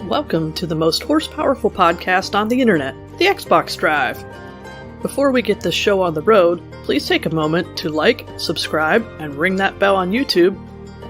Welcome to the most horsepowerful podcast on the internet, the Xbox Drive. Before we get this show on the road, please take a moment to like, subscribe, and ring that bell on YouTube,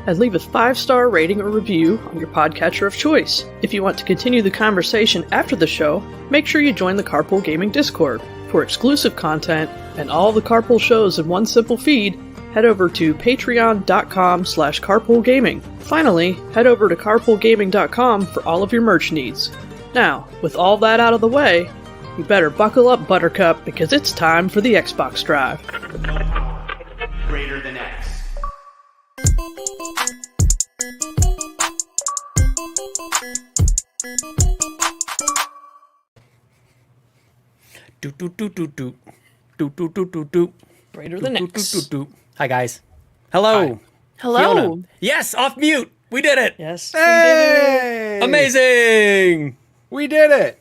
and leave a 5-star rating or review on your podcatcher of choice. If you want to continue the conversation after the show, make sure you join the Carpool Gaming Discord. For exclusive content and all the Carpool shows in one simple feed, head over to patreon.com/carpoolgaming. Finally, head over to carpoolgaming.com for all of your merch needs. Now, with all that out of the way, you better buckle up, Buttercup, because it's time for the Xbox Drive. Greater than X. Do do do do do do do do do do. Greater than X. Hi guys. Hello. Hi. Hello. Fiona. Yes, off mute. We did it. Yes, Hey! Amazing. We did it!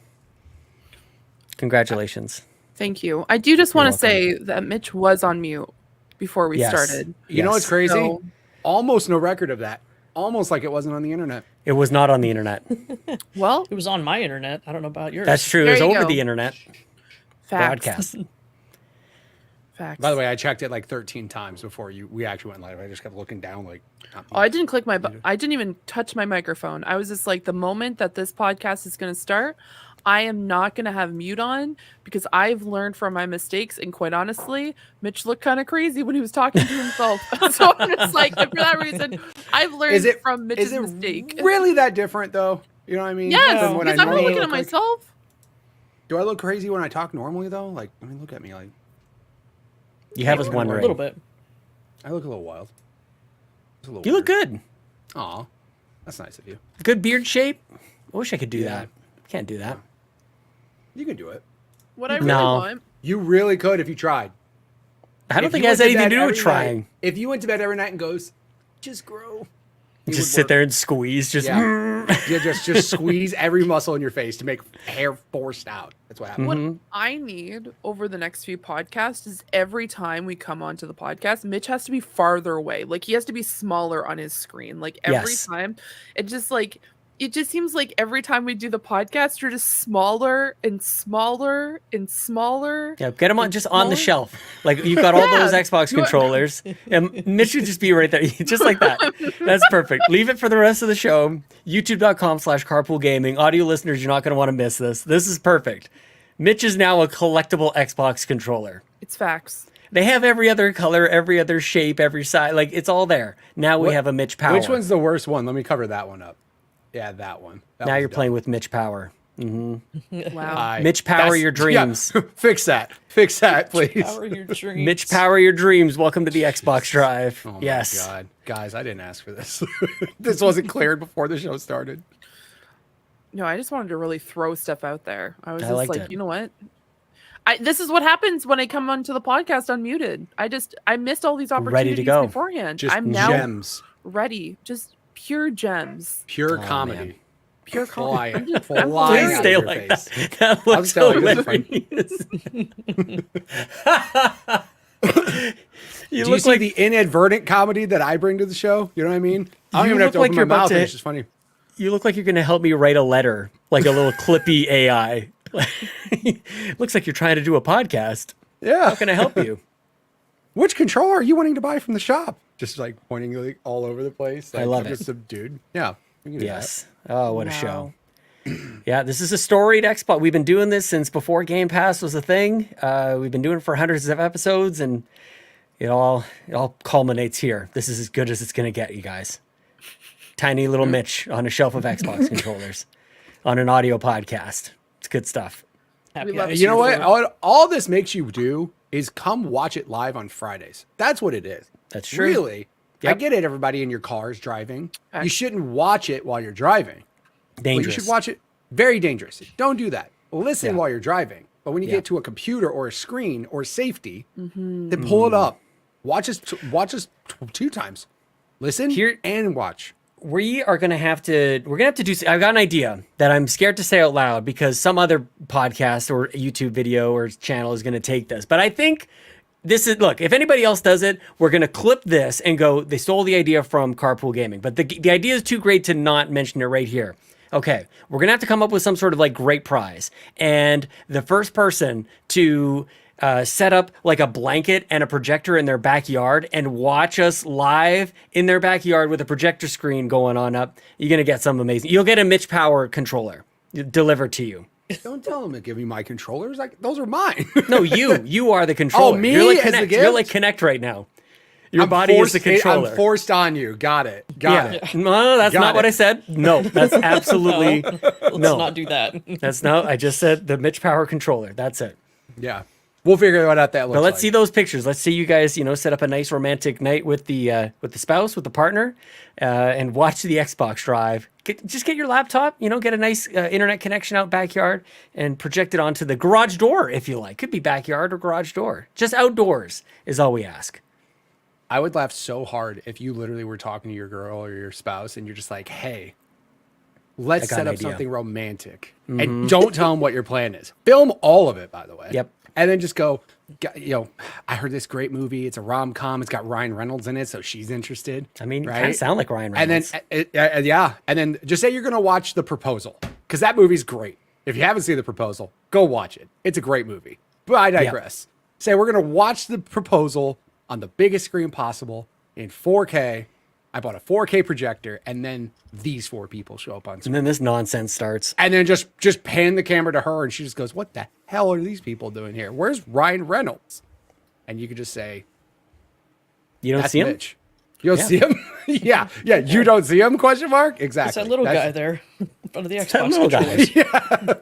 Congratulations. Thank you. I do just want You're to say that Mitch was on mute before we Yes. started. You know what's crazy? So- Almost no record of that. Almost like it wasn't on the internet. It was not on the internet. Well, It was on my internet. I don't know about yours. That's true. It There was you over go. the internet. facts. Broadcast. Facts. By the way, I checked it like 13 times before we actually went live. I just kept looking down like... Oh, I didn't click my. I didn't even touch my microphone. I was just like, the moment that this podcast is going to start, I am not going to have mute on because I've learned from my mistakes. And quite honestly, Mitch looked kind of crazy when he was talking to himself. So I'm just like, for that reason, I've learned from Mitch's mistake. really that different though? You know what I mean? Yes, Than when because I'm not normally looking at look like- myself. Do I look crazy when I talk normally though? Like, I mean, look at me. Like, You have us a wondering. little bit. I look a little wild. It's a little You look good. Aw, that's nice of you. Good beard shape. I wish I could do Yeah. that. Can't do that. You can do it. What I really No. want. You really could if you tried. I don't If think you it has went to anything to bed do with every trying. night- if you went to bed every night and goes, just grow. it Just would sit work. there and squeeze. Just Yeah, just squeeze every muscle in your face to make hair forced out. That's what happens. What I need over the next few podcasts is every time we come onto the podcast, Mitch has to be farther away. Like he has to be smaller on his screen. Like every Yes. time, it just seems like every time we do the podcast, you're just smaller and smaller and smaller. Yeah, get them on and just on the smaller. shelf. Like you've got all Yeah. those Xbox controllers, and Mitch would just be right there, just like that. That's perfect. Leave it for the rest of the show. YouTube.com/carpoolgaming. Audio listeners, you're not going to want to miss this. This is perfect. Mitch is now a collectible Xbox controller. It's facts. They have every other color, every other shape, every size. Like it's all there. Now we What- have a Mitch Power. Which one's the worst one? Let me cover that one up. Yeah, that one. That now one's you're dumb. playing with Mitch Power. Wow. Mitch Power That's- your dreams. Yeah, fix that, please. Power your dreams. Mitch Power your dreams. Welcome to the Xbox Drive. Oh my yes. God, guys, I didn't ask for this. This wasn't cleared before the show started. No, I just wanted to really throw stuff out there. I was I just liked like, it. you know what? This is what happens when I come onto the podcast unmuted. I missed all these opportunities go. beforehand. Just I'm now gems, ready. Just pure gems. pure Oh, comedy, man. Pure flying, I'm flying Please out stay of your like face. that. That I'll looks just tell you, this is hilarious. You Do you look see like the inadvertent comedy that I bring to the show? You know what I mean? I don't You even have look to like open you're my about mouth. to- And it's just funny. you look like you're going to help me write a letter, like a little clippy AI. Looks like you're trying to do a podcast. Yeah. How can I help you? Which controller are you wanting to buy from the shop? Just like pointing like all over the place. Like, love I'm it. Just a dude. Yeah. we can do Yes. Oh, what a Wow. show. Yeah, this is a storied Xbox. We've been doing this since before Game Pass was a thing. We've been doing it for hundreds of episodes, and it all culminates here. This is as good as it's going to get, you guys. Tiny little Mitch on a shelf of Xbox controllers on an audio podcast. It's good stuff. Happy We love that. hours. You know what? All this makes you do is come watch it live on Fridays. That's what it is. That's true. Really. I Yep. get it. Everybody in your cars driving. You Facts. shouldn't watch it while you're driving. But Dangerous. you should watch it. Very dangerous. Don't do that. Listen Yeah. while you're driving. But when you Yeah. get to a computer or a screen or safety, Mm-hmm. then pull it up. Watch us 2 times. Listen Here- and watch. We're gonna have to do. I've got an idea that I'm scared to say out loud because some other podcast or YouTube video or channel is gonna take this. But I think look, if anybody else does it, we're gonna clip this and go, they stole the idea from Carpool Gaming. But the idea is too great to not mention it right here. Okay, we're gonna have to come up with some sort of like great prize, and the first person to set up like a blanket and a projector in their backyard and watch us live in their backyard with a projector screen going on up, you're gonna get some amazing. You'll get a Mitch Power controller delivered to you. Don't tell them to give me my controllers. Like those are mine. No, you are the controller. Oh, me You're like as the Connect. gift? You're like Connect right now. Your I'm body forced, is the controller. I'm forced on you. Got it. Got it. No, that's Got not what it. I said. No, that's absolutely Let's no. not do that. That's no. I just said the Mitch Power controller. That's it. Yeah. We'll figure out what that looks But let's like. see those pictures. Let's see you guys, set up a nice romantic night with the spouse, with the partner, and watch the Xbox Drive. Just get your laptop, get a nice internet connection out backyard and project it onto the garage door if you like. Could be backyard or garage door. Just outdoors is all we ask. I would laugh so hard if you literally were talking to your girl or your spouse and you're just like, hey, let's got set an up idea. something romantic. And don't tell them what your plan is. Film all of it, by the way. Yep. And then just go, I heard this great movie. It's a rom-com. It's got Ryan Reynolds in it, so she's interested. I mean, right? kind of sound like Ryan And Reynolds. then, yeah. And then just say you're going to watch The Proposal, because that movie's great. If you haven't seen The Proposal, go watch it. It's a great movie. But I digress. Say we're going to watch The Proposal on the biggest screen possible in 4K. I bought a 4K projector, and then these 4 people show up on screen. And then this nonsense starts. And then just pan the camera to her, and she just goes, what the hell are these people doing here? Where's Ryan Reynolds? And you could just say, You don't that's see him? Mitch. You don't see him? yeah. You don't see him? Question mark? Exactly. It's that little guy there in front of the That Xbox little controller.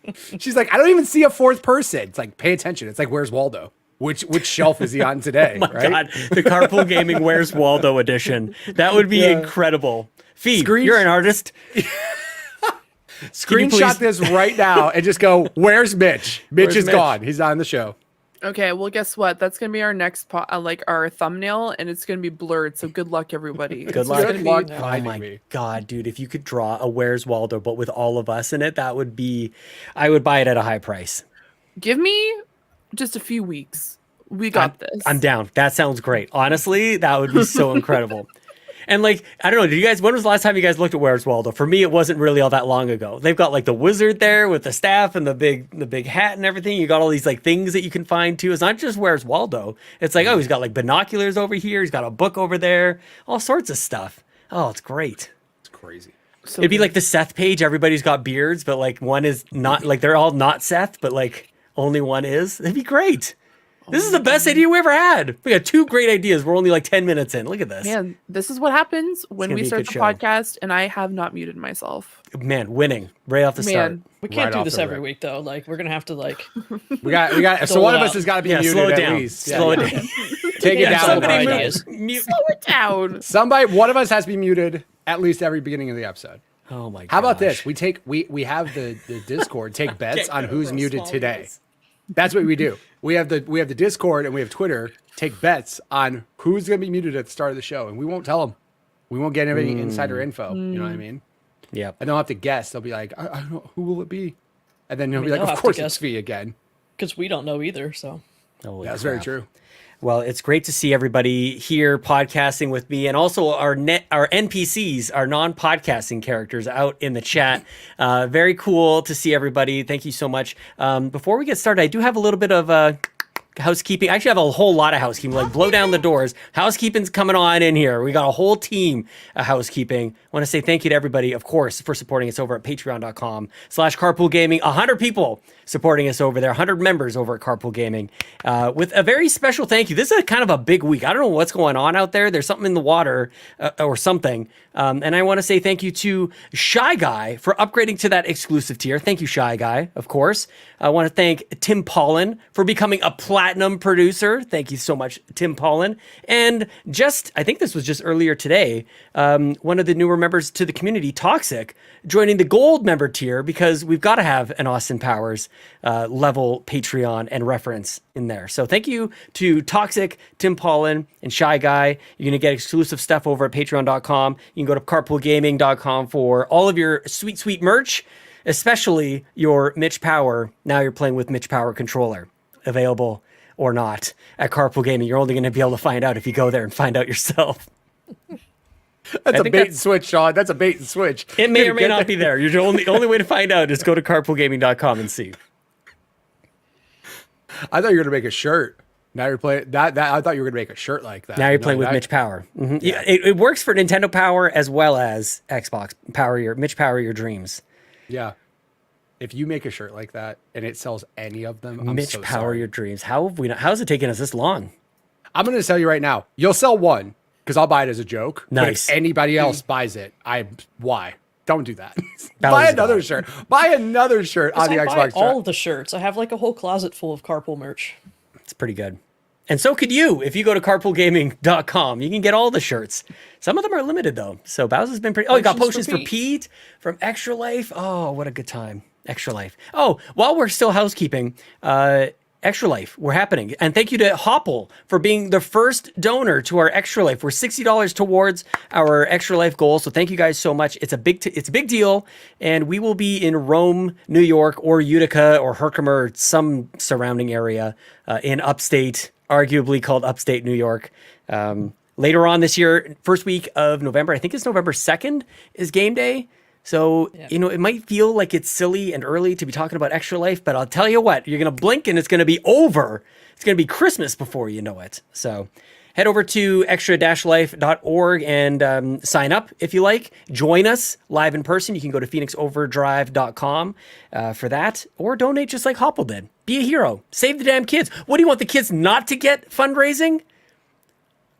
guy. She's like, I don't even see a fourth person. It's like, pay attention. It's like, where's Waldo? Which shelf is he on today? Oh my right? God, the Carpool Gaming Where's Waldo edition. That would be incredible. Phoebe, you're an artist. Screenshot this right now and just go, where's Mitch? Mitch Where's is Mitch? gone. He's not on the show. Okay, well, guess what? That's gonna be our next our thumbnail, and it's gonna be blurred. So good luck, everybody. Good It's luck. gonna Good be- luck Oh finding my me. God, dude, if you could draw a Where's Waldo, but with all of us in it, that would be, I would buy it at a high price. Give me just a few weeks. We got this. I'm down. That sounds great. Honestly, that would be so incredible. And like, I don't know, when was the last time you guys looked at Where's Waldo? For me, it wasn't really all that long ago. They've got like the wizard there with the staff and the big hat and everything. You got all these like things that you can find too. It's not just Where's Waldo. It's like, oh, he's got like binoculars over here. He's got a book over there. All sorts of stuff. Oh, it's great. It's crazy. So It'd be good. like the Seth page. Everybody's got beards, but like one is not, like they're all not Seth, but like only one is. It'd be great. This is the best idea we ever had. We got 2 great ideas. We're only like 10 minutes in. Look at this. Man, this is what happens when gonna we be a start good the show. podcast, and I have not muted myself. Man, winning right off the start. Man, We can't Right do off this the every rip. week though. Like we're gonna have to like We got. So Dole one of out. us has got to be Yeah, muted slow it at down. least. Slow it Yeah. down. Take it Yeah, down. somebody a bunch. ideas. slow it down. Somebody, one of us has to be muted at least every beginning of the episode. Oh my god. How about this? We have the Discord take bets on who's muted today. That's what we do. We have the Discord and we have Twitter take bets on who's going to be muted at the start of the show, and we won't tell them. We won't get any insider info. You know what I mean? Yep. And they'll have to guess. They'll be like, I don't know, who will it be? And then you'll be they'll like, have of to course guess. it's Fee again. because we don't know either. So Holy That's very crap. true. Well, it's great to see everybody here podcasting with me, and also our NPCs, our non-podcasting characters, out in the chat. Very cool to see everybody. Thank you so much. Before we get started, I do have a little bit of housekeeping. I actually have a whole lot of housekeeping. Like, blow down the doors. Housekeeping's coming on in here. We got a whole team of housekeeping. I want to say thank you to everybody, of course, for supporting us over at patreon.com/Carpool Gaming. 100 people supporting us over there. 100 members over at Carpool Gaming. With a very special thank you. This is kind of a big week. I don't know what's going on out there. There's something in the water or something. And I want to say thank you to Shy Guy for upgrading to that exclusive tier. Thank you, Shy Guy, of course. I want to thank Tim Paullin for becoming a platinum producer. Thank you so much, Tim Paullin. And I think this was just earlier today, one of the newer members to the community, Toxic, joining the gold member tier, because we've got to have an Austin Powers level Patreon and reference in there. So thank you to Toxic, Tim Paullin, and Shy Guy. You're going to get exclusive stuff over at patreon.com. You can go to carpoolgaming.com for all of your sweet, sweet merch, especially your Mitch Power. Now you're playing with Mitch Power controller, available or not at Carpool Gaming. You're only going to be able to find out if you go there and find out yourself. That's a bait and switch, Sean. That's a bait and switch. It may or may not be there. You're the only way to find out is go to carpoolgaming.com and see. I thought you were gonna make a shirt. Now you're playing that. I thought you were gonna make a shirt like that. Now you're playing with Mitch Power. Mm-hmm. Yeah. It works for Nintendo Power as well as Xbox Power. Mitch Power your dreams. Yeah. If you make a shirt like that and it sells any of them, I'm Mitch so Power sorry. your dreams. How have we not, how's it taken us this long? I'm gonna tell you right now. You'll sell one because I'll buy it as a joke. But Nice. if anybody else buys it, why? Don't do that. That Buy was another dumb. shirt. Buy another shirt on the I Xbox. buy all Drive. of the shirts. I have like a whole closet full of Carpool merch. It's pretty good. And so could you if you go to carpoolgaming.com. You can get all the shirts. Some of them are limited though. So Bowser's been pretty. Oh, you got Potions potions for for Pete from Extra Life. Oh, what a good time. Extra Life. Oh, while we're still housekeeping, Extra Life, we're happening. And thank you to Hopple for being the first donor to our Extra Life. We're $60 towards our Extra Life goal. So thank you guys so much. It's a big deal. And we will be in Rome, New York, or Utica, or Herkimer, or some surrounding area in upstate, arguably called upstate New York. Later on this year, first week of November, I think it's November 2nd is game day. So, you know, it might feel like it's silly and early to be talking about Extra Life, but I'll tell you what, you're going to blink and it's going to be over. It's going to be Christmas before you know it. So head over to extra-life.org and sign up if you like. Join us live in person. You can go to phoenixoverdrive.com for that, or donate just like Hopple did. Be a hero. Save the damn kids. What do you want the kids not to get fundraising?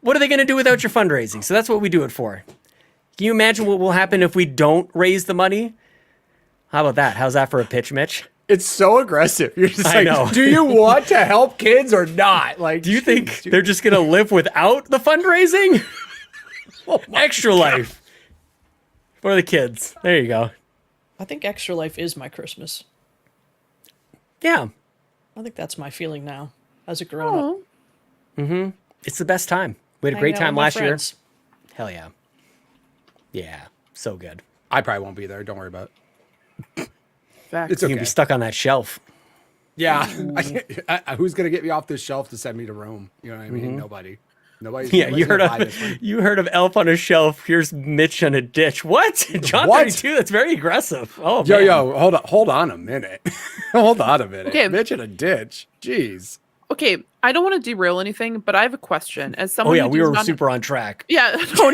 What are they going to do without your fundraising? So that's what we do it for. Can you imagine what will happen if we don't raise the money? How about that? How's that for a pitch, Mitch? It's so aggressive. You're just I like, know. do you want to help kids or not? Like, Do you think they're just going to live without the fundraising? Extra Life for the kids. There you go. I think Extra Life is my Christmas. Yeah. I think that's my feeling now as a grown up. It's the best time. We had a Hanging great out time with my last year. friends. Hell yeah. Yeah. So good. I probably won't be there. Don't worry about it. Fact. It's You're okay. going to be stuck on that shelf. Yeah. Who's gonna get me off this shelf to send me to Rome? You know what I mean? Nobody. Nobody's Yeah, you heard gonna buy of this one. you heard of Elf on a shelf. Here's Mitch on a ditch. What? John What? 32. That's very aggressive. Oh, Yo, man. hold on a minute. Hold on a minute. Okay. Bitch in a ditch. Jeez. Okay, I don't want to derail anything, but I have a question. As Oh someone yeah, who we does were not- super on track. Yeah, no,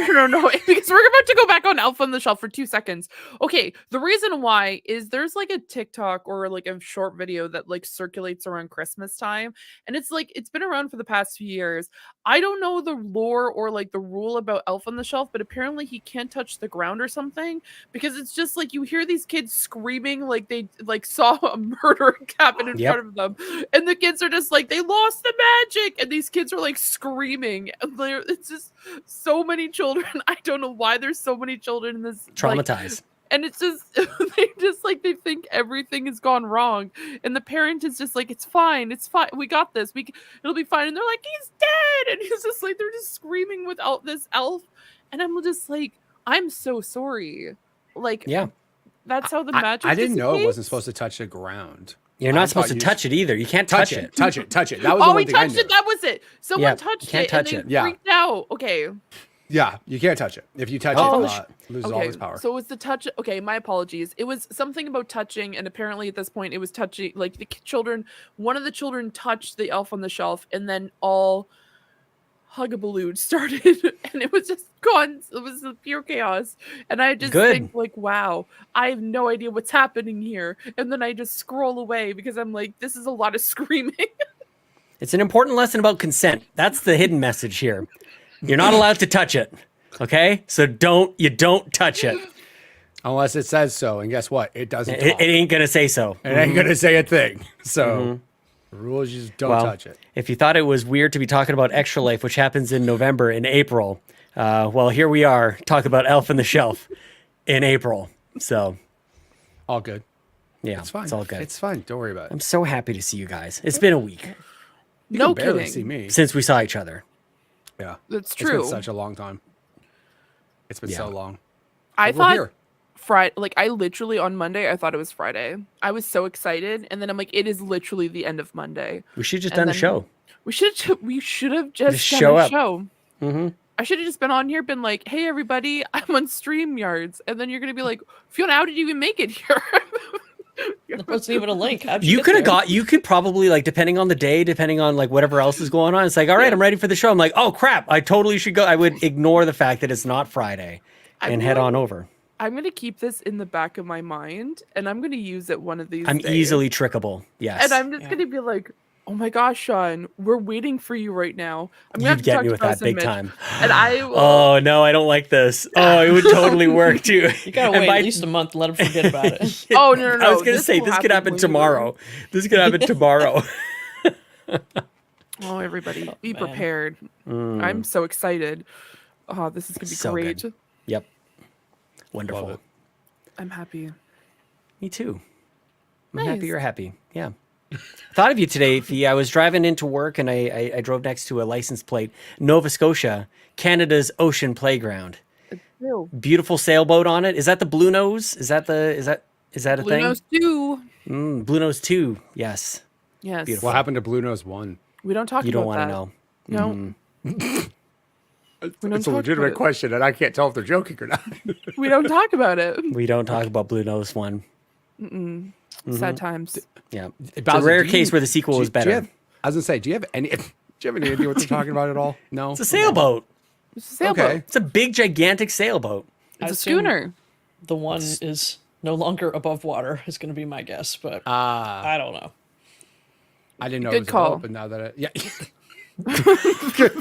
because we're about to go back on Elf on the Shelf for 2 seconds. Okay, the reason why is there's like a TikTok or like a short video that like circulates around Christmas time, and it's like it's been around for the past few years. I don't know the lore or like the rule about Elf on the Shelf, but apparently he can't touch the ground or something because it's just like you hear these kids screaming like they like saw a murder happen in Yep. front of them, and the kids are just like they lost the magic, and these kids are like screaming. It's just so many children. I don't know why there's so many children in this like, Traumatized. and it's just they think everything has gone wrong, and the parent is just like it's fine, we got this, it'll be fine, and they're like he's dead, and he's just like they're just screaming without this elf, and I'm just like I'm so sorry, like Yeah. that's how the magic I didn't know it wasn't dissipates? supposed to touch the ground. You're I not thought supposed to you- touch it either. You can't touch it. Touch it. That was the Oh, one he thing I touched knew. it. That was it. Someone Yeah, you touched can't it touch and it. they Yeah. freaked out. Okay. Yeah, you can't touch it. If you touch Oh, it, loses all its power. So it was the touch. Okay, my apologies. It was something about touching, and apparently at this point it was touching. Like the children, one of the children touched the elf on the shelf, and then all huggabaloo started, and it was just gone. It was pure chaos, and I just Good. think like, wow, I have no idea what's happening here, and then I just scroll away because I'm like, this is a lot of screaming. It's an important lesson about consent. That's the hidden message here. You're not allowed to touch it. Okay? So don't touch it. Unless it says so, and guess what? It doesn't. It talk. ain't gonna say so. It ain't gonna say a thing. So the rule is you just don't Well, touch it. if you thought it was weird to be talking about Extra Life, which happens in November and April, well, here we are talking about Elf on the Shelf in April. So, All good. yeah, It's fine. it's all good. It's fine. Don't worry about it. I'm so happy to see you guys. It's been a week You No can barely kidding. see me. since we saw each other. Yeah, That's It's true. been such a long time. It's been so Yeah. long. I But we're thought here. Friday, like I literally on Monday, I thought it was Friday. I was so excited, and then I'm like, it is literally the end of Monday. We should have just And done a then- show. We should have just Just done show a up. show. I should have just been on here, been like, "Hey, everybody, I'm on StreamYards," and then you're gonna be like, "Fiona, how did you even make it here?" There wasn't even a link. How'd You get could have there? you could probably, like, depending on the day, depending on like whatever else is going on, it's like, all right, I'm ready for the show. I'm like, oh crap, I totally should go. I would ignore the fact that it's not Friday and head on over. I'm gonna keep this in the back of my mind, and I'm gonna use it one of these I'm days. easily trickable. Yes. And I'm just gonna be like, "Oh my gosh, Sean, we're waiting for you right now." I'm gonna have You'd to get talk me to with that Rose and big Mitch, time. And I will, Oh no, I don't like this. Oh, it would totally work too. You gotta And wait by- at least a month and let him forget about it. Oh, no, I was gonna this say will this could happen happen when you- tomorrow. This could happen tomorrow. Oh, everybody, be man. prepared. I'm so excited. Oh, this is gonna be So great. good. Yep. Love Wonderful. it. I'm happy. Me too. I'm Nice. happy you're happy. Yeah. Thought of you today, Fee. I was driving into work and I drove next to a license plate, Nova Scotia, Canada's ocean playground. Ew. Beautiful sailboat on it. Is that the Blue Nose? Is that a Blue thing? Nose 2. Blue Nose 2. Yes. Yes. Beautiful. What happened to Blue Nose 1? We don't talk You about don't want to that. know. No. We don't It's a talk legitimate about it. question, and I can't tell if they're joking or not. We don't talk about it. We don't talk about Blue Nose 1. Sad times. Yeah. It's a Bowser, rare do case you- where the sequel was do you better. have- I was gonna say, do you have any idea what they're talking about at all? No. It's a sailboat. It's a sailboat. Okay. It's a big, gigantic sailboat. It's I a assume schooner. The one is no longer above water is going to be my guess, but I don't know. I didn't know Good it was call. above, but now that yeah,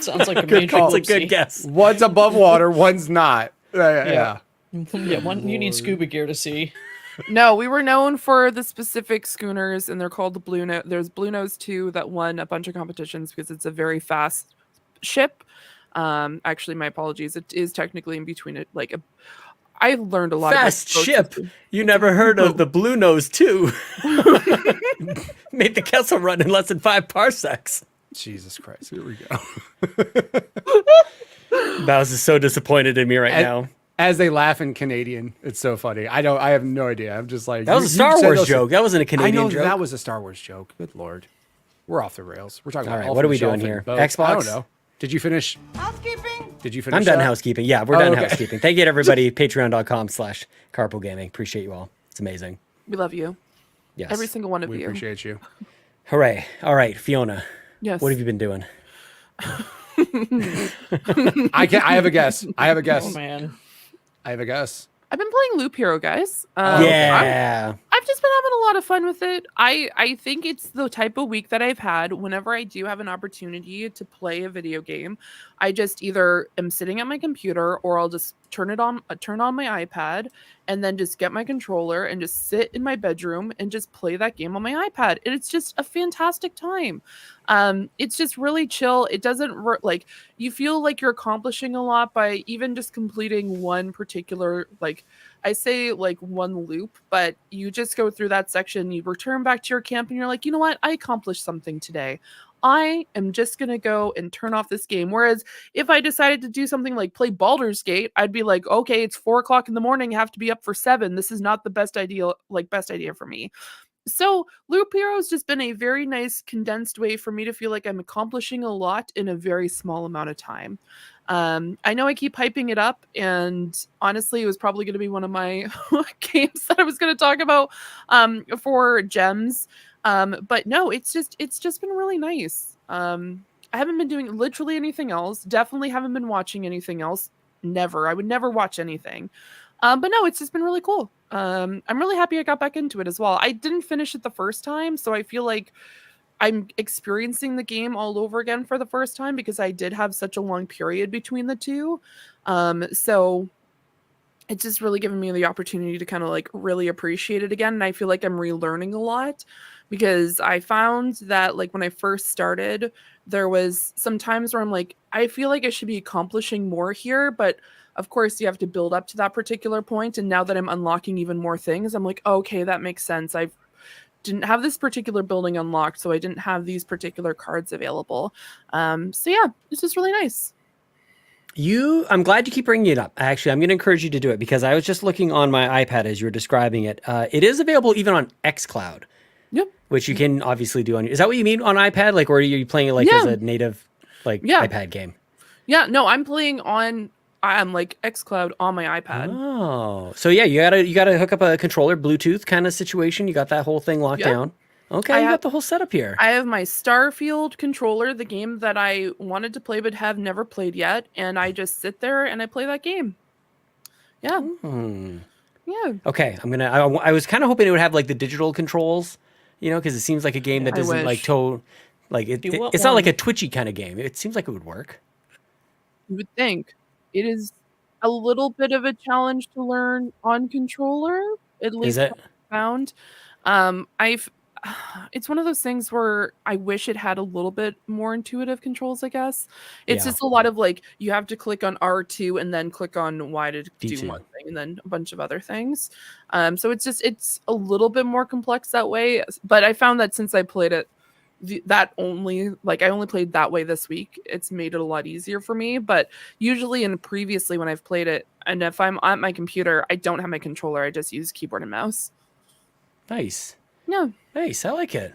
Sounds like a major call. It's a good whoopsie. guess. one's above water, one's not. Yeah. Yeah, one you need scuba gear to see. No, we were known for the specific schooners, and they're called the Blue Nose. There's Blue Nose 2 that won a bunch of competitions because it's a very fast ship. Actually, my apologies. It is technically in between it. Like, I learned a lot. Fast about boats. ship. You never heard of the Blue Nose 2. Made the Kessel run in less than 5 parsecs. Jesus Christ, here we go. Bowser is so disappointed in me right now. As they laugh in Canadian, it's so funny. I have no idea. I'm just like That was a you Star said Wars those- joke. That wasn't a I Canadian know joke. that was a Star Wars joke. Good lord, we're off the rails. We're talking All about right, Aulph what are and we Shelf doing and here? boats. Xbox? I don't know. Did you finish? Housekeeping. Did you finish? I'm done up? housekeeping. Yeah, we're Oh, done okay. housekeeping. Thank you to everybody. Patreon.com/Carpool Gaming. Appreciate you all. It's amazing. We love you. Yes. Every single one of We you. appreciate you. Hooray. All right, Fiona. Yes. What have you been doing? I have a guess. I have a guess. Oh man. I have a guess. I've been playing Loop Hero, guys. Yeah. I've just been having a lot of fun with it. I think it's the type of week that I've had whenever I do have an opportunity to play a video game. I just either am sitting at my computer or I'll just turn on my iPad and then just get my controller and just sit in my bedroom and just play that game on my iPad. And it's just a fantastic time. It's just really chill. It doesn't like you feel like you're accomplishing a lot by even just completing one particular, like I say like one loop, but you just go through that section, you return back to your camp and you're like, you know what? I accomplished something today. I am just going to go and turn off this game. Whereas if I decided to do something like play Baldur's Gate, I'd be like, okay, it's 4:00 in the morning. I have to be up for 7. This is not the best idea for me. So Loop Hero has just been a very nice condensed way for me to feel like I'm accomplishing a lot in a very small amount of time. I know I keep hyping it up, and honestly, it was probably going to be one of my games that I was going to talk about for gems. But no, it's just been really nice. I haven't been doing literally anything else. Definitely haven't been watching anything else. Never. I would never watch anything. But no, it's just been really cool. I'm really happy I got back into it as well. I didn't finish it the first time, so I feel like I'm experiencing the game all over again for the first time because I did have such a long period between the two. So it's just really given me the opportunity to kind of like really appreciate it again. And I feel like I'm relearning a lot because I found that like when I first started, there was some times where I'm like, I feel like I should be accomplishing more here, but of course you have to build up to that particular point. And now that I'm unlocking even more things, I'm like, okay, that makes sense. I didn't have this particular building unlocked, so I didn't have these particular cards available. So yeah, it's just really nice. I'm glad you keep bringing it up. Actually, I'm going to encourage you to do it because I was just looking on my iPad as you were describing it. It is available even on xCloud. Yep. Which you can obviously do on. Is that what you mean on iPad? Like, or are you playing it like as a native Yeah. iPad game? Yeah, no, I'm playing on. I'm like xCloud on my iPad. Oh, so yeah, you gotta hook up a controller, Bluetooth kind of situation. You got that whole thing locked Yep. down. Okay, you got the whole setup here. I have my Starfield controller, the game that I wanted to play but have never played yet, and I just sit there and I play that game. Yeah. Yeah. Okay, I was kind of hoping it would have like the digital controls, because it seems like a game that I doesn't wish. it's not like a twitchy kind of game. It seems like it would work. You would think. It is a little bit of a challenge to learn on controller, at least Is it? what I found. It's one of those things where I wish it had a little bit more intuitive controls, I guess. It's Yeah. just a lot of like, you have to click on R2 and then click on Y to do D2. one thing and then a bunch of other things. So it's a little bit more complex that way. But I found that since I played it, I only played that way this week, it's made it a lot easier for me. But usually and previously when I've played it, and if I'm on my computer, I don't have my controller, I just use keyboard and mouse. Nice. Yeah. Nice. I like it.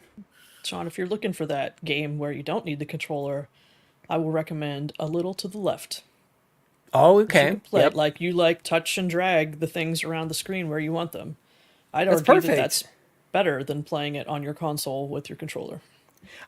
Sean, if you're looking for that game where you don't need the controller, I will recommend A Little to the Left. Oh, You okay. can play Yep. it like you like touch and drag the things around the screen where you want them. I'd That's argue perfect. that's better than playing it on your console with your controller.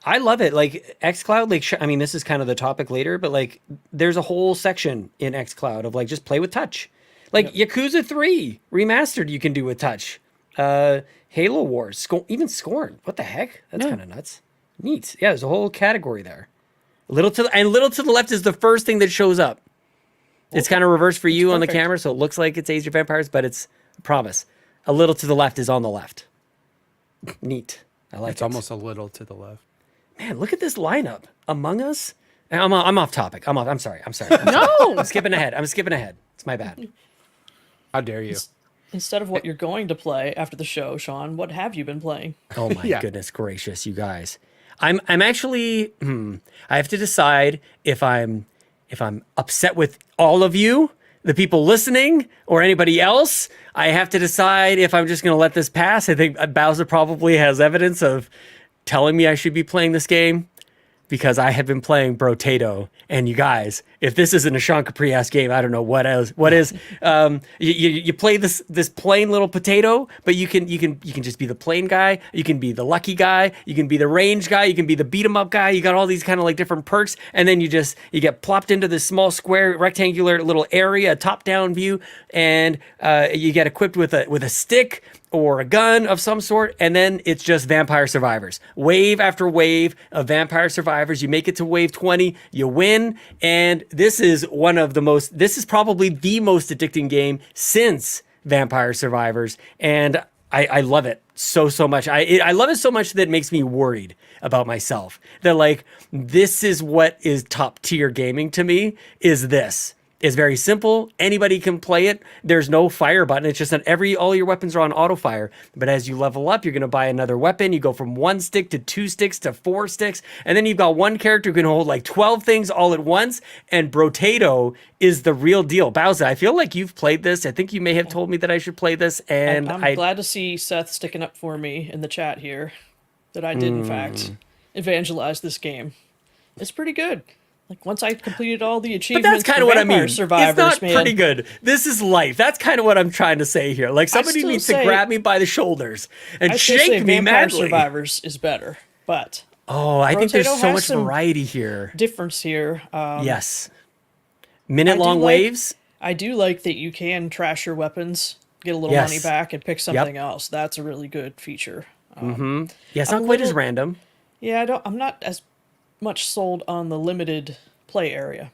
I love it. Like xCloud, this is kind of the topic later, but like there's a whole section in xCloud of like just play with touch. Like Yakuza 3 remastered you can do with touch. Halo Wars, even Scorn. What the heck? That's kind of nuts. Neat. Yeah, there's a whole category there. Little to the left is the first thing that shows up. It's kind of reversed for you on the perfect. camera, so it looks like it's Age of Empires, but it's I promise. A little to the left is on the left. Neat. I like It's it. almost a little to the left. Man, look at this lineup. Among Us. I'm off topic. I'm sorry. No. I'm skipping ahead. It's my bad. How dare you? Instead of what you're going to play after the show, Sean, what have you been playing? Oh my Yeah. goodness gracious, you guys. I'm actually I have to decide if I'm upset with all of you, the people listening, or anybody else. I have to decide if I'm just going to let this pass. I think Bowser probably has evidence of telling me I should be playing this game because I have been playing Brotato. And you guys, if this isn't a Sean Capri-ass game, I don't know what else. What is? You play this plain little potato, but you can just be the plain guy. You can be the lucky guy. You can be the range guy. You can be the beat 'em up guy. You got all these kind of like different perks, and then you get plopped into this small square rectangular little area, top down view, and you get equipped with a stick or a gun of some sort, and then it's just Vampire Survivors. Wave after wave of Vampire Survivors. You make it to wave 20, you win, and this is probably the most addicting game since Vampire Survivors, and I love it so much. I love it so much that it makes me worried about myself. That like, this is what is top tier gaming to me, is this. It's very simple. Anybody can play it. There's no fire button. It's just that all your weapons are on auto fire. But as you level up, you're going to buy another weapon. You go from 1 stick to 2 sticks to 4 sticks. And then you've got one character who can hold like 12 things all at once. And Brotato is the real deal. Bowser, I feel like you've played this. I think you may have told me that I should play this. And I'm glad to see Seth sticking up for me in the chat here that I did, in fact, evangelize this game. It's pretty good. Like, once I completed all the But achievements that's kind for of what I Vampire mean. Survivors, It's not man. pretty good. This is life. That's kind of what I'm trying to say here. Like, somebody still needs to say- grab me by the shoulders and I'd still say shake me Vampire madly. Survivors is better, but Oh, I think there's Brotato so has much some variety here. difference here. Yes. Minute-long like- waves. I do like that you can trash your weapons, get a little Yes. money back, and pick something else. That's a really good feature. Yeah, it's I'm not a quite as little- random. Yeah, I'm not as much sold on the limited play area.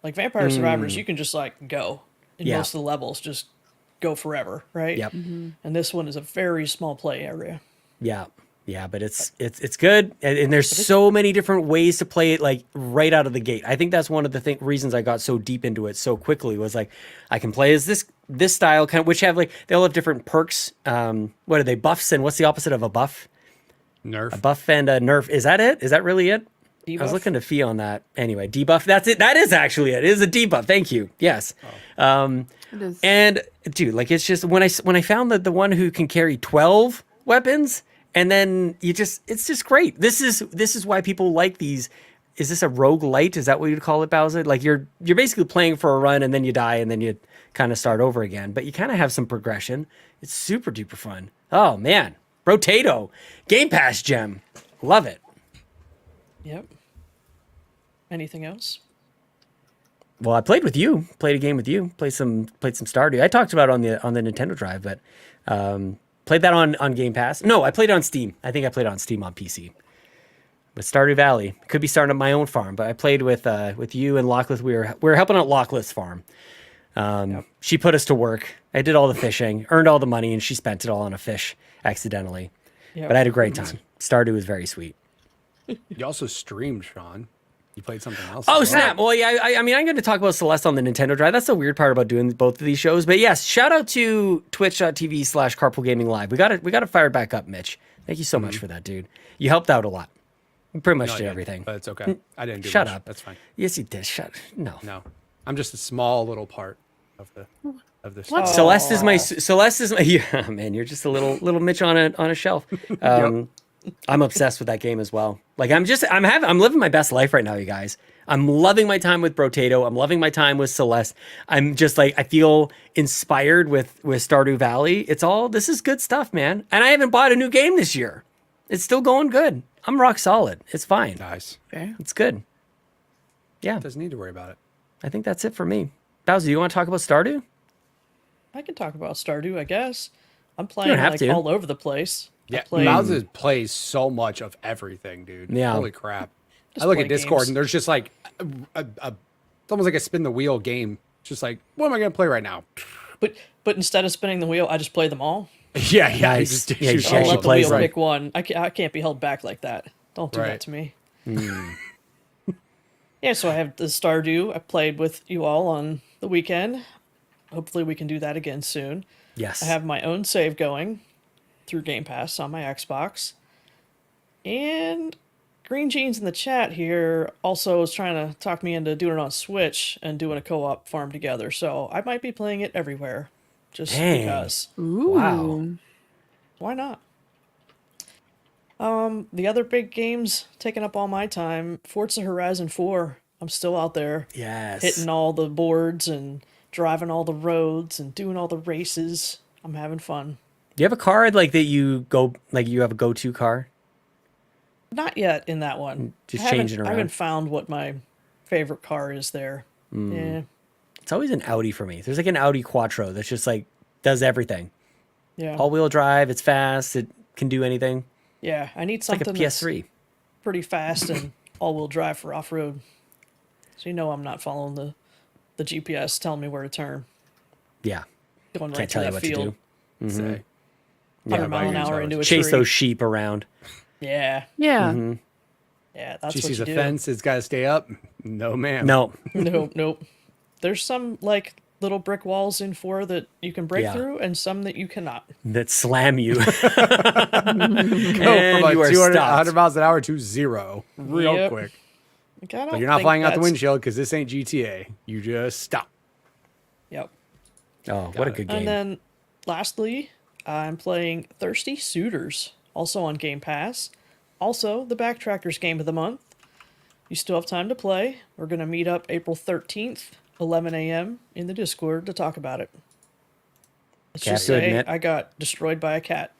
Like Vampire Survivors, you can just like go in Yeah. most of the levels, just go forever, right? Yep. And this one is a very small play area. Yeah. Yeah, but it's good, and there's so many different ways to play it, like right out of the gate. I think that's one of the reasons I got so deep into it so quickly, was like I can play as this style, kind of, which have like, they all have different perks. What are they, buffs, and what's the opposite of a buff? Nerf. A buff and a nerf. Is that it? Is that really it? I was Debuff? looking to Fee on that. Anyway, debuff. That's it. That is actually it. It is a debuff. Thank you. Yes. It is. And dude, like, it's just when I found that the one who can carry 12 weapons, and then it's just great. This is why people like these is this a roguelite? Is that what you'd call it, Bowser? Like you're basically playing for a run and then you die and then you kind of start over again, but you kind of have some progression. It's super duper fun. Oh man, Brotato, Game Pass gem, love it. Yep. Anything else? Well, I played with you, played a game with you, played some Stardew. I talked about it on the Nintendo Drive, but played that on Game Pass. No, I played it on Steam. I think I played it on Steam on PC. With Stardew Valley, could be starting up my own farm, but I played with you and Lockless. We were helping out Lockless farm. She put us to work. I did all the fishing, earned all the money, and she spent it all on a fish accidentally. Yep. But I had a great time. Stardew was very sweet. You also streamed, Sean. You played something else. Oh, snap. Well, yeah, I mean, I'm going to talk about Celeste on the Nintendo Drive. That's the weird part about doing both of these shows. But yes, shout out to twitch.tv/Carpool Gaming Live. We got it fired back up, Mitch. Thank you so much for that, dude. You helped out a lot. You pretty much did everything. But it's okay. I didn't do Shut much. up. That's fine. Yes, you did. No. I'm just a small little part of the What? Celeste is my yeah, man, you're just a little Mitch on a shelf. I'm obsessed with that game as well. Like I'm living my best life right now, you guys. I'm loving my time with Brotato. I'm loving my time with Celeste. I'm just like, I feel inspired with Stardew Valley. This is good stuff, man. And I haven't bought a new game this year. It's still going good. I'm rock solid. It's fine. Nice. Okay. It's good. Yeah. Doesn't need to worry about it. I think that's it for me. Bowser, you want to talk about Stardew? I can talk about Stardew, I guess. I'm playing all over the place. Yeah, Bowser plays so much of everything, dude. Yeah. Holy crap. I look at Discord games. and there's just like it's almost like a spin the wheel game. It's just like, what am I going to play right now? But instead of spinning the wheel, I just play them all. Yeah. Nice. You Yeah, you just I'll actually let the plays wheel them. pick one. I can't be held back like that. Don't do that to me. Yeah, so I have the Stardew. I played with you all on the weekend. Hopefully we can do that again soon. Yes. I have my own save going through Game Pass on my Xbox. And Green Jeans in the chat here also was trying to talk me into doing it on Switch and doing a co-op farm together. So I might be playing it everywhere. Just Dang. because. Ooh. Wow. Why not? The other big games taking up all my time, Forza Horizon 4. I'm still out there Yes. hitting all the boards and driving all the roads and doing all the races. I'm having fun. Do you have a car like that you have a go-to car? Not yet in that one. Just I haven't- changing I around. haven't found what my favorite car is there. Yeah. It's always an Audi for me. There's like an Audi Quattro that's just like does everything. Yeah. All-wheel drive, it's fast, it can do anything. Yeah. I need It's like something a PS3. that's pretty fast and all-wheel drive for off-road. So you know I'm not following the GPS telling me where to turn. Yeah. Going right Can't to tell you that what field. to do. Say. 100 mile an by hour yours. into a Chase tree. those sheep around. Yeah. Yeah. Yeah, that's She what sees you a do. fence, it's got to stay up. No, ma'am. No. Nope. There's some like little brick walls in 4 that you can break Yeah. through and some that you cannot. That slam you. Go from like you are 200, stopped. 100 miles an hour to 0 real Yep. quick. Like, I don't But you're not think flying out the that's- windshield because this ain't GTA. You just stop. Yep. Oh, what a good game. And then lastly, I'm playing Thirsty Suitors, also on Game Pass. Also, the Backtrackers game of the month. You still have time to play. We're going to meet up April 13th, 11 a.m. in the Discord to talk about it. Let's Cat just to say admit. I got destroyed by a cat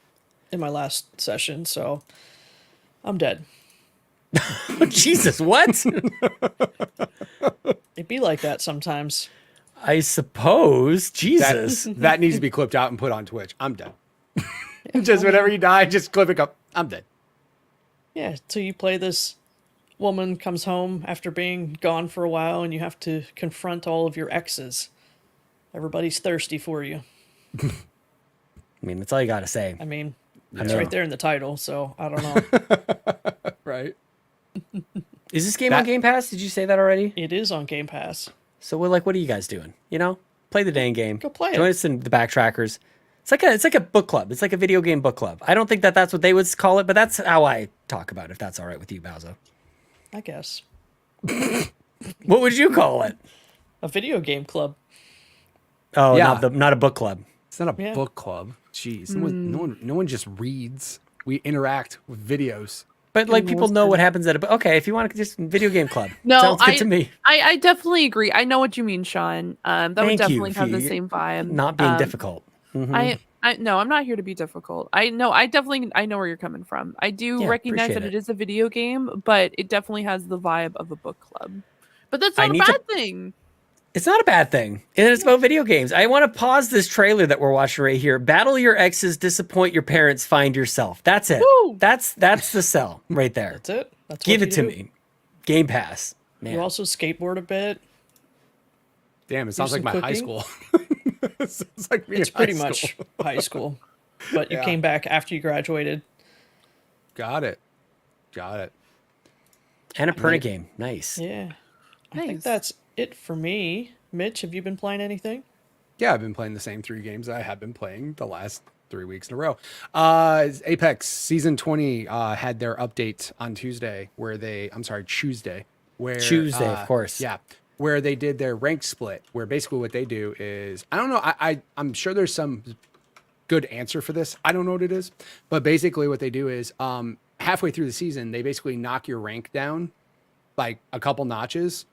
in my last session, so I'm dead. Jesus, what? It'd be like that sometimes. I suppose. Jesus. That needs to be clipped out and put on Twitch. I'm done. Just whenever you die, just clip it up. I'm dead. Yeah, so you play this woman comes home after being gone for a while and you have to confront all of your exes. Everybody's thirsty for you. I mean, that's all you got to say. I mean, I it's know. right there in the title, so I don't know. Right. Is this game on Game Pass? Did you say that already? It is on Game Pass. So what are you guys doing? You know, play the dang game. Go play it. Join us in the Backtrackers. It's like a book club. It's like a video game book club. I don't think that's what they would call it, but that's how I talk about it, if that's all right with you, Bowser. I guess. What would you call it? A video game club. Oh, Yeah. not a book club. It's not a Yeah. book club. Jeez. No one just reads. We interact with videos. But like Even people worse know than- what happens at a okay. If you want to just video game club, No, sounds good to me. I definitely agree. I know what you mean, Sean. That would Thank you definitely have for the same vibe. not being difficult. Mhm. I no, I'm not here to be difficult. I know I know where you're coming from. I do Yeah, recognize appreciate that it. it is a video game, but it definitely has the vibe of a book club. But that's I not a need to- bad thing. It's not a bad thing. And it's about video games. I want to pause this trailer that we're watching right here. Battle your exes, disappoint your parents, find yourself. That's it. Woo! That's the sell right there. That's it. That's Give what it to you do. me. Game Pass. Man. You also skateboard a bit. Damn, it sounds like some my high cooking? school. It sounds like me It's in high pretty school. much high school. But you Yeah. came back after you graduated. Got it. And a Perna game. Nice. Yeah. I think Nice. that's it for me. Mitch, have you been playing anything? Yeah, I've been playing the same 3 games I have been playing the last 3 weeks in a row. Apex Season 20 had their update on Tuesday Tuesday. Tuesday, of course. Yeah, where they did their rank split, where basically what they do is, I don't know, I'm sure there's some good answer for this. I don't know what it is, but basically what they do is halfway through the season, they basically knock your rank down like a couple notches.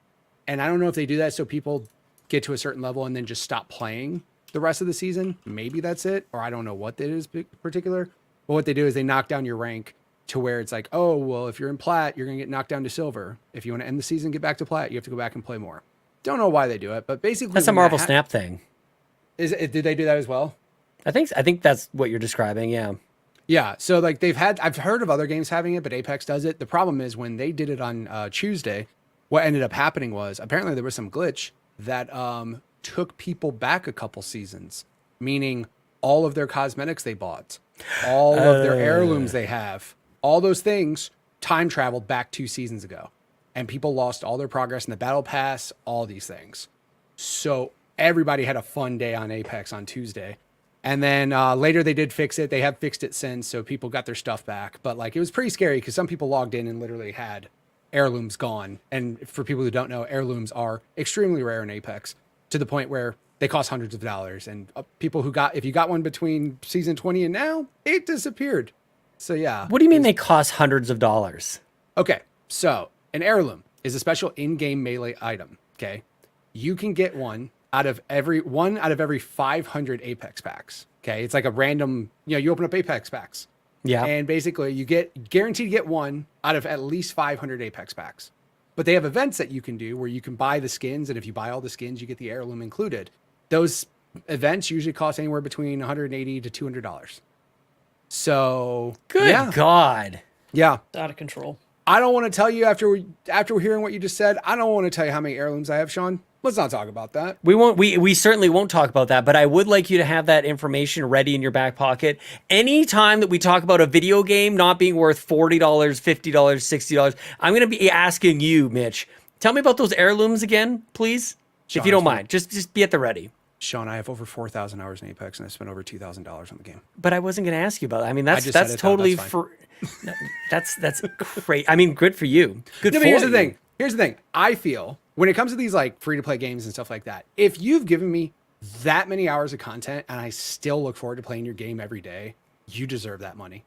And I don't know if they do that so people get to a certain level and then just stop playing the rest of the season. Maybe that's it, or I don't know what it is particular. But what they do is they knock down your rank to where it's like, oh, well, if you're in plat, you're going to get knocked down to silver. If you want to end the season, get back to plat, you have to go back and play more. Don't know why they do it, but basically That's a when Marvel that Snap thing. Did they do that as well? I think that's what you're describing, yeah. Yeah, so like I've heard of other games having it, but Apex does it. The problem is when they did it on Tuesday, what ended up happening was apparently there was some glitch that took people back a couple seasons, meaning all of their cosmetics they bought, all of their heirlooms they have, all those things time traveled back 2 seasons ago. And people lost all their progress in the battle pass, all these things. So everybody had a fun day on Apex on Tuesday. And then later they did fix it. They have fixed it since, so people got their stuff back. But like it was pretty scary because some people logged in and literally had heirlooms gone. And for people who don't know, heirlooms are extremely rare in Apex to the point where they cost hundreds of dollars. And people who if you got one between season 20 and now, it disappeared. So yeah. What do you mean they cost hundreds of dollars? Okay, so an heirloom is a special in-game melee item. Okay, you can get one out of every 500 Apex packs. Okay, it's like a random. You open up Apex packs. Yeah. And basically, you get guaranteed to get one out of at least 500 Apex packs. But they have events that you can do where you can buy the skins, and if you buy all the skins, you get the heirloom included. Those events usually cost anywhere between $180 to $200. So Good God. yeah. It's out of control. I don't want to tell you after hearing what you just said. I don't want to tell you how many heirlooms I have, Sean. Let's not talk about that. We won't. We certainly won't talk about that. But I would like you to have that information ready in your back pocket. Anytime that we talk about a video game not being worth $40, $50, $60, I'm going to be asking you, Mitch. Tell me about those heirlooms again, please, Sean, if you don't it's mind. Just be at the ready. Sean, I have over 4,000 hours in Apex, and I spent over $2,000 on the game. But I wasn't going to ask you about it. I mean, just said that's it, though. totally That's for. That's great. I mean, good for you. Good. No, for but here's you. the thing. Here's the thing. I feel when it comes to these like free-to-play games and stuff like that, if you've given me that many hours of content and I still look forward to playing your game every day, you deserve that money.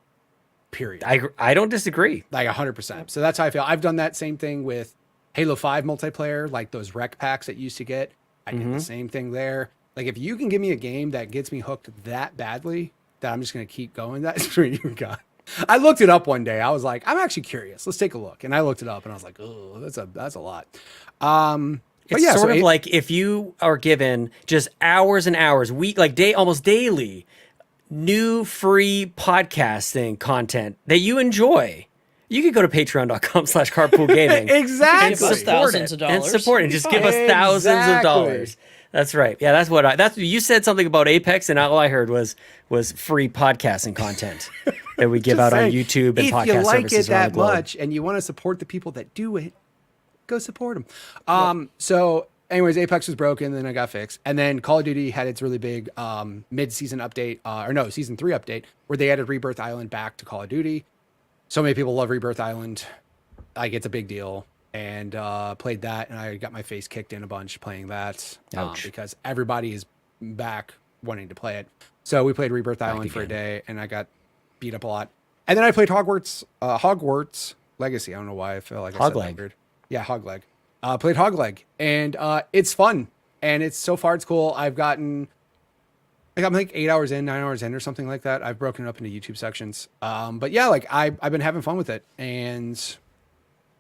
Period. I don't disagree. Like 100%. So that's how I feel. I've done that same thing with Halo 5 multiplayer, like those rec packs that you used to get. I did the same thing there. Like if you can give me a game that gets me hooked that badly, that I'm just going to keep going, that's what you got. I looked it up one day. I was like, I'm actually curious. Let's take a look. And I looked it up and I was like, oh, that's a lot. But It's yeah, sort so of like if you are given just hours and hours, almost daily, new free podcasting content that you enjoy. You could go to patreon.com/carpoolgaming. Exactly. Give us thousands of dollars. And support it. Just give us thousands of Exactly. dollars. That's right. Yeah, that's you said something about Apex, and all I heard was free podcasting content that we give out on saying, YouTube and podcast if you like services it around that the globe. much and you want to support the people that do it, go support them. So anyways, Apex was broken, then it got fixed. And then Call of Duty had its really big mid-season update, season 3 update, where they added Rebirth Island back to Call of Duty. So many people love Rebirth Island. Like, it's a big deal. And played that, and I got my face kicked in a bunch playing that because everybody is back wanting to play it. So we played Rebirth Island for a day, and I got beat up a lot. And then I played Hogwarts Legacy. I don't know why I feel like I said that Hogleg. weird. Yeah, Hogleg. Played Hogleg, and it's fun, and it's so far it's cool. I'm like 8 hours in, 9 hours in, or something like that. I've broken it up into YouTube sections. But yeah, like I've been having fun with it, and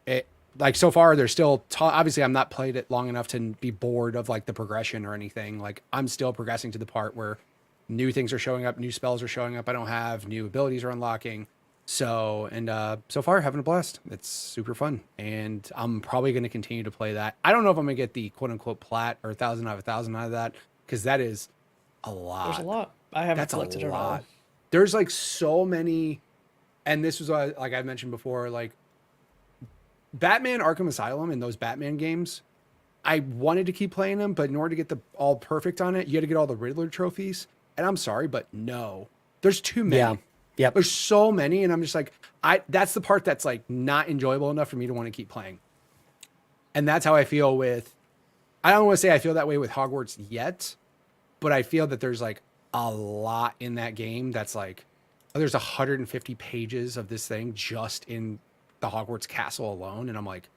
it like so far there's still obviously I'm not played it long enough to be bored of like the progression or anything. Like I'm still progressing to the part where new things are showing up, new spells are showing up. I don't have new abilities are unlocking. So far having a blast. It's super fun, and I'm probably going to continue to play that. I don't know if I'm going to get the quote unquote plat or 1,000 out of 1,000 out of that, because that is a lot. There's a lot. I haven't That's collected a it all. lot. There's like so many, and this was like I mentioned before, like Batman Arkham Asylum and those Batman games. I wanted to keep playing them, but in order to get the all perfect on it, you had to get all the Riddler trophies. And I'm sorry, but no, there's too many. Yeah. Yep. There's so many, and I'm just like, that's the part that's like not enjoyable enough for me to want to keep playing. And that's how I feel with, I don't want to say I feel that way with Hogwarts yet, but I feel that there's like a lot in that game that's like, there's 150 pages of this thing just in the Hogwarts castle alone. And I'm like,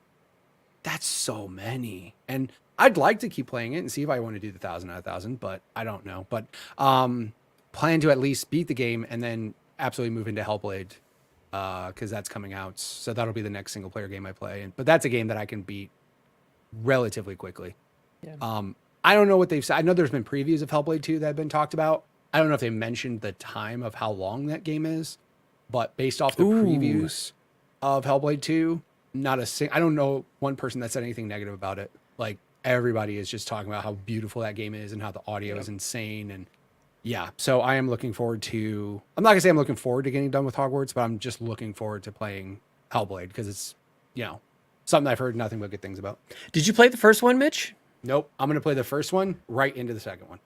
that's so many. And I'd like to keep playing it and see if I want to do the 1,000 out of 1,000, but I don't know. But plan to at least beat the game and then absolutely move into Hellblade, because that's coming out. So that'll be the next single player game I play. But that's a game that I can beat relatively quickly. Yeah. I don't know what they've said. I know there's been previews of Hellblade 2 that have been talked about. I don't know if they mentioned the time of how long that game is, but based off the previews of Hellblade 2, I don't know one person that said anything negative about it. Like everybody is just talking about how beautiful that game is and how the audio is insane. And yeah, so I am looking forward to, I'm not gonna say I'm looking forward to getting done with Hogwarts, but I'm just looking forward to playing Hellblade because it's, something I've heard nothing but good things about. Did you play the first one, Mitch? Nope. I'm going to play the first one right into the second one.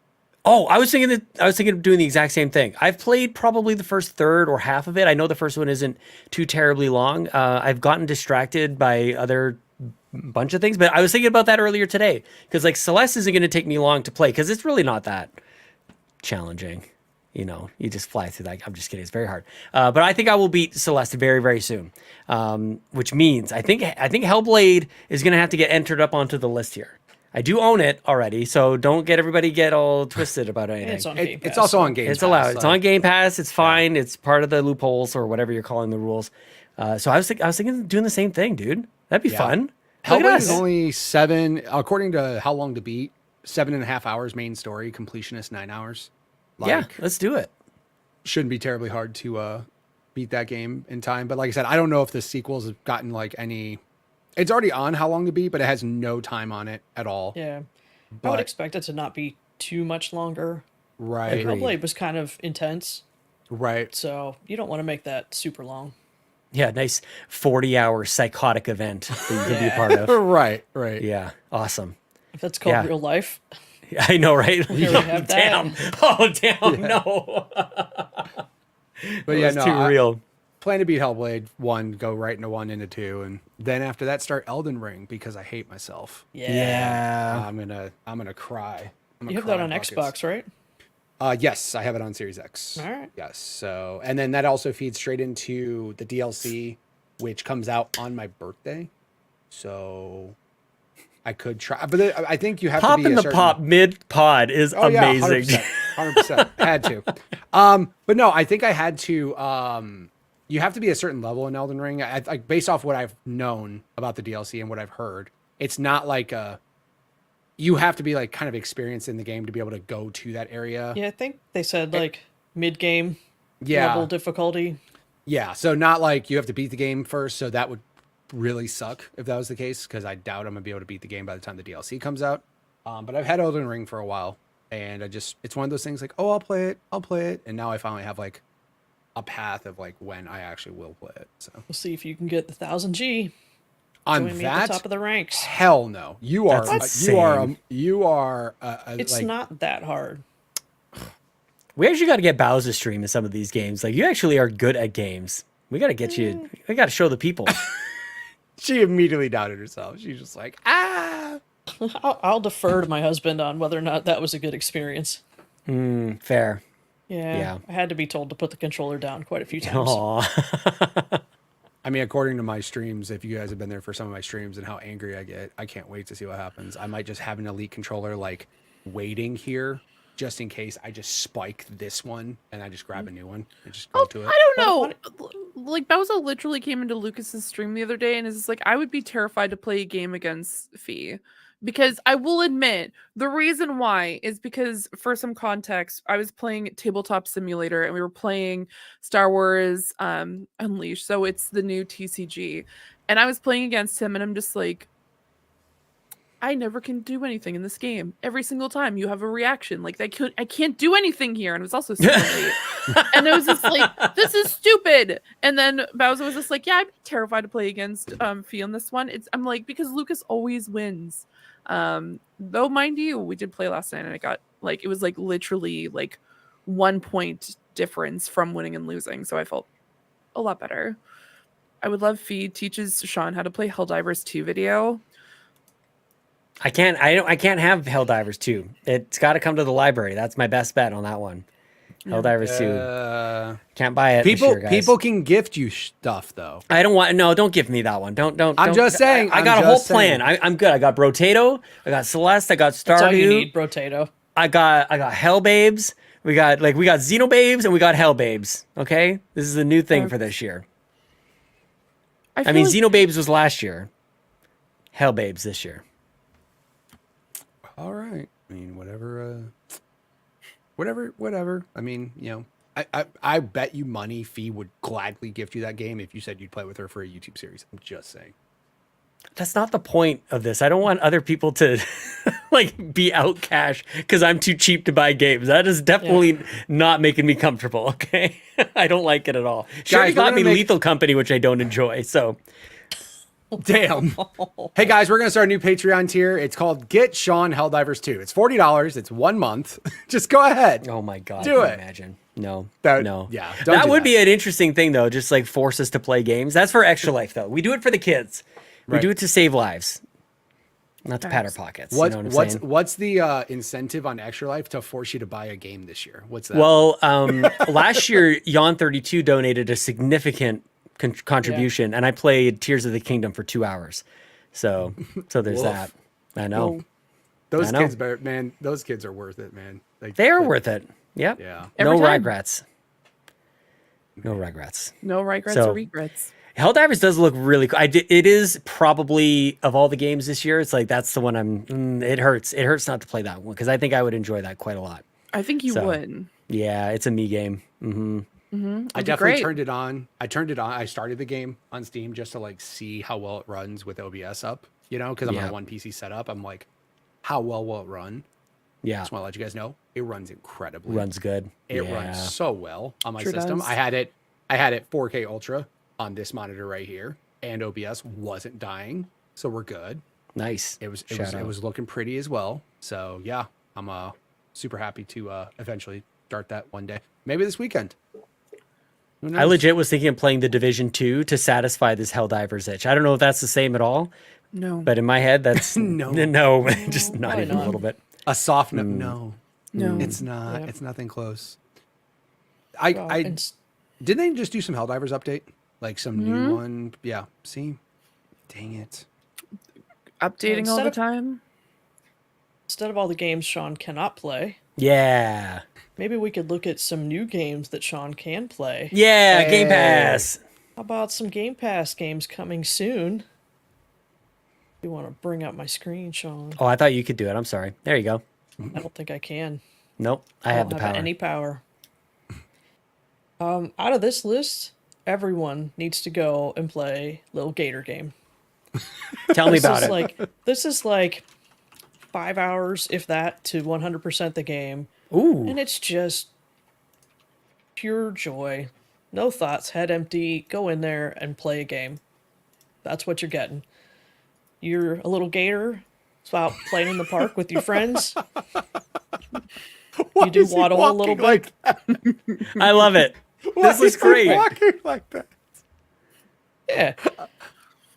Oh, I was thinking of doing the exact same thing. I've played probably the first third or half of it. I know the first one isn't too terribly long. I've gotten distracted by other bunch of things, but I was thinking about that earlier today because like Celeste isn't going to take me long to play because it's really not that challenging. You just fly through that. I'm just kidding. It's very hard. But I think I will beat Celeste very, very soon. Which means I think Hellblade is going to have to get entered up onto the list here. I do own it already, so don't get everybody get all twisted about anything. It's on Game Pass. It's also on Game Pass. It's allowed. It's on Game Pass. It's fine. It's part of the loopholes or whatever you're calling the rules. So I was thinking of doing the same thing, dude. That'd be fun. Look at Hellblade us. is only 7, according to How Long to Beat, 7.5 hours main story, completionist 9 hours. Yeah, let's do it. Shouldn't be terribly hard to beat that game in time. But like I said, I don't know if the sequels have gotten like any. It's already on How Long to Beat, but it has no time on it at all. Yeah. I But- would expect it to not be too much longer. Right. Hellblade was kind of intense, Right. so you don't want to make that super long. Yeah, nice 40-hour psychotic event that you can be a part of. Right. Right. Yeah, awesome. If that's called Yeah. real life. I know, right? We already have that. Damn. Oh, damn. No. But yeah, It's no. too real. Plan to beat Hellblade 1, go right into 1, into 2, and then after that start Elden Ring because I hate myself. Yeah. I'm gonna cry. You have that on Xbox, right? Yes, I have it on Series X. All right. Yes. So, and then that also feeds straight into the DLC, which comes out on my birthday. So, I could try, but I think you have to be Popping a the certain... pop mid pod is Oh yeah, amazing. 100%. Had to. But no, I think I had to. You have to be a certain level in Elden Ring. Like based off what I've known about the DLC and what I've heard, it's not like you have to be like kind of experienced in the game to be able to go to that area. Yeah, I think they said like mid-game Yeah. level difficulty. Yeah. So not like you have to beat the game first. So that would really suck if that was the case, because I doubt I'm gonna be able to beat the game by the time the DLC comes out. But I've had Elden Ring for a while, and it's one of those things like, oh, I'll play it, and now I finally have like a path of like when I actually will play it. So We'll see if you can get the 1000G. on Join me at that, the top of the ranks. hell no, you are That's you are insane. you are It's like, not that hard. We actually got to get Bowser stream in some of these games. Like, you actually are good at games. We got to get you. We got to show the people. She immediately doubted herself. She's just like, ah. I'll defer to my husband on whether or not that was a good experience. Fair. Yeah, I had to be told to put the controller down quite a few times. Aw. I mean, according to my streams, if you guys have been there for some of my streams and how angry I get, I can't wait to see what happens. I might just have an Elite controller like waiting here just in case I just spike this one and I just grab a new one and just go to it. I don't know. Like Bowser literally came into Lucas's stream the other day and is just like, I would be terrified to play a game against Fee. Because I will admit, the reason why is because, for some context, I was playing Tabletop Simulator and we were playing Star Wars Unleashed. So it's the new TCG. And I was playing against him and I'm just like, I never can do anything in this game. Every single time you have a reaction. Like I can't do anything here. And it was also super late. And it was just like, this is stupid. And then Bowser was just like, yeah, I'd be terrified to play against Fee on this one. I'm like, because Lucas always wins. Though mind you, we did play last night and it was like literally like 1 point difference from winning and losing. So I felt a lot better. I would love Fee teaches Sean how to play Helldivers 2 video. I can't have Helldivers 2. It's got to come to the library. That's my best bet on that one. Helldivers 2. Can't buy it this year, guys. People can gift you stuff though. I don't want. No, don't give me that one. Don't. I'm just saying. I got a whole plan. I'm good. I got Brotato. I got Celeste. I got Stardew. That's all you need, Brotato. I got Hellbabes. We got Xenobabes and we got Hellbabes. Okay, this is a new thing for this year. I mean, Xenobabes was last year. Hellbabes this year. All right. I mean, whatever. I mean, you know, I bet you money Fee would gladly gift you that game if you said you'd play with her for a YouTube series. I'm just saying. That's not the point of this. I don't want other people to like be out cash because I'm too cheap to buy games. That is definitely not making me comfortable. Okay, I don't like it at all. Sure, Guys, you got me Lethal Company, which I don't enjoy. So. Damn. Hey guys, we're gonna start a new Patreon tier. It's called Get Sean Helldivers 2. It's $40. It's 1 month. Just go ahead. Oh my god. Do it. Imagine. No. No. Yeah. That would be an interesting thing though. Just like force us to play games. That's for extra life though. We do it for the kids. We do it to save lives. Not to pat our pockets. What's the incentive on Extra Life to force you to buy a game this year? What's that? Well, last year Yon32 donated a significant contribution and I played Tears of the Kingdom for 2 hours. So there's that. I know. Those kids, man, those kids are worth it, man. They're worth it. Yep. Yeah. No regrets. No regrets. No regrets or regrets. Helldivers does look really cool. It is probably, of all the games this year, it's like that's the one it hurts. It hurts not to play that one because I think I would enjoy that quite a lot. I think you would. Yeah, it's a me game. Mm-hmm. I definitely turned it on. I started the game on Steam just to like see how well it runs with OBS up, you know, because I'm on a one PC setup. I'm like, how well will it run? Yeah. Just want to let you guys know it runs incredibly. Runs good. It runs so well on my system. I had it 4K Ultra on this monitor right here, and OBS wasn't dying, so we're good. Nice. It was looking pretty as well. So yeah, I'm super happy to eventually start that one day. Maybe this weekend. I legit was thinking of playing the Division 2 to satisfy this Helldivers itch. I don't know if that's the same at all. No. But in my head, that's no, just not even a little bit. A soft no. No. It's not. It's nothing close. Didn't they just do some Helldivers update? Like some new one? Yeah. See? Dang it. Updating all the time. Instead of all the games Sean cannot play. Yeah. Maybe we could look at some new games that Sean can play. Yeah, Game Pass. How about some Game Pass games coming soon? You want to bring up my screen, Sean? Oh, I thought you could do it. I'm sorry. There you go. I don't think I can. Nope, I have the power. Any power. Out of this list, everyone needs to go and play Little Gator Game. Tell me about it. This is like 5 hours, if that, to 100% the game. Ooh. And it's just pure joy. No thoughts, head empty. Go in there and play a game. That's what you're getting. You're a little gator. It's about playing in the park with your friends. You do waddle a little bit. I love it. This is great. Walking like that. Yeah.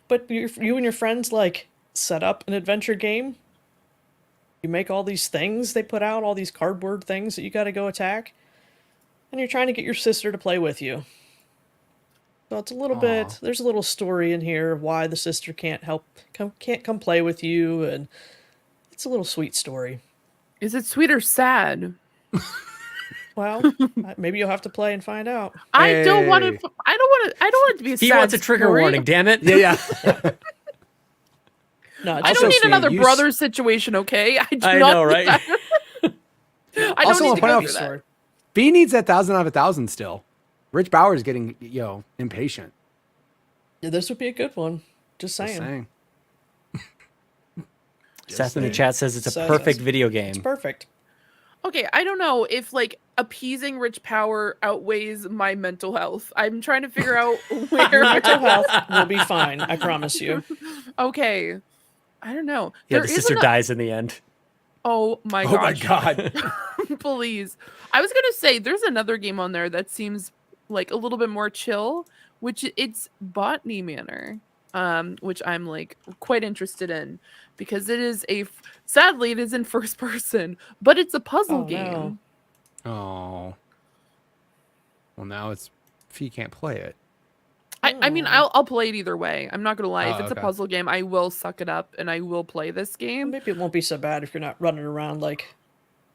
But you and your friends like set up an adventure game. You make all these things they put out, all these cardboard things that you got to go attack. and you're trying to get your sister to play with you. So it's a little bit. There's a little story in here of why the sister can't come play with you, and it's a little sweet story. Is it sweet or sad? Well, maybe you'll have to play and find out. I don't want to. I don't want it to be a He sad wants a trigger story. warning. Damn it! Yeah. No, I don't need another brother situation. Okay, I know, right? I don't Also, need to I'll go through that. B needs that 1,000 out of 1,000 still. Rich Bauer's getting, impatient. Yeah, this would be a good one. Just Just saying. Seth in the chat says it's a Says perfect yes. video It's game. perfect. Okay, I don't know if like appeasing rich power outweighs my mental health. I'm trying to figure out where Mental health will be fine. I promise you. Okay, I don't know. Yeah, There the is sister dies in the end. Oh my Oh my gosh. God. Please. I was gonna say there's another game on there that seems like a little bit more chill, which it's Botany Manor, which I'm like quite interested in because it is sadly it is in first person, but it's a puzzle Oh, game. no. Oh. Well, now if you can't play it. I mean I'll play it either way. I'm not gonna lie. If Oh, it's a okay. puzzle game, I will suck it up and I will play this game. Maybe it won't be so bad if you're not running around like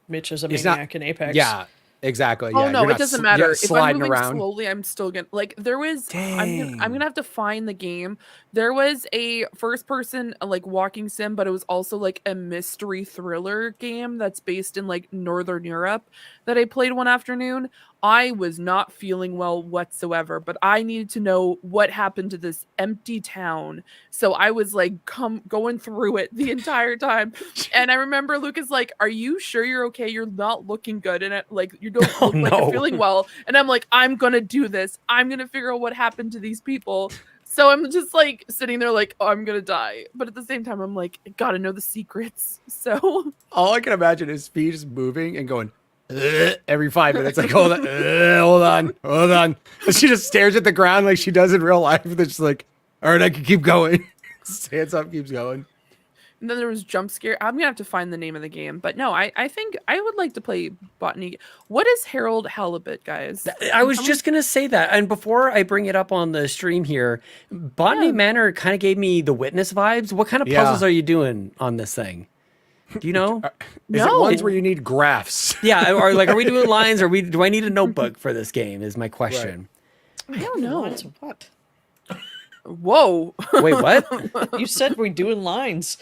Mitch is a It's not- maniac in Apex. Yeah, exactly. Oh yeah, no, you're it not doesn't you're matter. not If I'm sliding moving around. slowly, I'm still gonna like. There was. I'm Dang. gonna have to find the game. There was a first person like walking sim, but it was also like a mystery thriller game that's based in like Northern Europe that I played one afternoon. I was not feeling well whatsoever, but I needed to know what happened to this empty town. So I was like going through it the entire time. And I remember Lucas like, "Are you sure you're okay? You're not looking good." And like you don't look like no. you're feeling well. And I'm like, "I'm gonna do this. I'm gonna figure out what happened to these people." So I'm just like sitting there like, "Oh, I'm gonna die." But at the same time, I'm like, I gotta know the secrets. So All I can imagine is Fee just moving and going every 5 minutes, like, hold on. And she just stares at the ground like she does in real life. And then she's like, all right, I can keep going. Stands up, keeps going. and then there was jump scare. I'm gonna have to find the name of the game. But no, I think I would like to play Botany. What is Harold Halibut, guys? I was just gonna say that, and before I bring it up on the stream here, Botany Manor kind of gave me the Witness vibes. What kind of Yeah. puzzles are you doing on this thing? Do you know? Is it ones where you need graphs? Yeah, or like, are we doing lines? Or do I need a notebook for this game? Is my question. I don't know. Lines of what? Whoa, Wait, what? You said we're doing lines.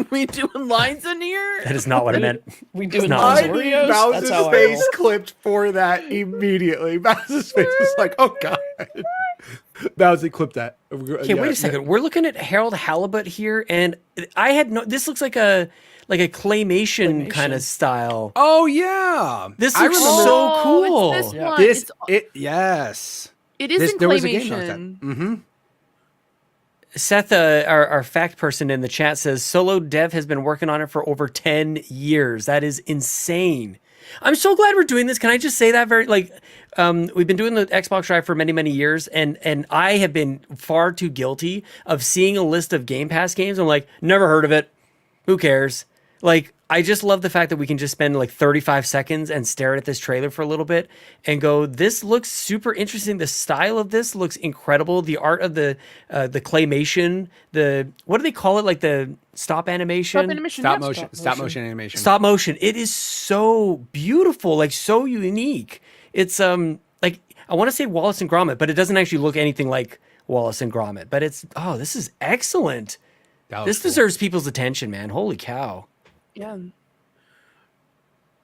we doing lines in here? That is not what I meant. We doing not. lines I of need Oreos? That's Mouse's how I face roll. clipped for that immediately. Mouse's face was like, oh God. Mousey, clip that. Okay, wait a second. We're looking at Harold Halibut here, and I had no. This looks like a claymation kind of style. Oh yeah. This I looks remember so cool. It's this Yeah. one. this. It's, Yes. it is in there was a game like that. claymation. Mm-hmm. Seth, our fact person in the chat says Solo Dev has been working on it for over 10 years. That is insane. I'm so glad we're doing this. Can I just say that we've been doing the Xbox Drive for many, many years, and I have been far too guilty of seeing a list of Game Pass games. I'm like, never heard of it. Who cares? Like, I just love the fact that we can just spend like 35 seconds and stare at this trailer for a little bit and go, this looks super interesting. The style of this looks incredible. The art of the claymation, what do they call it? Like the stop animation? Stop animation. Stop yep. motion. Stop motion animation. Stop motion. It is so beautiful, like so unique. It's like, I want to say Wallace and Gromit, but it doesn't actually look anything like Wallace and Gromit. But this is excellent. This deserves people's attention, man. Holy cow. Yeah.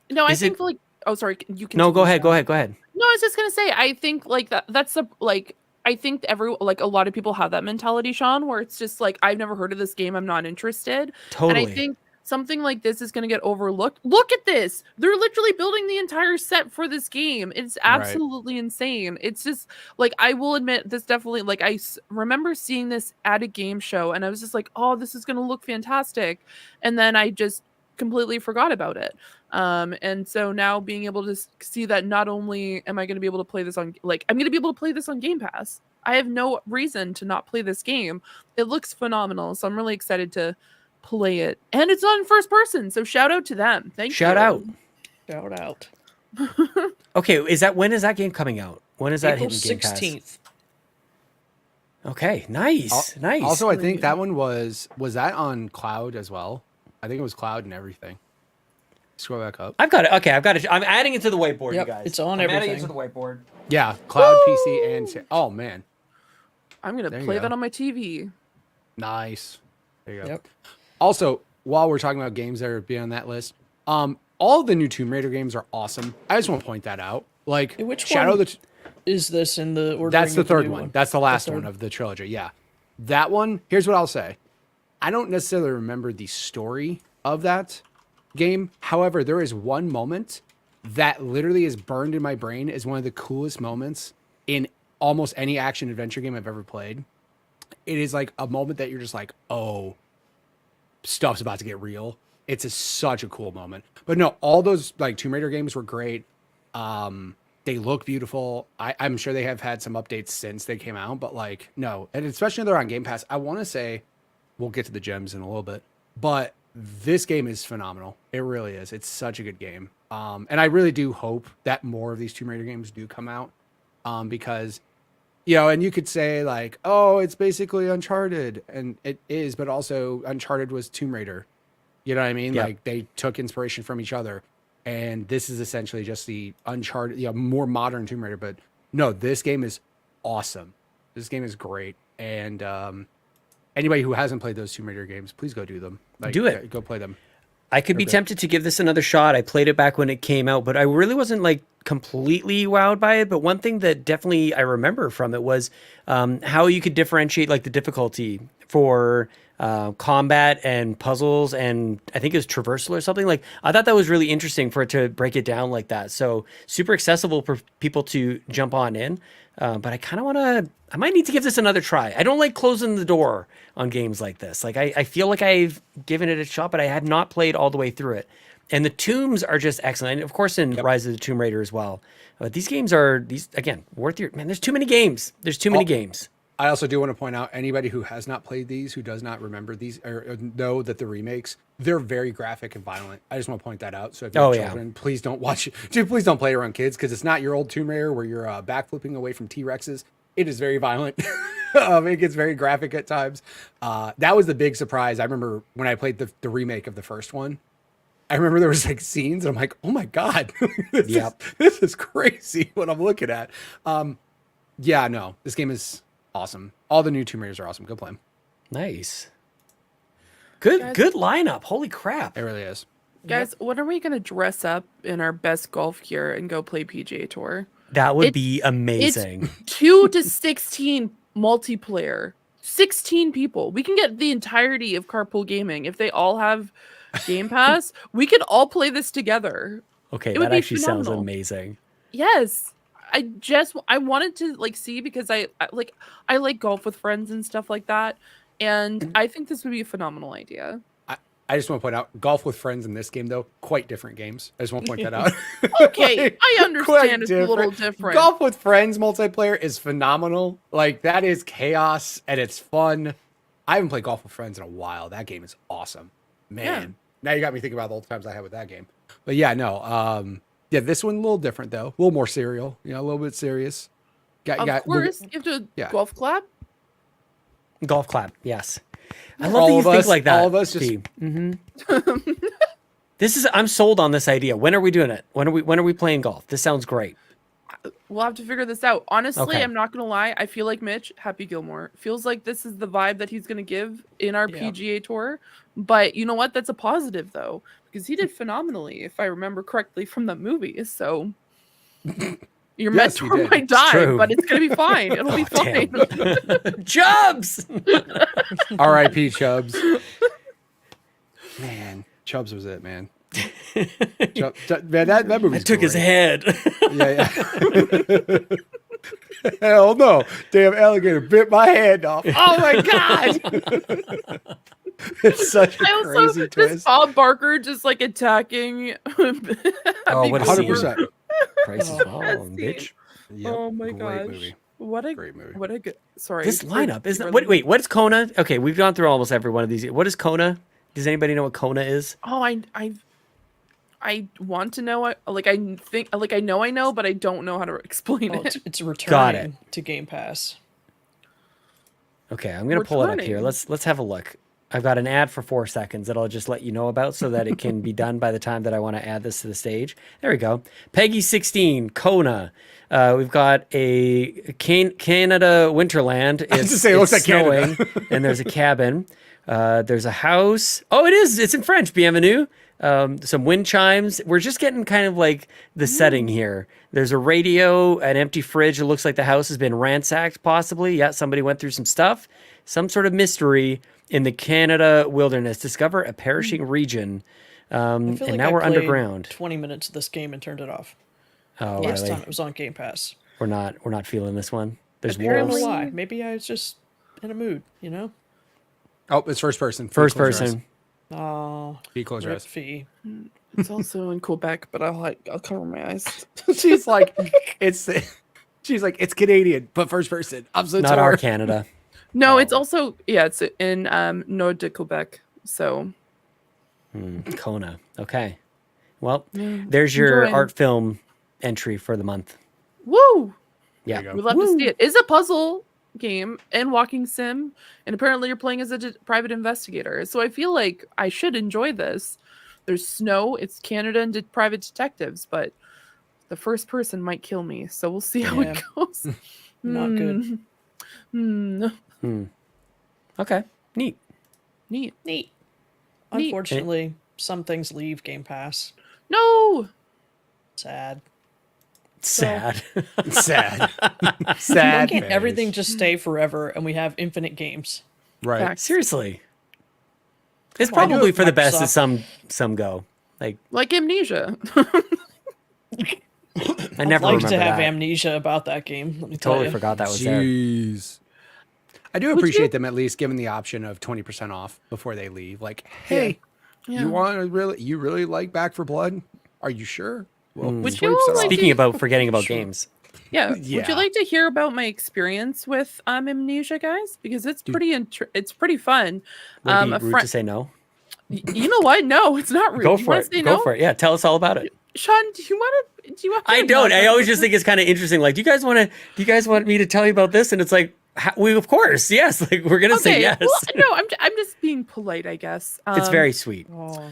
No, I Is think it- like. Oh, sorry. You can. No, go ahead. Go ahead. No, I was just gonna say. I think like that's the like. I think a lot of people have that mentality, Sean, where it's just like I've never heard of this game. I'm not interested. Totally. And I think something like this is going to get overlooked. Look at this. They're literally building the entire set for this game. It's absolutely insane. It's just like, I will admit this definitely, like remember seeing this at a game show and I was just like, oh, this is going to look fantastic. And then I just completely forgot about it. And so now being able to see that not only am I going to be able to play this on, like, I'm going to be able to play this on Game Pass. I have no reason to not play this game. It looks phenomenal. So I'm really excited to play it, and it's not in first person, so shout out to them. Thank you. Shout out. Shout out. Okay, when is that game coming out? When is that April hitting Game Pass? 16th. Okay, nice, nice. Also, I think that one was that on cloud as well. I think it was cloud and everything. Scroll back up. I've got it. Okay, I've got it. I'm adding it to the whiteboard, Yep, you guys. it's on I'm adding everything. it to the whiteboard. Yeah, cloud, PC, and oh man, I'm gonna There you play go. that on my TV. nice. There you go. Yep. Also, while we're talking about games that are be on that list, all the new Tomb Raider games are awesome. I just want to point that out. Like Hey, which Shadow one of the is this in the order? That's the third one. That's the last one of the trilogy. Yeah. That one, here's what I'll say. I don't necessarily remember the story of that game. However, there is one moment that literally is burned in my brain as one of the coolest moments in almost any action adventure game I've ever played. It is like a moment that you're just like, oh, stuff's about to get real. It's such a cool moment. But no, all those like Tomb Raider games were great. They look beautiful. I'm sure they have had some updates since they came out, but like, no. And especially if they're on Game Pass, I want to say, we'll get to the gems in a little bit, but this game is phenomenal. It really is. It's such a good game. And I really do hope that more of these Tomb Raider games do come out. Because, you know, and you could say like, oh, it's basically Uncharted, and it is, but also Uncharted was Tomb Raider. You know what I mean? Yeah. Like they took inspiration from each other. And this is essentially just the Uncharted, more modern Tomb Raider. But no, this game is awesome. This game is great. And anybody who hasn't played those Tomb Raider games, please go do them. Like, Do it. Go play them. I could be tempted to give this another shot. I played it back when it came out, but I really wasn't like completely wowed by it. But one thing that definitely I remember from it was how you could differentiate like the difficulty for combat and puzzles, and I think it was traversal or something. Like I thought that was really interesting for it to break it down like that. So super accessible for people to jump on in. But I kind of want to, I might need to give this another try. I don't like closing the door on games like this. Like I feel like I've given it a shot, but I have not played all the way through it. And the tombs are just excellent. And of course in Rise of the Tomb Raider as well. But these games are, again, worth your, man, there's too many games. There's too many games. I also do want to point out, anybody who has not played these, who does not remember these, or know that the remakes, they're very graphic and violent. I just want to point that out. So if you have children, please don't watch it. Dude, please don't play it around kids, because it's not your old Tomb Raider where you're backflipping away from T-Rexes. It is very violent. It gets very graphic at times. That was the big surprise. I remember when I played the remake of the first one, I remember there was like scenes and I'm like, oh my God, this is crazy what I'm looking at. Yeah, no, this game is awesome. All the new Tomb Raiders are awesome. Go play them. Nice. Good lineup. Holy crap. It really is. Guys, when are we going to dress up in our best golf gear and go play PGA Tour? That would be amazing. It's 2 to 16 multiplayer. 16 people. We can get the entirety of Carpool Gaming. If they all have Game Pass, we could all play this together. Okay, It would that be actually sounds phenomenal. amazing. Yes. I wanted to like see, because I like golf with friends and stuff like that. And I think this would be a phenomenal idea. I just want to point out, golf with friends in this game, though, quite different games. I just want to point that out. Okay, Like, I quite understand it's a little different. Golf with friends multiplayer is phenomenal. Like, that is chaos, and it's fun. I haven't played golf with friends in a while. That game is awesome. Man. Yeah. Now you got me thinking about the old times I had with that game. But yeah, no. Yeah, this one a little different, though. A little more serial. You know, a little bit serious. Of course, you have to golf clap. Golf clap, yes. I love All that you of think us- like that. all of us just- Steve. I'm sold on this idea. When are we doing it? When are we playing golf? This sounds great. We'll have to figure this out. Honestly, Okay. I'm not gonna lie. I feel like Mitch, Happy Gilmore, feels like this is the vibe that he's gonna give in our PGA Tour. But you know what? That's a positive though, because he did phenomenally, if I remember correctly from the movie. So your Yes, he mentor did. might It's die, true. but it's gonna be fine. It'll be fine. Chubbs! R.I.P. Chubbs. Man, Chubbs was it, man. Man, that movie took his head. Yeah. Hell no. Damn alligator bit my hand off. Oh my God. It's such a I also crazy this twist. Bob Barker just like attacking. Oh, what a 100%. Price is wrong, bitch. Yep, Oh my great gosh. movie. What a Great movie. What a good. Sorry. This lineup is really- wait, what is Kona? Okay, we've gone through almost every one of these. What is Kona? Does anybody know what Kona is? Oh, I want to know. I think I know, but I don't know how to explain Oh, it. it's returning Got it. to Game Pass. Okay, I'm gonna pull it up here. Returning. Let's have a look. I've got an ad for 4 seconds that I'll just let you know about so that it can be done by the time that I want to add this to the stage. There we go. Peggy 16, Kona. We've got a Canada Winterland. was to say, it looks like Canada. snowing, and there's a cabin. There's a house. Oh, it is. It's in French. Bienvenue. Some wind chimes. We're just getting kind of like the setting here. There's a radio, an empty fridge. It looks like the house has been ransacked, possibly. Yeah, somebody went through some stuff. Some sort of mystery in the Canada wilderness. Discover a perishing region. I feel And like now I we're played underground. 20 minutes of this game and turned it off. Oh, Last really? time it was on Game Pass. We're not feeling this one. There's I don't know wolves. why. Maybe I was just in a mood, you know? Oh, it's first person. First Close your eyes. person. Oh, Be close your rip eyes. fee. It's also in Quebec, but I'll cover my eyes. She's like, she's like, it's Canadian, but first person. I'm so Not torn. our Canada. No, it's also it's in Nord de Quebec. So Kona. Okay. Well, there's your Enjoying. art film entry for the month. woo! Yeah. you go. We love to see it. It's a puzzle game and walking sim, and apparently you're playing as a private investigator. So I feel like I should enjoy this. There's snow. It's Canada and private detectives, but the first person might kill me. So we'll see how Yeah. it goes. Not good. Okay. Neat. Neat. Neat. Neat. Unfortunately, some things leave Game Pass. No. Sad. Sad. Sad. Why Sad. can't face. everything just stay forever and we have infinite games? Right. Facts. Seriously. It's Well, I do probably have for the best that Microsoft. some go. Like Amnesia. I never I'd like remember to have that. amnesia about that game. Let me tell Totally you. forgot that was there. Jeez. I do appreciate them at least giving the option of 20% off before they leave. Like, hey, Yeah. you really like Back for Blood? Are you sure? Well, Would 20% you off. like Speaking to- about forgetting about games. Yeah. Would Yeah. you like to hear about my experience with Amnesia, guys? Because it's it's pretty fun. Would it be A rude friend- to say no? You know what? No, it's not rude. Go You for wanna it. say Go no? for it. Yeah, tell us all about it. Sean, do you want to? I don't. I always just think it's kind of interesting. Like, do you guys want me to tell you about this? And it's like, we of course, yes. Like, we're gonna say yes. Well, no, I'm just being polite, I guess. It's very sweet. Oh,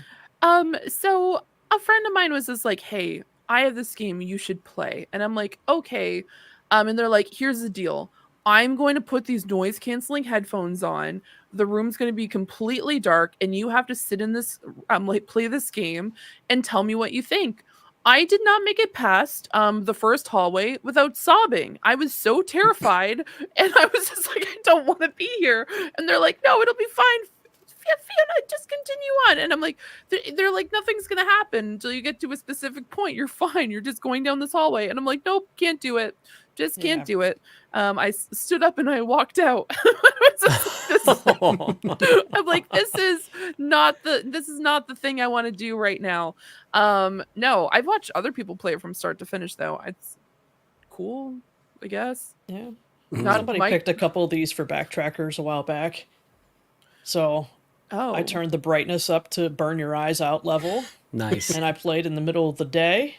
So a friend of mine was just like, "Hey, I have this game you should play," and I'm like, "Okay." And they're like, "Here's the deal. I'm going to put these noise canceling headphones on. The room's going to be completely dark, and you have to sit in this, like, play this game and tell me what you think." I did not make it past the first hallway without sobbing. I was so terrified, and I was just like, "I don't want to be here." And they're like, "No, it'll be fine. Fiona, just continue on." And I'm like, they're like, "Nothing's gonna happen until you get to a specific point. You're fine. You're just going down this hallway." And I'm like, "Nope, can't do it. Just can't Yeah. do it." I stood up and I walked out. I'm like, this is not the thing I want to do right now. No, I've watched other people play it from start to finish though. It's cool, I guess. yeah. Not Somebody my- picked a couple of these for backtrackers a while back. So Oh, I turned the brightness up to burn your eyes out level, Nice. and I played in the middle of the day,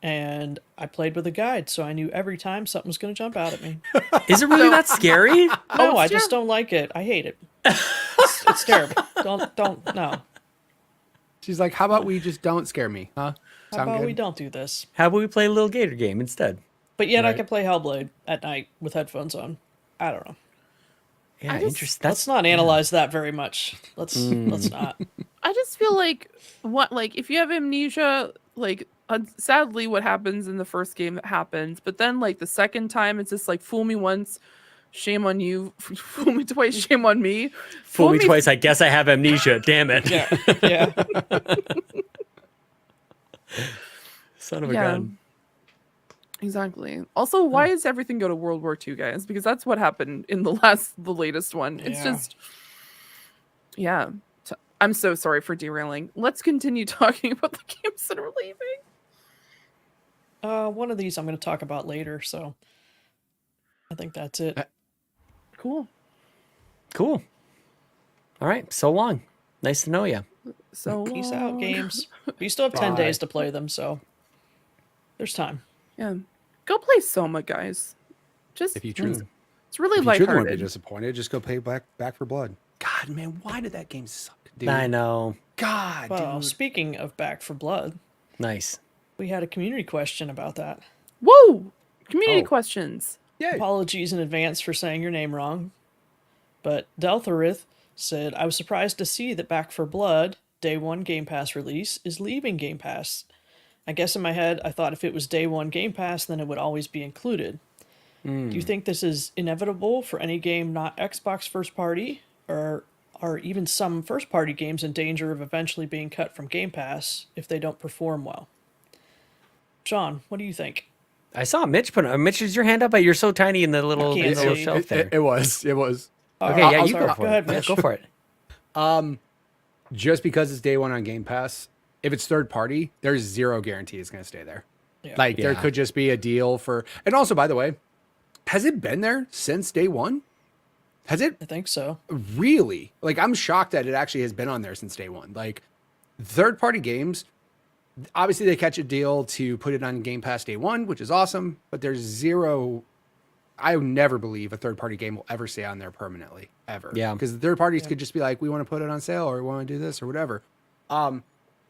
and I played with a guide, so I knew every time something was going to jump out at me. Is it really that scary? No, I it's just don't like it. I hate it. It's terrible. No. She's like, how about we just don't scare me, huh? How Sound about good? we don't do this? How about we play a little Gator game instead? But yet I Right. can play Hellblade at night with headphones on. I don't know. Yeah, I just- interesting. Let's not analyze that very much. Let's not. I just feel like if you have amnesia, like sadly what happens in the first game that happens, but then like the second time it's just like fool me once, shame on you, fool me twice, shame on me. Fool me twice. I guess I have amnesia. Damn it. Yeah. Yeah. Son of a Yeah. gun. Exactly. Also, why does everything go to World War II, guys? Because that's what happened in the latest one. It's Yeah. just, yeah. I'm so sorry for derailing. Let's continue talking about the games that are leaving. One of these I'm going to talk about later, so I think that's it. Cool. Cool. All right. So long. Nice to know you. So Peace out, long. games. We still have 10 Bye. days to play them, so there's time. Yeah. Go play Soma, guys. Just If you truly, it's really if you truly want to lighthearted. be disappointed, just go play Back for Blood. God, man, why did that game suck, dude? I know. God, Well, dude. speaking of Back for Blood, Nice. we had a community question about that. Whoa! Community Oh. questions. Yay. Apologies in advance for saying your name wrong. But Deltharith said, I was surprised to see that Back for Blood, day one Game Pass release, is leaving Game Pass. I guess in my head, I thought if it was day one Game Pass, then it would always be included. Do you think this is inevitable for any game not Xbox first party? Or are even some first party games in danger of eventually being cut from Game Pass if they don't perform well? John, what do you think? I saw Mitch put Mitch, is your hand up? But you're so tiny in the little, can't little see. shelf there. It was. Okay, yeah, you go for ahead, it. Yeah, Mitch. go for it. Just because it's day one on Game Pass, if it's third party, there's zero guarantee it's going to stay there. Yeah. Like there Yeah. could just be a deal for, and also by the way, has it been there since day one? Has it I think so. really? Like I'm shocked that it actually has been on there since day one. Like third party games, obviously they catch a deal to put it on Game Pass day one, which is awesome, but there's zero. I would never believe a third party game will ever stay on there permanently, ever. Yeah. Because the third parties could just be like, we want to put it on sale or we want to do this or whatever.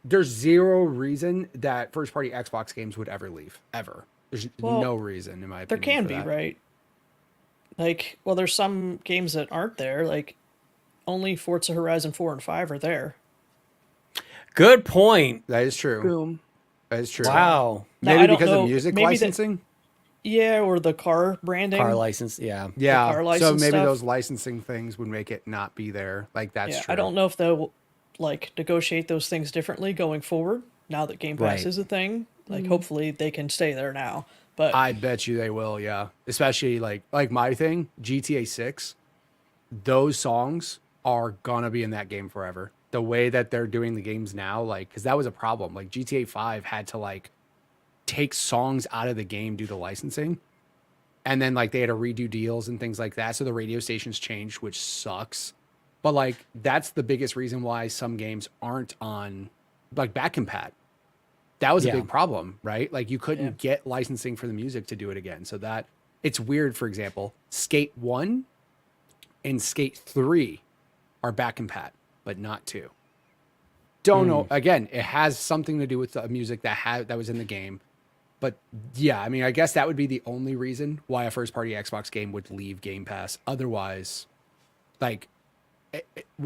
There's zero reason that first party Xbox games would ever leave, ever. There's Well, no reason in my There opinion. can for be, that. right? Like, well, there's some games that aren't there. Like, only Forza Horizon 4 and 5 are there. Good point. That is true. Boom. That is true. Wow. Now, Maybe I don't because know, of music maybe that- licensing? Yeah, or the car branding. Car license. Yeah. Yeah. car So license maybe stuff. those licensing things would make it not be there. Like that's Yeah, true. I don't know if they'll, like, negotiate those things differently going forward now that Game Pass Right. is a thing. Like, hopefully they can stay there now. But I bet you they will, yeah. Especially like my thing, GTA 6, those songs are gonna be in that game forever. The way that they're doing the games now, like, because that was a problem. Like GTA 5 had to like take songs out of the game due to licensing. And then like they had to redo deals and things like that. So the radio stations changed, which sucks. But like that's the biggest reason why some games aren't on like back compat. That was a Yeah. big problem, right? Like you couldn't get licensing for the music to do it again. So that it's weird, for example, Skate 1 and Skate 3 are back compat, but not 2. Don't know. Again, it has something to do with the music that was in the game. But yeah, I mean, I guess that would be the only reason why a first party Xbox game would leave Game Pass. Otherwise, like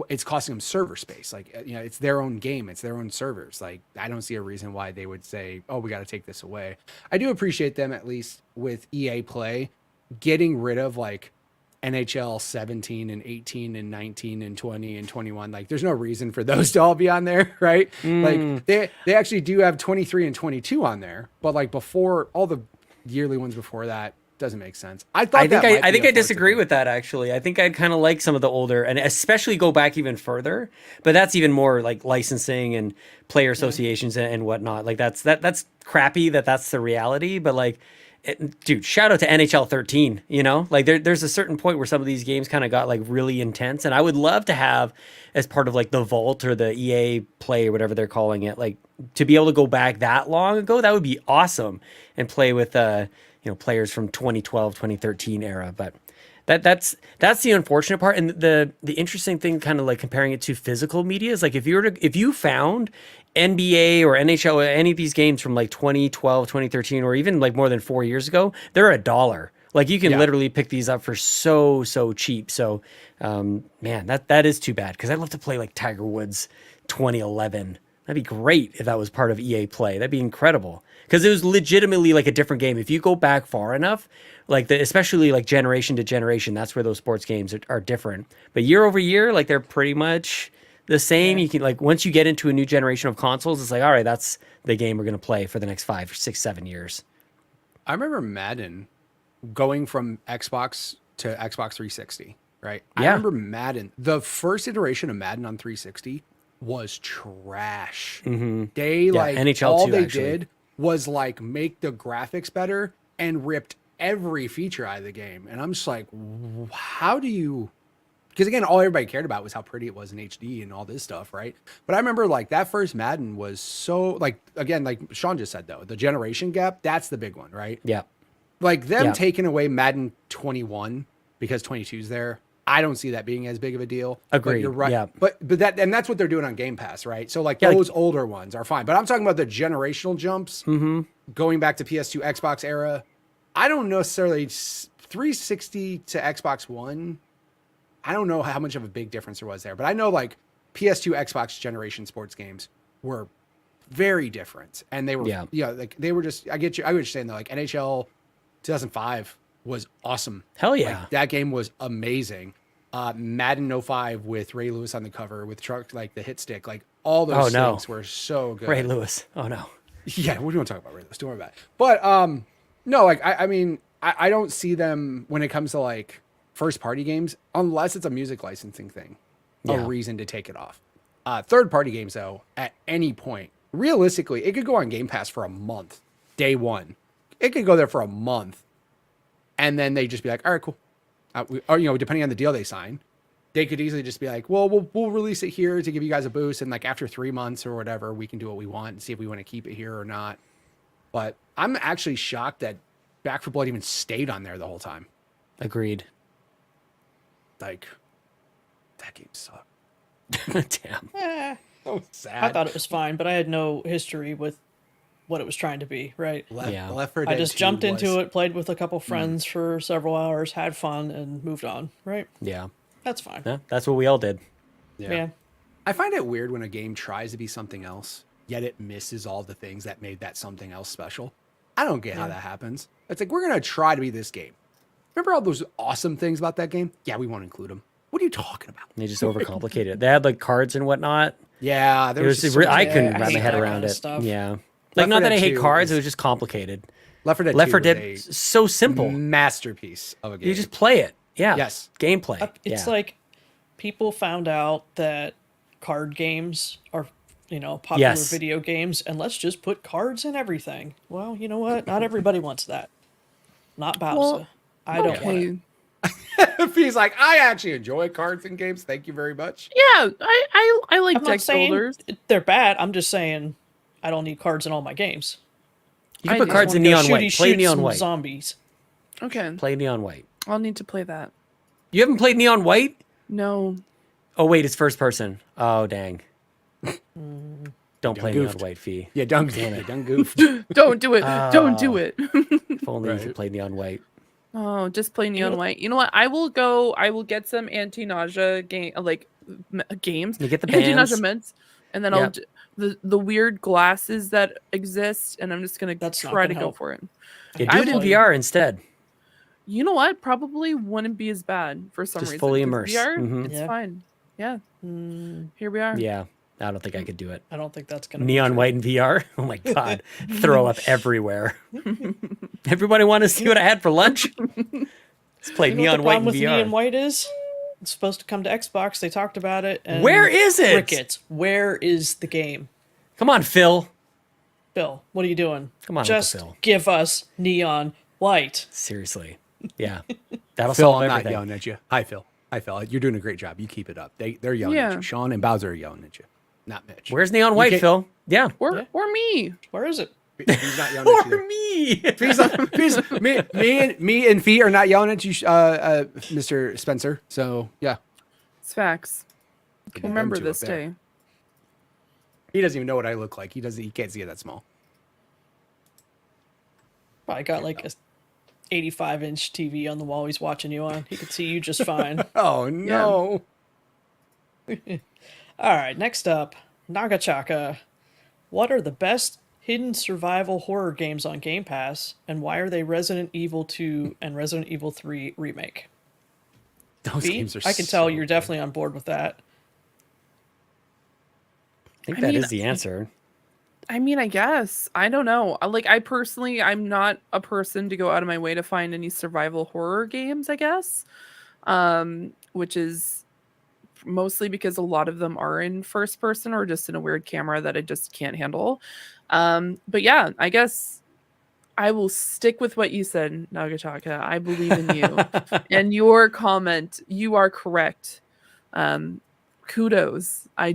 it's costing them server space. Like, you know, it's their own game. It's their own servers. Like, I don't see a reason why they would say, oh, we got to take this away. I do appreciate them, at least with EA Play, getting rid of like NHL 17 and 18 and 19 and 20 and 21. Like, there's no reason for those to all be on there, right? Like, they actually do have 23 and 22 on there. But like before, all the yearly ones before that, doesn't make sense. I think I disagree with that, actually. I think I'd kind of like some of the older, and especially go back even further. But that's even more like licensing and player associations and whatnot. Like that's crappy. That's the reality. But like, dude, shout out to NHL 13. You know, like there's a certain point where some of these games kind of got like really intense, and I would love to have as part of like the Vault or the EA Play or whatever they're calling it, like to be able to go back that long ago. That would be awesome, and play with players from 2012, 2013 era. But that's the unfortunate part. And the interesting thing, kind of like comparing it to physical media, is like if you found NBA or NHL or any of these games from like 2012, 2013, or even like more than 4 years ago, they're $1. Like you can literally pick these up for so cheap. So man, that is too bad, because I'd love to play like Tiger Woods 2011. That'd be great if that was part of EA Play. That'd be incredible, because it was legitimately like a different game. If you go back far enough, like especially like generation to generation, that's where those sports games are different. But year over year, like they're pretty much the same. You can like, once you get into a new generation of consoles, it's like, all right, that's the game we're going to play for the next 5, 6, 7 years. I remember Madden going from Xbox to Xbox 360, right? I Yeah. remember Madden. The first iteration of Madden on 360 was trash. They like NHL all 2 they actually. did was like make the graphics better and ripped every feature out of the game. And I'm just like, how do you because again, all everybody cared about was how pretty it was in HD and all this stuff, right? But I remember like that first Madden was so like, again, like Sean just said though, the generation gap, that's the big one, right? Yeah. Like them taking away Madden 21 because 22's there. I don't see that being as big of a deal. Agreed. But you're right. Yeah. But that's what they're doing on Game Pass, right? So like Yeah, those older ones are fine. But I'm talking about the generational jumps going back to PS2, Xbox era. I don't necessarily 360 to Xbox One. I don't know how much of a big difference there was there, but I know like PS2, Xbox generation sports games were very different, and they were like they were just. I get you. I was saying that like NHL 2005 was awesome. Hell yeah, like, that game was amazing. Madden 05 with Ray Lewis on the cover with truck like the hit stick, like all those things were so good. Ray Lewis. Oh no. Yeah, we don't talk about Ray Lewis. Don't worry about it. But no, like I mean, I don't see them when it comes to like first party games, unless it's a music licensing thing, a reason to take it off. Third party games though, at any point, realistically, it could go on Game Pass for a month, day one. It could go there for a month, and then they just be like, all right, cool. Or, you know, depending on the deal they sign, they could easily just be like, well, we'll release it here to give you guys a boost, and like after 3 months or whatever, we can do what we want and see if we want to keep it here or not. But I'm actually shocked that Back 4 Blood even stayed on there the whole time. Agreed. Like, that game sucked. Damn. So sad. I thought it was fine, but I had no history with what it was trying to be, right? Left 4 Dead I just 2 jumped into it, played with a couple friends for several hours, had fun, and moved on, right? Yeah. That's fine. Yeah, that's what we all did. Yeah. I find it weird when a game tries to be something else, yet it misses all the things that made that something else special. I don't get how that happens. It's like, we're going to try to be this game. Remember all those awesome things about that game? Yeah, we won't include them. What are you talking about? They just overcomplicated it. They had like cards and whatnot. Yeah, there was just so I much- couldn't I wrap my hate head that around kind of it. stuff. Yeah. Left Like, 4 not that Dead I hate 2 cards, is- it was just complicated. Left 4 Dead Left 4 2 Dead, is a so simple. masterpiece of a game. You just play it. Yeah. Yes. Gameplay. It's yeah. like people found out that card games are, you know, popular Yes. video games, and let's just put cards in everything. Well, you know what? Not everybody wants that. Not Bowser. Well, I don't want it. He's like, I actually enjoy cards in games. Thank you very much. Yeah, I like I'm deck not saying builders. they're bad. I'm just saying I don't need cards in all my games. You can I put just cards in Wanna go neon white. shooty Play shoot neon some white. Zombies. Okay, Play neon white. I'll need to play that. You haven't played neon white? No, Oh, wait, it's first person. Oh, dang. Don't play neon goofed. white, Fee. Yeah, done goofed. don't do it. Don't do it. If only you could Right. play neon white. Oh, just play neon white. You know what? I will get some anti-nausea games. You get the anti-nausea bands. meds, and then Yep. the weird glasses that exist, and I'm just gonna That's not try to gonna go help. for it. Yeah, I do it in will- VR instead. You know what? Probably wouldn't be as bad for some Just reason. fully 'cause immerse. VR, Mhm. it's Yeah. fine. Yeah. Here we are. Yeah, I don't think I could do it. I don't think that's gonna Neon be white in VR? Oh my god. Throw up everywhere. Everybody want to see what I had for lunch? Let's play You know what neon the white problem in with VR. neon white is? It's supposed to come to Xbox. They talked about it. And Where is it? Crickets. Where is the game? Come on, Phil. Bill, what are you doing? Come on, Uncle just Phil. give us neon white. Seriously. Yeah. That'll Phil, solve I'm not everything. yelling at you. Hi, Phil. Hi, Phil. You're doing a great job. You keep it up. They're yelling at Yeah. you. Sean and Bowser are yelling at you, not Mitch. Where's neon white, can't- Phil? Yeah. Or Yeah. or me. Where is it? He's not yelling at you. Or me. Me and Fee are not yelling at you, Mr. Spencer. So yeah, It's facts. Them Remember two this up there. day. He doesn't even know what I look like. He can't see it that small. Probably got like a 85-inch TV on the wall he's watching you on. He could see you just fine. Oh no. All right, next up, Nagachaka. What are the best hidden survival horror games on Game Pass, and why are they Resident Evil 2 and Resident Evil 3 Remake? Those V, games are. I can tell so you're good. definitely on board with that. I think I that mean, is the answer. I mean, I guess. I don't know. I personally, I'm not a person to go out of my way to find any survival horror games, I guess. Which is mostly because a lot of them are in first person or just in a weird camera that I just can't handle. But yeah, I guess I will stick with what you said, Nagataka. I believe in you. And your comment, you are correct. Kudos. I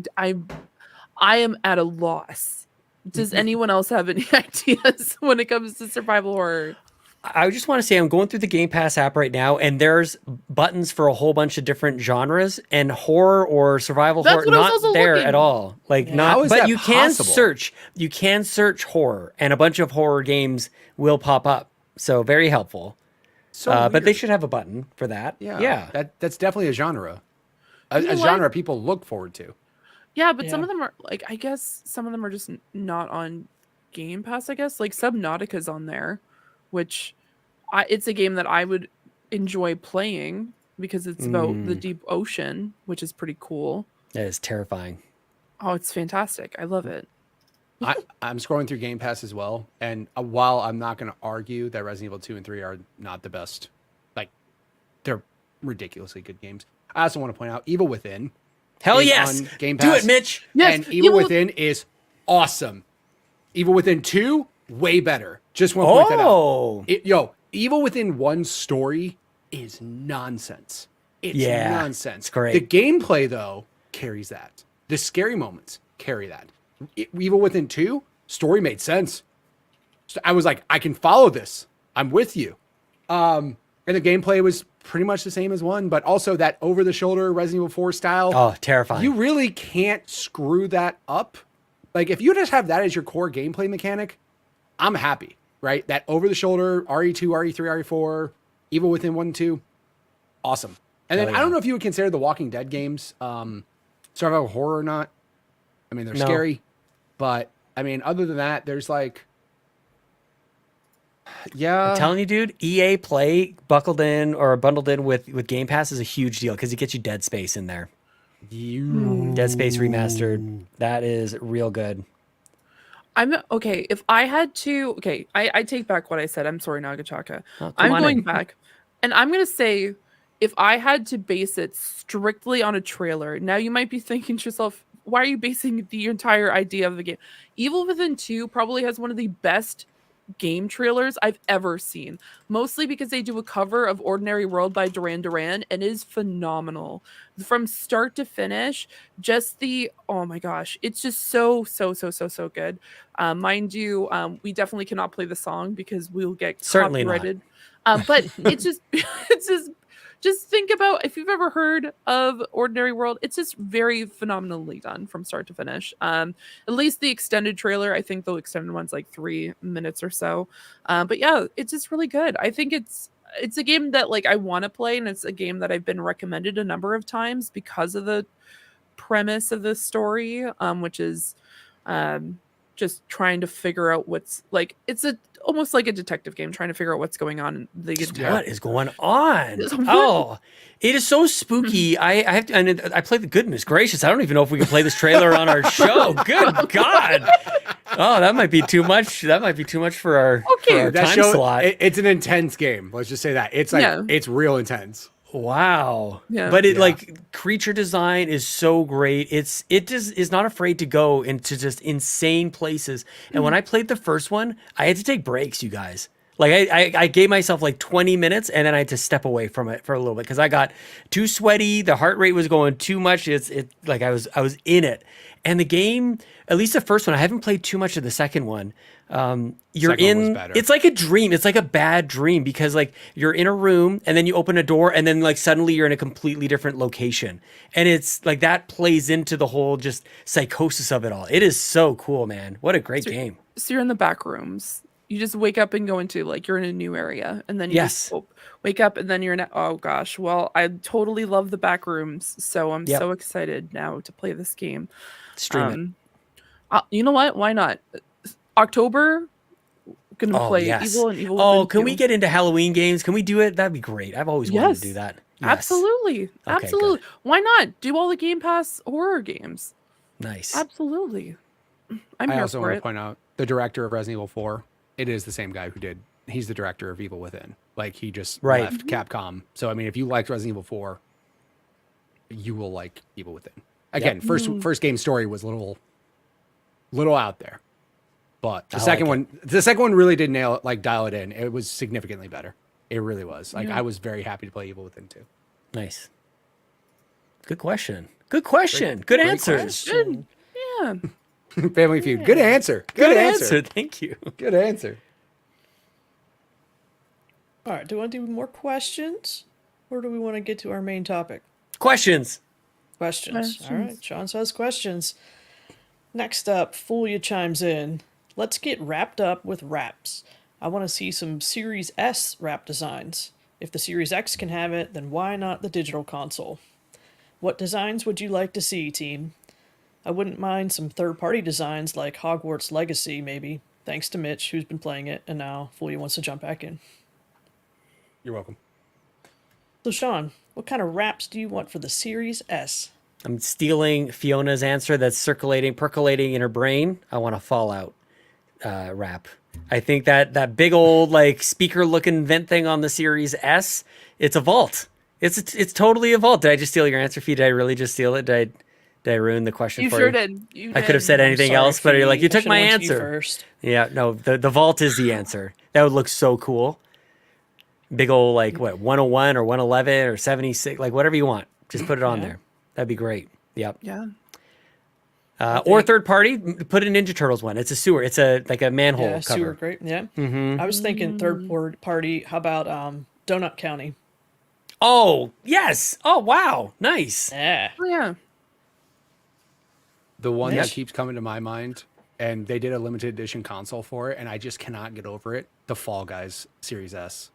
am at a loss. Does anyone else have any ideas when it comes to survival horror? I just want to say I'm going through the Game Pass app right now, and there's buttons for a whole bunch of different genres, and horror or survival That's horror what I was not also there looking. at all. Like How not, is but that you can possible? search. You can search horror, and a bunch of horror games will pop up. So very helpful. So But they weird. should have a button for that. Yeah. That's definitely a genre. You know A what? genre people look forward to. Yeah, but some of them are like, I guess some of them are just not on Game Pass. I guess like Subnautica's on there, which it's a game that I would enjoy playing because it's about the deep ocean, which is pretty cool. That is terrifying. Oh, it's fantastic! I love it. I'm scrolling through Game Pass as well, and while I'm not going to argue that Resident Evil 2 and 3 are not the best, like they're ridiculously good games. I also want to point out Evil Within. Hell is yes! on Game Do Pass, it, Mitch. Yes, and Evil Within is awesome. Evil Within 2, way better. Just want to point that out. Oh, Evil Within 1 story is nonsense. It's Yeah, nonsense. it's great. The gameplay, though, carries that. The scary moments carry that. Evil Within 2, story made sense. So I was like, I can follow this. I'm with you. And the gameplay was pretty much the same as 1, but also that over-the-shoulder Resident Evil 4 style. Oh, terrifying. You really can't screw that up. Like, if you just have that as your core gameplay mechanic, I'm happy, right? That over-the-shoulder RE2, RE3, RE4, Evil Within 1 and 2, awesome. And then I don't know if you would consider the Walking Dead games survival horror or not. I mean, they're scary, but I mean, other than that, there's like, I'm telling you, dude, EA Play buckled in or bundled in with Game Pass is a huge deal because it gets you Dead Space in there. Dead Space remastered. That is real good. I'm okay. If I had to, I take back what I said. I'm sorry, Nagachaka. Oh, come I'm on going in. back, and I'm gonna say, if I had to base it strictly on a trailer, now you might be thinking to yourself, why are you basing the entire idea of the game? Evil Within 2 probably has one of the best game trailers I've ever seen, mostly because they do a cover of Ordinary World by Duran Duran and it is phenomenal from start to finish. Just oh my gosh, it's just so good. Mind you, we definitely cannot play the song because we'll get Certainly not. copyrighted. But it's just think about if you've ever heard of Ordinary World, it's just very phenomenally done from start to finish. At least the extended trailer, I think the extended one's like 3 minutes or so. But yeah, it's just really good. I think it's a game that like I want to play, and it's a game that I've been recommended a number of times because of the premise of the story, which is just trying to figure out what's like. It's almost like a detective game, trying to figure out what's going on in the entire. What is going on? Oh, it is so spooky. I have to, and I played the goodness gracious. I don't even know if we can play this trailer on our show. Good God. Oh, that might be too much. That might be too much for our, for our that time show, slot. it's an intense game. Let's just say that. It's like, it's real intense. Wow. Yeah. But it like creature design is so great. It just is not afraid to go into just insane places. And when I played the first one, I had to take breaks, you guys. Like I gave myself like 20 minutes and then I had to step away from it for a little bit because I got too sweaty. The heart rate was going too much. It's like I was in it. And the game, at least the first one, I haven't played too much of the second one. You're Second one was in, better. it's like a dream. It's like a bad dream because like you're in a room and then you open a door and then like suddenly you're in a completely different location. And it's like that plays into the whole just psychosis of it all. It is so cool, man. What a great game. So you're in the back rooms. You just wake up and go into like you're in a new area, and then you just wake up and then you're in. Oh gosh, well I totally love the back rooms, so I'm so excited now to play this game. Stream You know what? Why not? October, gonna play Evil and Evil. Oh, Within can 2. we get into Halloween games? Can we do it? That'd be great. I've always wanted to do that. Yes. Absolutely, absolutely. good. Why not do all the Game Pass horror games? Nice. Absolutely. I here also for want it. to point out the director of Resident Evil 4. It is the same guy he's the director of Evil Within. Like he just left Capcom. So I mean, if you liked Resident Evil 4, you will like Evil Within. Again, first game story was a little out there, but the second one really did dial it in. It was significantly better. It really was. Like I was very happy to play Evil Within 2. Nice. Good question. Good question. Good answers. Good. Yeah. Family Feud. Good answer. Good answer. Thank you. Good answer. All right, do we want to do more questions? Or do we want to get to our main topic? Questions. Questions. All right, Sean says questions. Next up, Fulia chimes in. Let's get wrapped up with wraps. I want to see some Series S wrap designs. If the Series X can have it, then why not the digital console? What designs would you like to see, team? I wouldn't mind some third-party designs like Hogwarts Legacy, maybe. Thanks to Mitch, who's been playing it, and now Fulia wants to jump back in. You're welcome. So, Sean, what kind of wraps do you want for the Series S? I'm stealing Fiona's answer that's percolating in her brain. I want a Fallout wrap. I think that big old like speaker-looking vent thing on the Series S, it's a vault. It's totally a vault. Did I just steal your answer, Fee? Did I really just steal it? Did I ruin the question You for sure you? did. You I could have did. said anything else, but you're like, you took my answer. First. Yeah, no, the vault is the answer. That would look so cool. Big old, like, what, 101 or 111 or 76, like, whatever you want. Just put it on there. That'd be great. Yep. Yeah. Or third party, put a Ninja Turtles one. It's a sewer. It's like a manhole Yeah, cover. sewer great. Yeah. I was thinking third party. How about Donut County? Oh, yes. Oh, wow. Nice. Yeah. Oh, yeah. The one Mitch? that keeps coming to my mind, and they did a limited edition console for it, and I just cannot get over it. The Fall Guys Series S.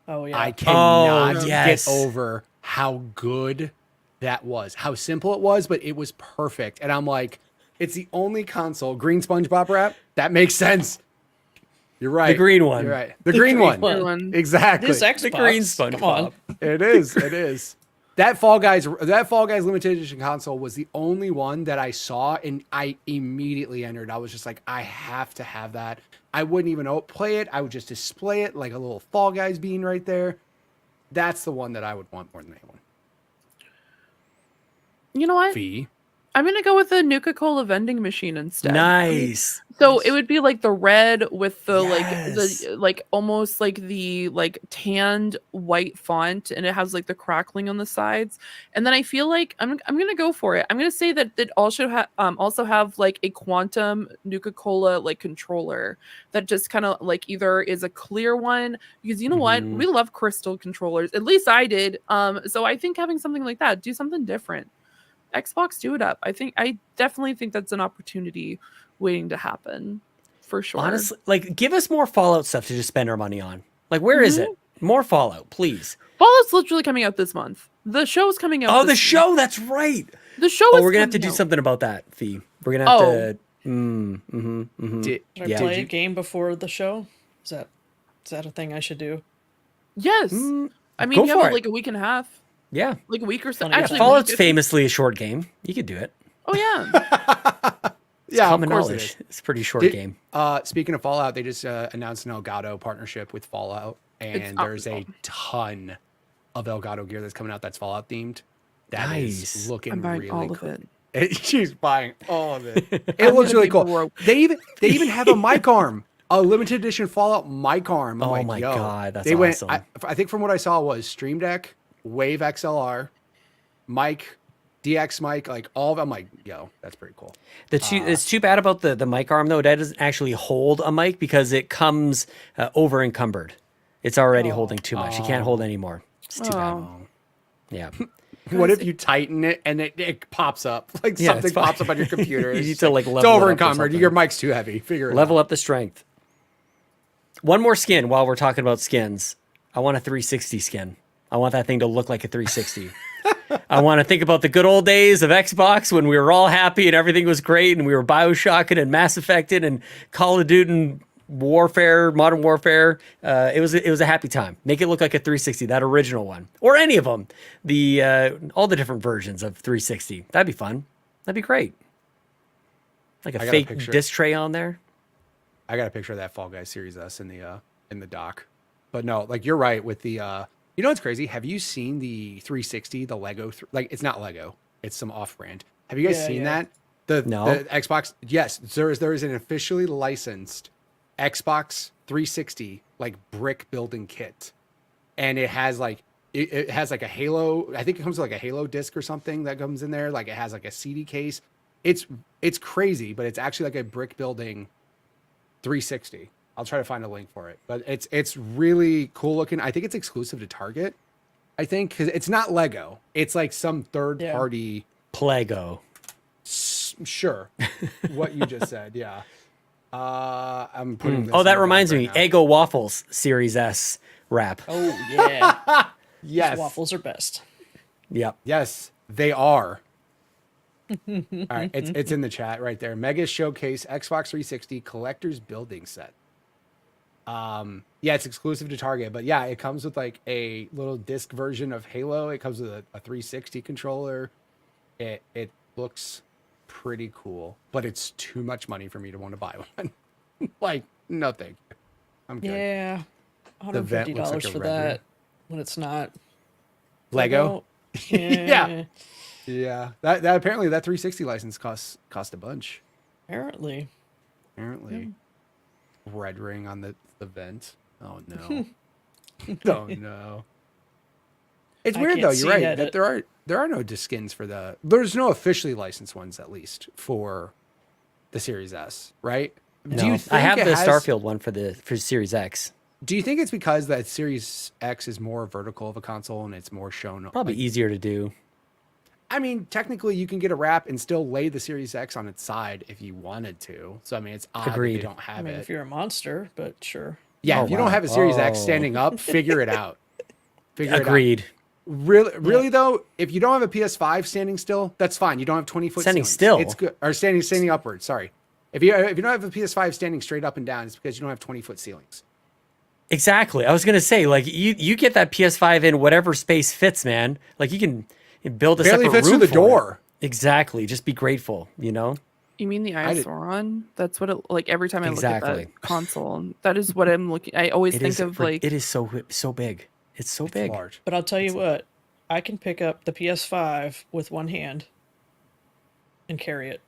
Oh yeah. I cannot yes. get over how good that was. How simple it was, but it was perfect. And I'm like, it's the only console. Green SpongeBob wrap? That makes sense. You're right. The green one. You're right. The green one. one. Exactly. This Xbox. The green Come on. SpongeBob. It is. It is. That Fall Guys limited edition console was the only one that I saw and I immediately entered. I was just like, I have to have that. I wouldn't even play it. I would just display it like a little Fall Guys bean right there. That's the one that I would want more than anyone. You know what? Fee. I'm gonna go with the Nuka-Cola vending machine instead. Nice. So it would be like the red with the Yes. like almost like the like tanned white font, and it has like the crackling on the sides. And then I feel like I'm gonna go for it. I'm gonna say that it also have like a quantum Nuka-Cola like controller that just kind of like either is a clear one, because you know what, we love crystal controllers. At least I did. So I think having something like that, do something different. Xbox, do it up. I definitely think that's an opportunity waiting to happen, for sure. Honestly, like, give us more Fallout stuff to just spend our money on. Like, where is it? More Fallout, please. Fallout's literally coming out this month. The show's coming out. Oh, the this show. month. That's right. The show. Oh, is we're gonna have to coming do out. something about that, Fee. We're gonna have to. Did, Should I Yeah. play a game before the show? Is that a thing I should do? Yes. I mean, go you for have it. like a week and a half, Yeah. like a week or so. Yeah, Actually, Fallout's week, famously a short game. You could do it. Oh yeah. yeah, Common of course knowledge. it is. It's a pretty short Did- game. Speaking of Fallout, they just announced an Elgato partnership with Fallout, and there's a ton of Elgato gear that's coming out that's Fallout themed. That is Nice. looking I'm buying really all of cool. it. She's buying all of it. It looks really cool. broke. They even have a mic arm, a limited edition Fallout mic arm. I'm Oh like, my yo. God, that's they awesome. I think from what I saw was Stream Deck, Wave XLR, mic, DX mic, like all of them. I'm like, yo, that's pretty cool. It's too bad about the mic arm though. That doesn't actually hold a mic because it comes over encumbered. It's already holding too much. You can't hold any more. It's too bad. Oh. Yeah. What if you tighten it and it pops up? Like Yeah, something it's fine. pops up on your computer. You It's need just to, like, it's level it over up or encumbered. something. Your mic's too heavy. Figure it Level out. up the strength. One more skin while we're talking about skins. I want a 360 skin. I want that thing to look like a 360. I want to think about the good old days of Xbox when we were all happy and everything was great and we were Bioshocking and Mass Effected and Call of Duty and Modern Warfare. It was a happy time. Make it look like a 360, that original one, or any of them. All the different versions of 360. That'd be fun. That'd be great. Like a got a fake picture. disc tray on there. I got a picture of that Fall Guys Series S in the dock. But no, like you're right with the you know what's crazy? Have you seen the 360, the Lego like it's not Lego, it's some off-brand. Have you guys Yeah, seen yeah. that? No. The Xbox, yes, there is an officially licensed Xbox 360 like brick building kit. And it has like it has like a Halo. I think it comes with like a Halo disc or something that comes in there. Like it has like a CD case. It's crazy, but it's actually like a brick building 360. I'll try to find a link for it, but it's really cool looking. I think it's exclusive to Target. I think because it's not Lego. It's like some third party Plego. Sure, what you just said. Yeah. I'm putting. This Oh, in that the reminds back me. right now. Eggo Waffles Series S wrap. Oh yeah, Yes. waffles are best. Yep. Yes, they are. All right, it's in the chat right there. Mega Showcase Xbox 360 Collector's Building Set. Yeah, it's exclusive to Target, but yeah, it comes with like a little disc version of Halo. It comes with a 360 controller. It looks pretty cool, but it's too much money for me to want to buy one. Like, no thank you. I'm good. Yeah, The vent $150 looks like a for red that room. when it's not Lego? Yeah, Yeah. That apparently that 360 license cost a bunch. apparently. Apparently. Red ring on the vent. Oh no. Oh no. It's I weird can't though, see you're right. at That it. there are no disc skins for there's no officially licensed ones at least for the Series S, right? No, you I have it the has- Starfield one for Series X. Do you think it's because that Series X is more vertical of a console and it's more shown? Probably like, easier to do. I mean, technically, you can get a wrap and still lay the Series X on its side if you wanted to. So I mean, it's odd that Agreed. they don't have I mean, it. if you're a monster, but sure. Yeah, Oh, if you wow. don't have a Series X Oh. standing up, figure it out. Figure Agreed. it out. Really though, if you don't have a PS5 standing still, that's fine. You don't have 20-foot Standing ceilings. still? It's good. Or standing upward. Sorry. If you don't have a PS5 standing straight up and down, it's because you don't have 20-foot ceilings. Exactly. I was gonna say, like, you get that PS5 in whatever space fits, man. Like you can build a Barely separate fits room through the for it. door. Exactly. Just be grateful, you know? You mean the I did- Isoron? That's what it like every time I look at Exactly. that console. That is what I'm looking. I always It think is of like it is so big. It's so It's big. large. But I'll tell you what, I can pick up the PS5 with one hand and carry it.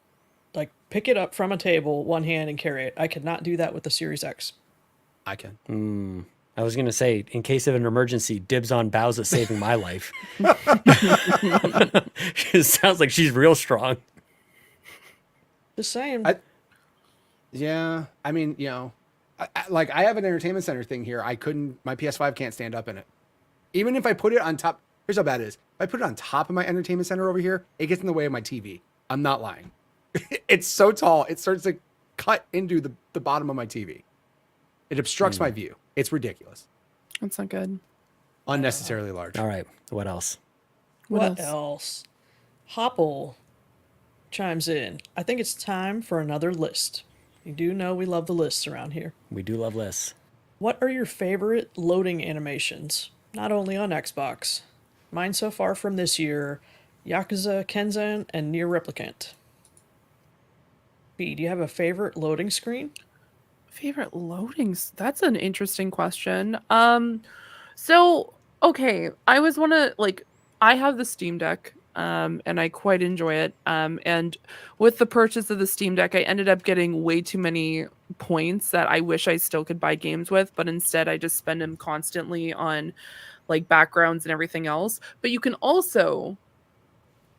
Like, pick it up from a table, one hand, and carry it. I could not do that with the Series X. I can. I was gonna say, in case of an emergency, dibs on Bowser saving my life. It sounds like she's real strong. Just saying. Yeah. I mean, you know, I have an entertainment center thing here. My PS5 can't stand up in it. Even if I put it on top, here's how bad it is. If I put it on top of my entertainment center over here, it gets in the way of my TV. I'm not lying. It's so tall, it starts to cut into the bottom of my TV. It obstructs my view. It's ridiculous. that's not good. Unnecessarily large. All right. What else? What else? Hopple chimes in. I think it's time for another list. You do know we love the lists around here. We do love lists. What are your favorite loading animations? Not only on Xbox. Mine so far from this year, Yakuza Kenzan and Near Replicant. B, do you have a favorite loading screen? Favorite loadings? That's an interesting question. So okay, I always want to like. I have the Steam Deck, and I quite enjoy it. And with the purchase of the Steam Deck, I ended up getting way too many points that I wish I still could buy games with, but instead I just spend them constantly on like backgrounds and everything else. But you can also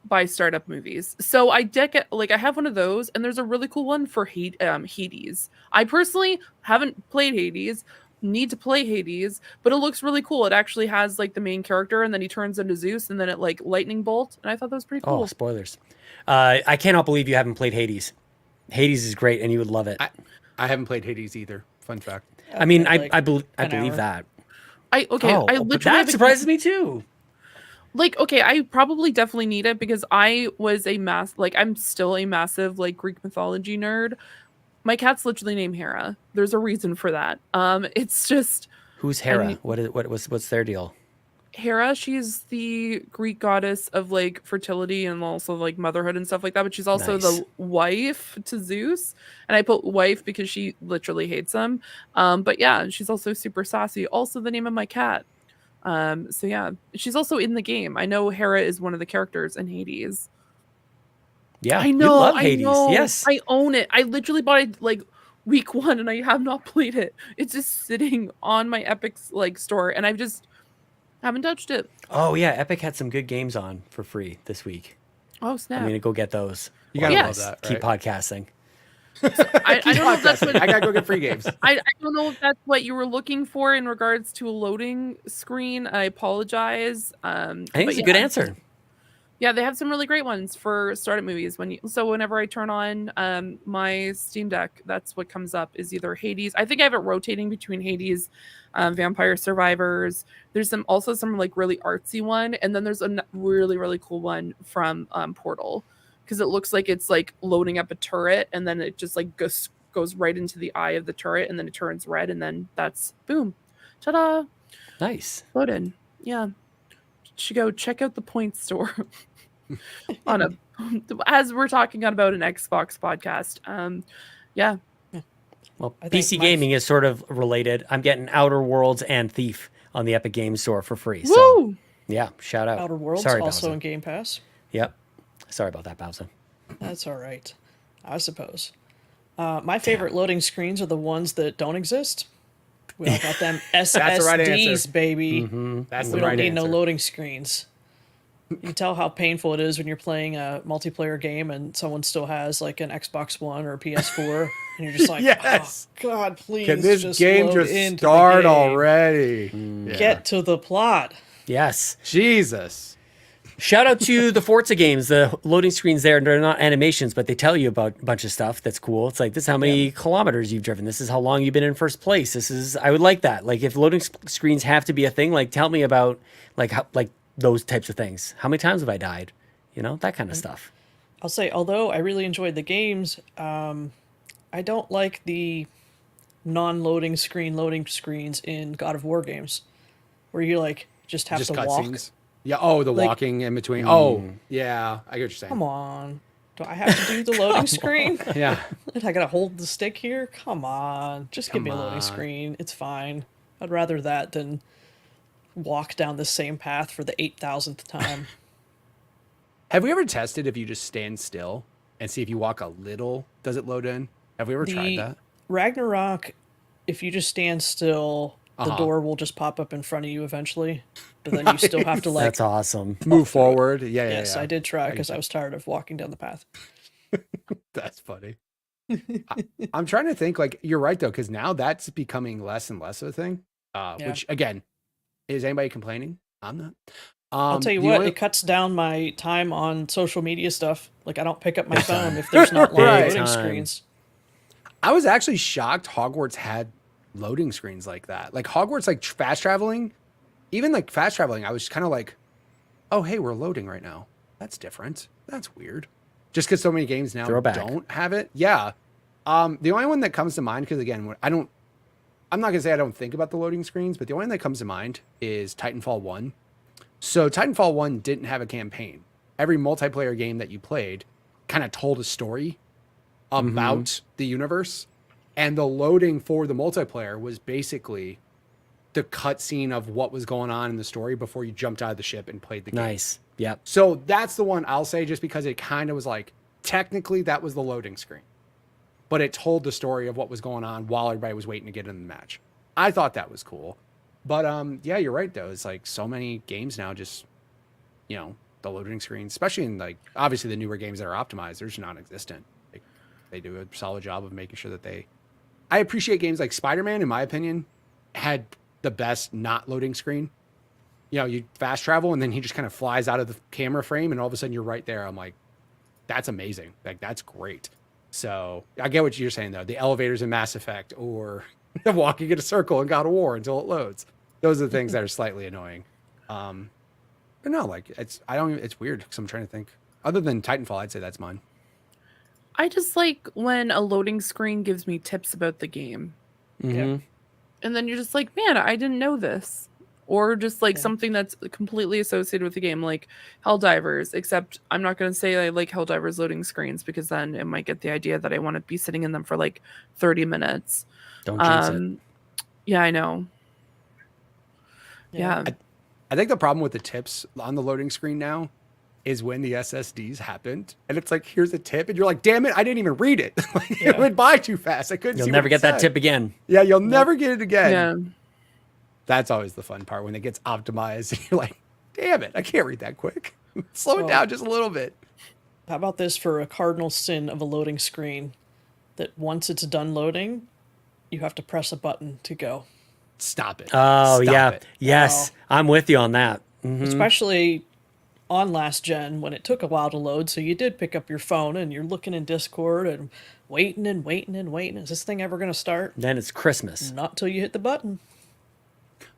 buy startup movies. So I have one of those, and there's a really cool one for Hades. I personally haven't played Hades, need to play Hades, but it looks really cool. It actually has like the main character, and then he turns into Zeus, and then it like lightning bolt, and I thought that was pretty cool. Oh, spoilers. I cannot believe you haven't played Hades. Hades is great, and you would love it. I haven't played Hades either. Fun fact. I mean, Like I an believe hour. that. I But literally that surprises me too. I probably definitely need it because I was I'm still a massive like Greek mythology nerd. My cat's literally named Hera. There's a reason for that. It's just Who's Hera? mean- What's their deal? Hera, she's the Greek goddess of like fertility and also like motherhood and stuff like that, but she's also Nice. the wife to Zeus. And I put wife because she literally hates him. But yeah, she's also super sassy. Also the name of my cat. So yeah, she's also in the game. I know Hera is one of the characters in Hades. Yeah, I know. You love I Hades. know. Yes. I own it. I literally bought it like week 1 and I have not played it. It's just sitting on my Epic's like store and I Haven't touched it. Oh yeah, Epic had some good games on for free this week. Oh snap! I'm gonna go get those. You gotta Yeah. love that, Keep right? podcasting. I don't know if that's what I gotta go get free games. I don't know if that's what you were looking for in regards to a loading screen. I apologize. I think it's a good answer. Yeah, they have some really great ones for startup movies. So whenever I turn on my Steam Deck, that's what comes up is either Hades. I think I have it rotating between Hades, Vampire Survivors. There's also some like really artsy one, and then there's a really really cool one from Portal, because it looks like it's like loading up a turret, and then it just like goes right into the eye of the turret, and then it turns red, and then that's boom, ta-da, Nice. loaded. Yeah. Should go check out the point store on a as we're talking about an Xbox podcast. Yeah. Well, I think PC my- gaming is sort of related. I'm getting Outer Worlds and Thief on the Epic Games Store for free. So Woo! yeah, shout out. Outer Worlds Sorry, also Bowser. in Game Pass. Yep. Sorry about that, Bowser. That's all right, I suppose. My favorite loading screens are the ones that don't exist. We all got them SSDs, right answer. baby. That's We the don't right need answer. no loading screens. You can tell how painful it is when you're playing a multiplayer game and someone still has like an Xbox One or a PS4, and you're just like, Yes. oh, God, please, Can this just game load just into the start game. already? Yeah. Get to the plot. Yes. Jesus. Shout out to the Forza games. The loading screens there, they're not animations, but they tell you about a bunch of stuff that's cool. It's like, this is how many kilometers you've driven. This is how long you've been in first place. I would like that. Like, if loading screens have to be a thing, like, tell me about, like, how, like those types of things. How many times have I died? You know, that kind of stuff. I'll say, although I really enjoyed the games, I don't like the non-loading loading screens in God of War games, where you like just have Just to walk. cutscenes. Yeah. Oh, the Like- walking in between. Oh, yeah. I get what you're saying. Come on, do I have to do the loading screen? Yeah. I gotta hold the stick here. Come on, just give me a Come loading on. screen. It's fine. I'd rather that than walk down the same path for the 8,000th time. Have we ever tested if you just stand still and see if you walk a little, does it load in? Have we ever tried that? Ragnarok, if you just stand still, the Uh-huh. door will just pop up in front of you eventually. But then you still have to like That's awesome. Move forward. Yeah, Yes, yeah. I did try because I was tired of walking down the path. That's funny. I'm trying to think, like, you're right, though, because now that's becoming less and less of a thing. Yeah. Which, again, is anybody complaining? I'm not. I'll tell you the what, only- it cuts down my time on social media stuff. Like, I don't pick up my phone if there's not long Right. loading Time. screens. I was actually shocked Hogwarts had loading screens like that. Like, Hogwarts, like, fast traveling, even, like, fast traveling, I was kind of like, oh, hey, we're loading right now. That's different. That's weird. Just because so many games now Throwback. don't have it. Yeah. The only one that comes to mind, because, again, I'm not going to say I don't think about the loading screens, but the only one that comes to mind is Titanfall 1. So Titanfall 1 didn't have a campaign. Every multiplayer game that you played kind of told a story about the universe. And the loading for the multiplayer was basically the cutscene of what was going on in the story before you jumped out of the ship and played the game. Nice. Yep. So that's the one I'll say, just because it kind of was like, technically that was the loading screen, but it told the story of what was going on while everybody was waiting to get in the match. I thought that was cool. But yeah, you're right though. It's like so many games now just, you know, the loading screen, especially in like obviously the newer games that are optimized, they're just non-existent. Like, they do a solid job of making sure that I appreciate games like Spider-Man, in my opinion, had the best not loading screen. You know, you fast travel and then he just kind of flies out of the camera frame and all of a sudden you're right there. I'm like, that's amazing. Like, that's great. So I get what you're saying though. The elevators in Mass Effect or walking in a circle in God of War until it loads. Those are the things that are slightly annoying. But no, like it's weird because I'm trying to think. Other than Titanfall, I'd say that's mine. I just like when a loading screen gives me tips about the game. Mhm. And then you're just like, man, I didn't know this. Or just like something that's completely associated with the game, like Helldivers, except I'm not going to say I like Helldivers loading screens because then it might get the idea that I want to be sitting in them for like 30 minutes. Don't jinx it. Yeah, I know. Yeah. I think the problem with the tips on the loading screen now is when the SSDs happened and it's like, here's a tip. And you're like, damn it, I didn't even read it. Like, it went by too fast. I couldn't You'll see never what get it that said. tip again. Yeah, you'll never get it again. Yeah. That's always the fun part when it gets optimized and you're like, damn it, I can't read that quick. Slow it down just a little bit. How about this for a cardinal sin of a loading screen? That once it's done loading, you have to press a button to go. Stop it. Oh, Stop yeah. it. Yes, I'm with you on that. Especially on last gen when it took a while to load. So you did pick up your phone and you're looking in Discord and waiting and waiting and waiting. Is this thing ever going to start? Then it's Christmas. Not till you hit the button.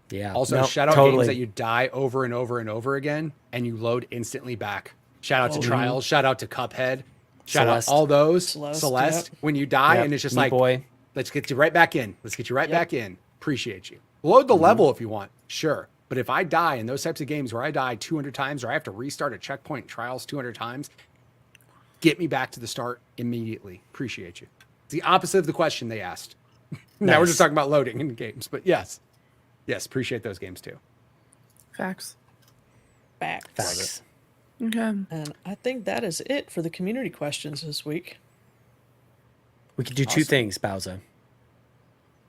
Yeah. Also, No, shout out totally. games that you die over and over and over again and you load instantly back. Shout out to Trials. Shout out to Cuphead. Shout Celeste. out all those. Celeste, When you die Yep. and it's just Meat like, Boy. let's get you right back in. Let's get you right back in. Appreciate you. Load the level if you want. Sure. But if I die in those types of games where I die 200 times or I have to restart a checkpoint in Trials 200 times, get me back to the start immediately. Appreciate you. It's the opposite of the question they asked. Now we're just talking about loading in games. But yes. Yes, appreciate those games too. Facts. Facts. Okay. And I think that is it for the community questions this week. We could do two things, Bowser.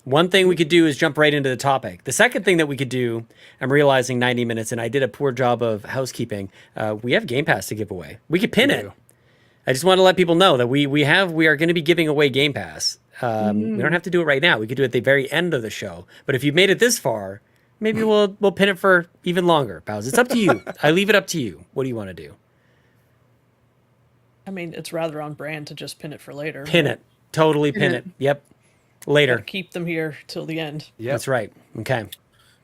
One thing we could do is jump right into the topic. The second thing that we could do, I'm realizing 90 minutes, and I did a poor job of housekeeping. We have Game Pass to give away. We could pin it. I just want to let people know that we are going to be giving away Game Pass. We don't have to do it right now. We could do it at the very end of the show. But if you've made it this far, maybe we'll pin it for even longer, Bowser. It's up to you. I leave it up to you. What do you want to do? I mean, it's rather on brand to just pin it for later. Pin it. Totally pin it. Yep. Later. Gotta keep them here till the end. Yep. That's right. Okay.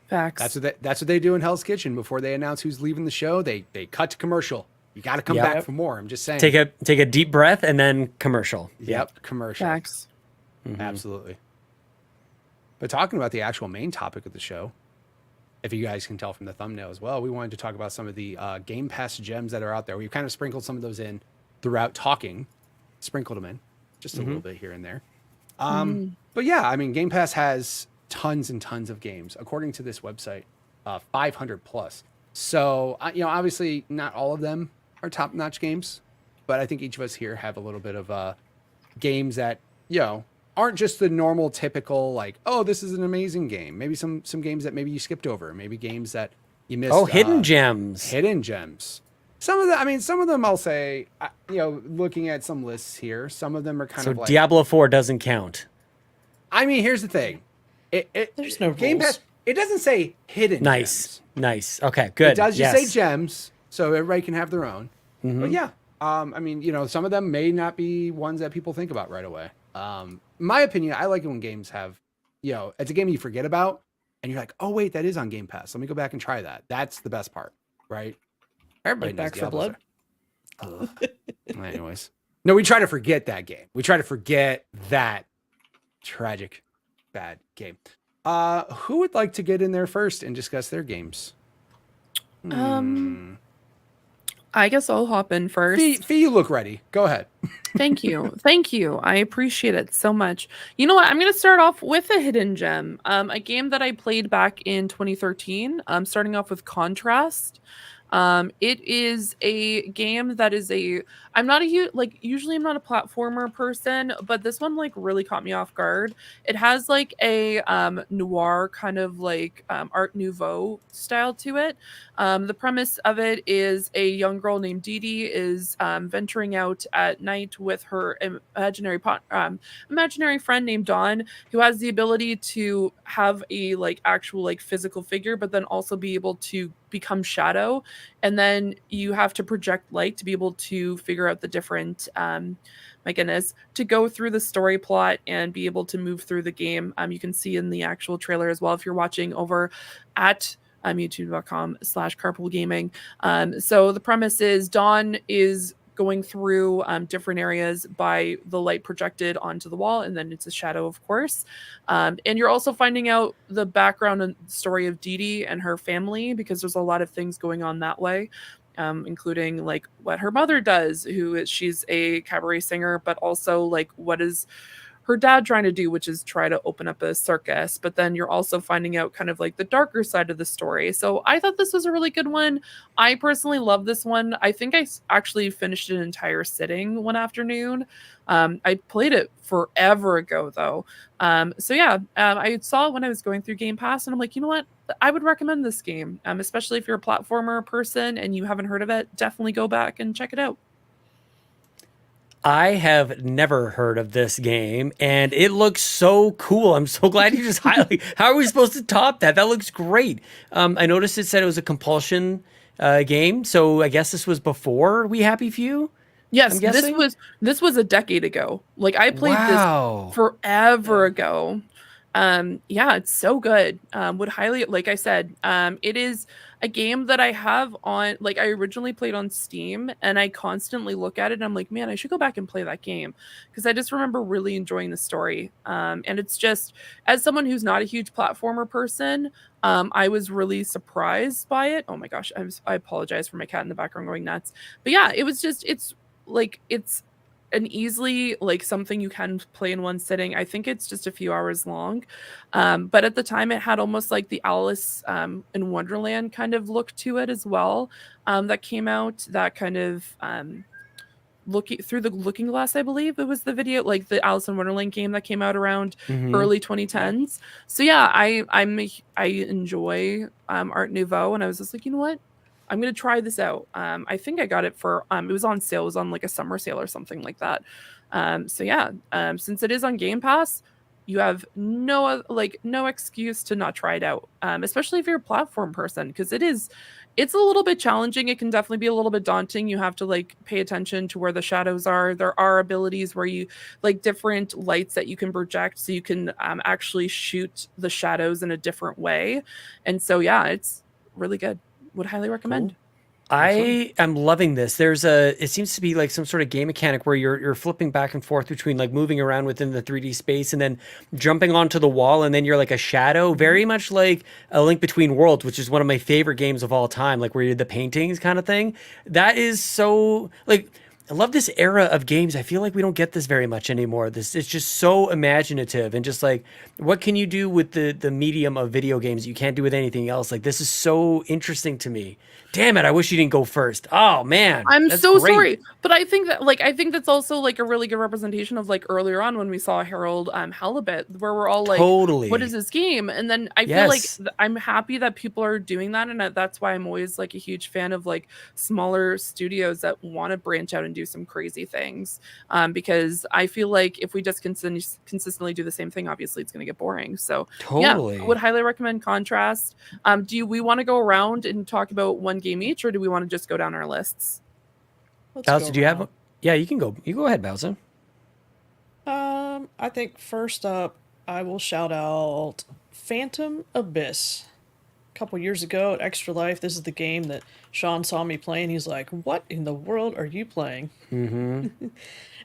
Facts. That's what they do in Hell's Kitchen. Before they announce who's leaving the show, they cut to commercial. You got to come back for more. I'm just saying. Take a deep breath and then commercial. Yep, commercial. Facts. Absolutely. But talking about the actual main topic of the show, if you guys can tell from the thumbnail as well, we wanted to talk about some of the Game Pass gems that are out there. We've kind of sprinkled some of those in throughout talking, sprinkled them in just a little bit here and there. But yeah, I mean, Game Pass has tons and tons of games, according to this website, 500 plus. So, obviously not all of them are top-notch games, but I think each of us here have a little bit of games that, aren't just the normal typical, like, oh, this is an amazing game. Maybe some games that maybe you skipped over. Maybe games that you missed. Oh, hidden gems. Hidden gems. Some of them I'll say, looking at some lists here, some of them are kind So of like... Diablo 4 doesn't count. I mean, here's the thing. There's no Game rules. Pass, it doesn't say hidden gems. Nice. Okay, good. It does just Yes. say gems, so everybody can have their own. But yeah, I mean, some of them may not be ones that people think about right away. My opinion, I like it when games have, it's a game you forget about, and you're like, oh wait, that is on Game Pass. Let me go back and try that. That's the best part, right? Everybody knows Back for Blood. Ugh. Anyways, no, we try to forget that game. We try to forget that tragic, bad game. Who would like to get in there first and discuss their games? I guess I'll hop in first. Fee, you look ready. Go ahead. Thank you. Thank you. I appreciate it so much. You know what? I'm going to start off with a hidden gem, a game that I played back in 2013. Starting off with Contrast. It is a game that is I'm not usually I'm not a platformer person, but this one really caught me off guard. It has a noir kind of Art Nouveau style to it. The premise of it is a young girl named Dee Dee is venturing out at night with her imaginary friend named Dawn, who has the ability to have a actual physical figure, but then also be able to become shadow, and then you have to project light to be able to figure out the different to go through the story plot and be able to move through the game. You can see in the actual trailer as well if you're watching over at youtube.com/carpoolgaming. So the premise is Dawn is going through different areas by the light projected onto the wall, and then it's a shadow, of course. And you're also finding out the background and story of Dee Dee and her family, because there's a lot of things going on that way, including what her mother does, she's a cabaret singer, but also what is her dad trying to do, which is try to open up a circus, but then you're also finding out kind of like the darker side of the story. So I thought this was a really good one. I personally love this one. I think I actually finished an entire sitting one afternoon. I played it forever ago though. So yeah, I saw it when I was going through Game Pass, and I'm like, you know what? I would recommend this game, especially if you're a platformer person and you haven't heard of it. Definitely go back and check it out. I have never heard of this game, and it looks so cool. I'm so glad you just highlight. How are we supposed to top that? That looks great. I noticed it said it was a compulsion game, so I guess this was before We Happy Few. Yes, this was a decade ago. Like I played this forever ago. Yeah, it's so good. Would highly, like I said, it is a game that I have on, like I originally played on Steam, and I constantly look at it and I'm like, man, I should go back and play that game, because I just remember really enjoying the story. And it's just, as someone who's not a huge platformer person, I was really surprised by it. Oh my gosh, I apologize for my cat in the background going nuts. But yeah, it was just, it's an easily like something you can play in one sitting. I think it's just a few hours long, but at the time it had almost like the Alice in Wonderland kind of look to it as well. That came out, that kind of looking through the looking glass, I believe it was the video, like the Alice in Wonderland game that came out around early 2010s. So yeah, I enjoy Art Nouveau, and I was just like, you know what, I'm going to try this out. I think I got it for, it was on sale. It was on like a summer sale or something like that. So yeah, since it is on Game Pass, you have no excuse to not try it out. Especially if you're a platform person, because it's a little bit challenging. It can definitely be a little bit daunting. You have to like pay attention to where the shadows are. There are abilities where you like different lights that you can project, so you can actually shoot the shadows in a different way. And so yeah, it's really good. Would highly recommend. Cool. I am loving this. It seems to be like some sort of game mechanic where you're flipping back and forth between like moving around within the 3D space and then jumping onto the wall, and then you're like a shadow, very much like A Link Between Worlds, which is one of my favorite games of all time, like where you're the paintings kind of thing. That is so like, I love this era of games. I feel like we don't get this very much anymore. It's just so imaginative, and just like, what can you do with the medium of video games you can't do with anything else? Like, this is so interesting to me. Damn it, I wish you didn't go first. Oh man, I'm so sorry, but I think that's also like a really good representation of like earlier on when we saw Harold Halibut, where we're all like, totally, what is this game? And then I feel like I'm happy that people are doing that, and that's why I'm always like a huge fan of like smaller studios that want to branch out and do some crazy things, because I feel like if we just consistently do the same thing, obviously it's going to get boring. So totally, yeah, I would highly recommend Contrast. We want to go around and talk about one game each, or do we want to just go down our lists? Bowser, do you have? Yeah, you can go. You go ahead, Bowser. I think first up, I will shout out Phantom Abyss. A couple years ago at Extra Life, this is the game that Sean saw me playing. He's like, "What in the world are you playing?" And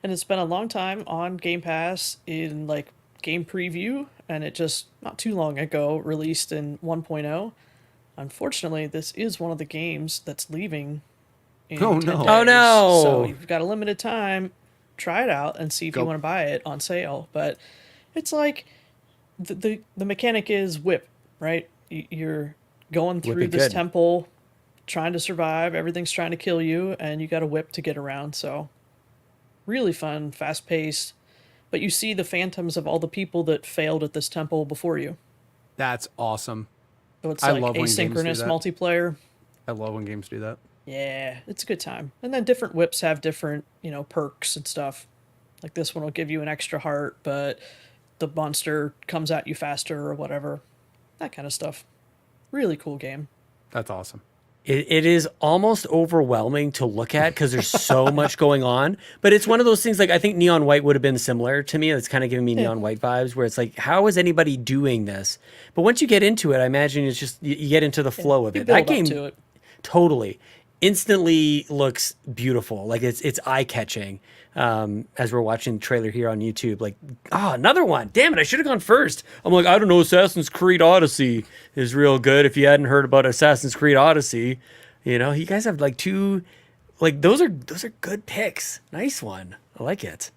it's been a long time on Game Pass in like game preview, and it just not too long ago released in 1.0. Unfortunately, this is one of the games that's leaving in 10 days. Oh no! So you've got a limited time. Try it out and see if you want to buy it on sale. But it's like the mechanic is whip, right? You're going through this temple, trying to survive. Everything's trying to kill you, and you got a whip to get around. So really fun, fast paced. But you see the phantoms of all the people that failed at this temple before you. That's awesome. So it's like asynchronous multiplayer. I love when games do that. Yeah, it's a good time. And then different whips have different, perks and stuff. Like this one will give you an extra heart, but the monster comes at you faster or whatever. That kind of stuff. Really cool game. That's awesome. It is almost overwhelming to look at because there's so much going on. But it's one of those things, like, I think Neon White would have been similar to me. It's kind of giving me Neon White vibes, where it's like, how is anybody doing this? But once you get into it, I imagine it's just, you get into the flow of it. That game, totally, instantly looks beautiful. Like, it's eye-catching. As we're watching the trailer here on YouTube, like, another one. Damn it, I should have gone first. I'm like, I don't know, Assassin's Creed Odyssey is real good. If you hadn't heard about Assassin's Creed Odyssey, you guys have like two, like, those are good picks. Nice one. I like it.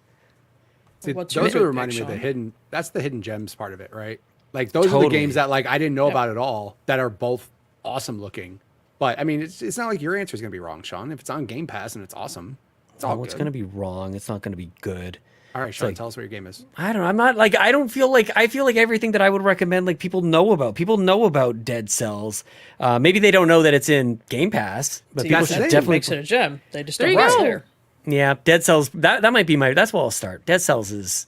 See, What's your those are favorite reminding me pick, of the Sean? hidden. That's the hidden gems part of it, right? Like those are the Totally. games that like I didn't know Yeah. about at all that are both awesome looking. But I mean, it's not like your answer is gonna be wrong, Sean. If it's on Game Pass and it's awesome, it's all Oh, it's good. going to be wrong. It's not going to be good. All right, Sean, like- tell us what your game is. I don't know. I'm not like, I don't feel like, I feel like everything that I would recommend, like people know about. People know about Dead Cells. Maybe they don't know that it's in Game Pass, but See, people that's should the thing. definitely. Makes it a gem. They just There don't you know it's go. there. Yeah, Dead Cells. That might be my. That's where I'll start. Dead Cells is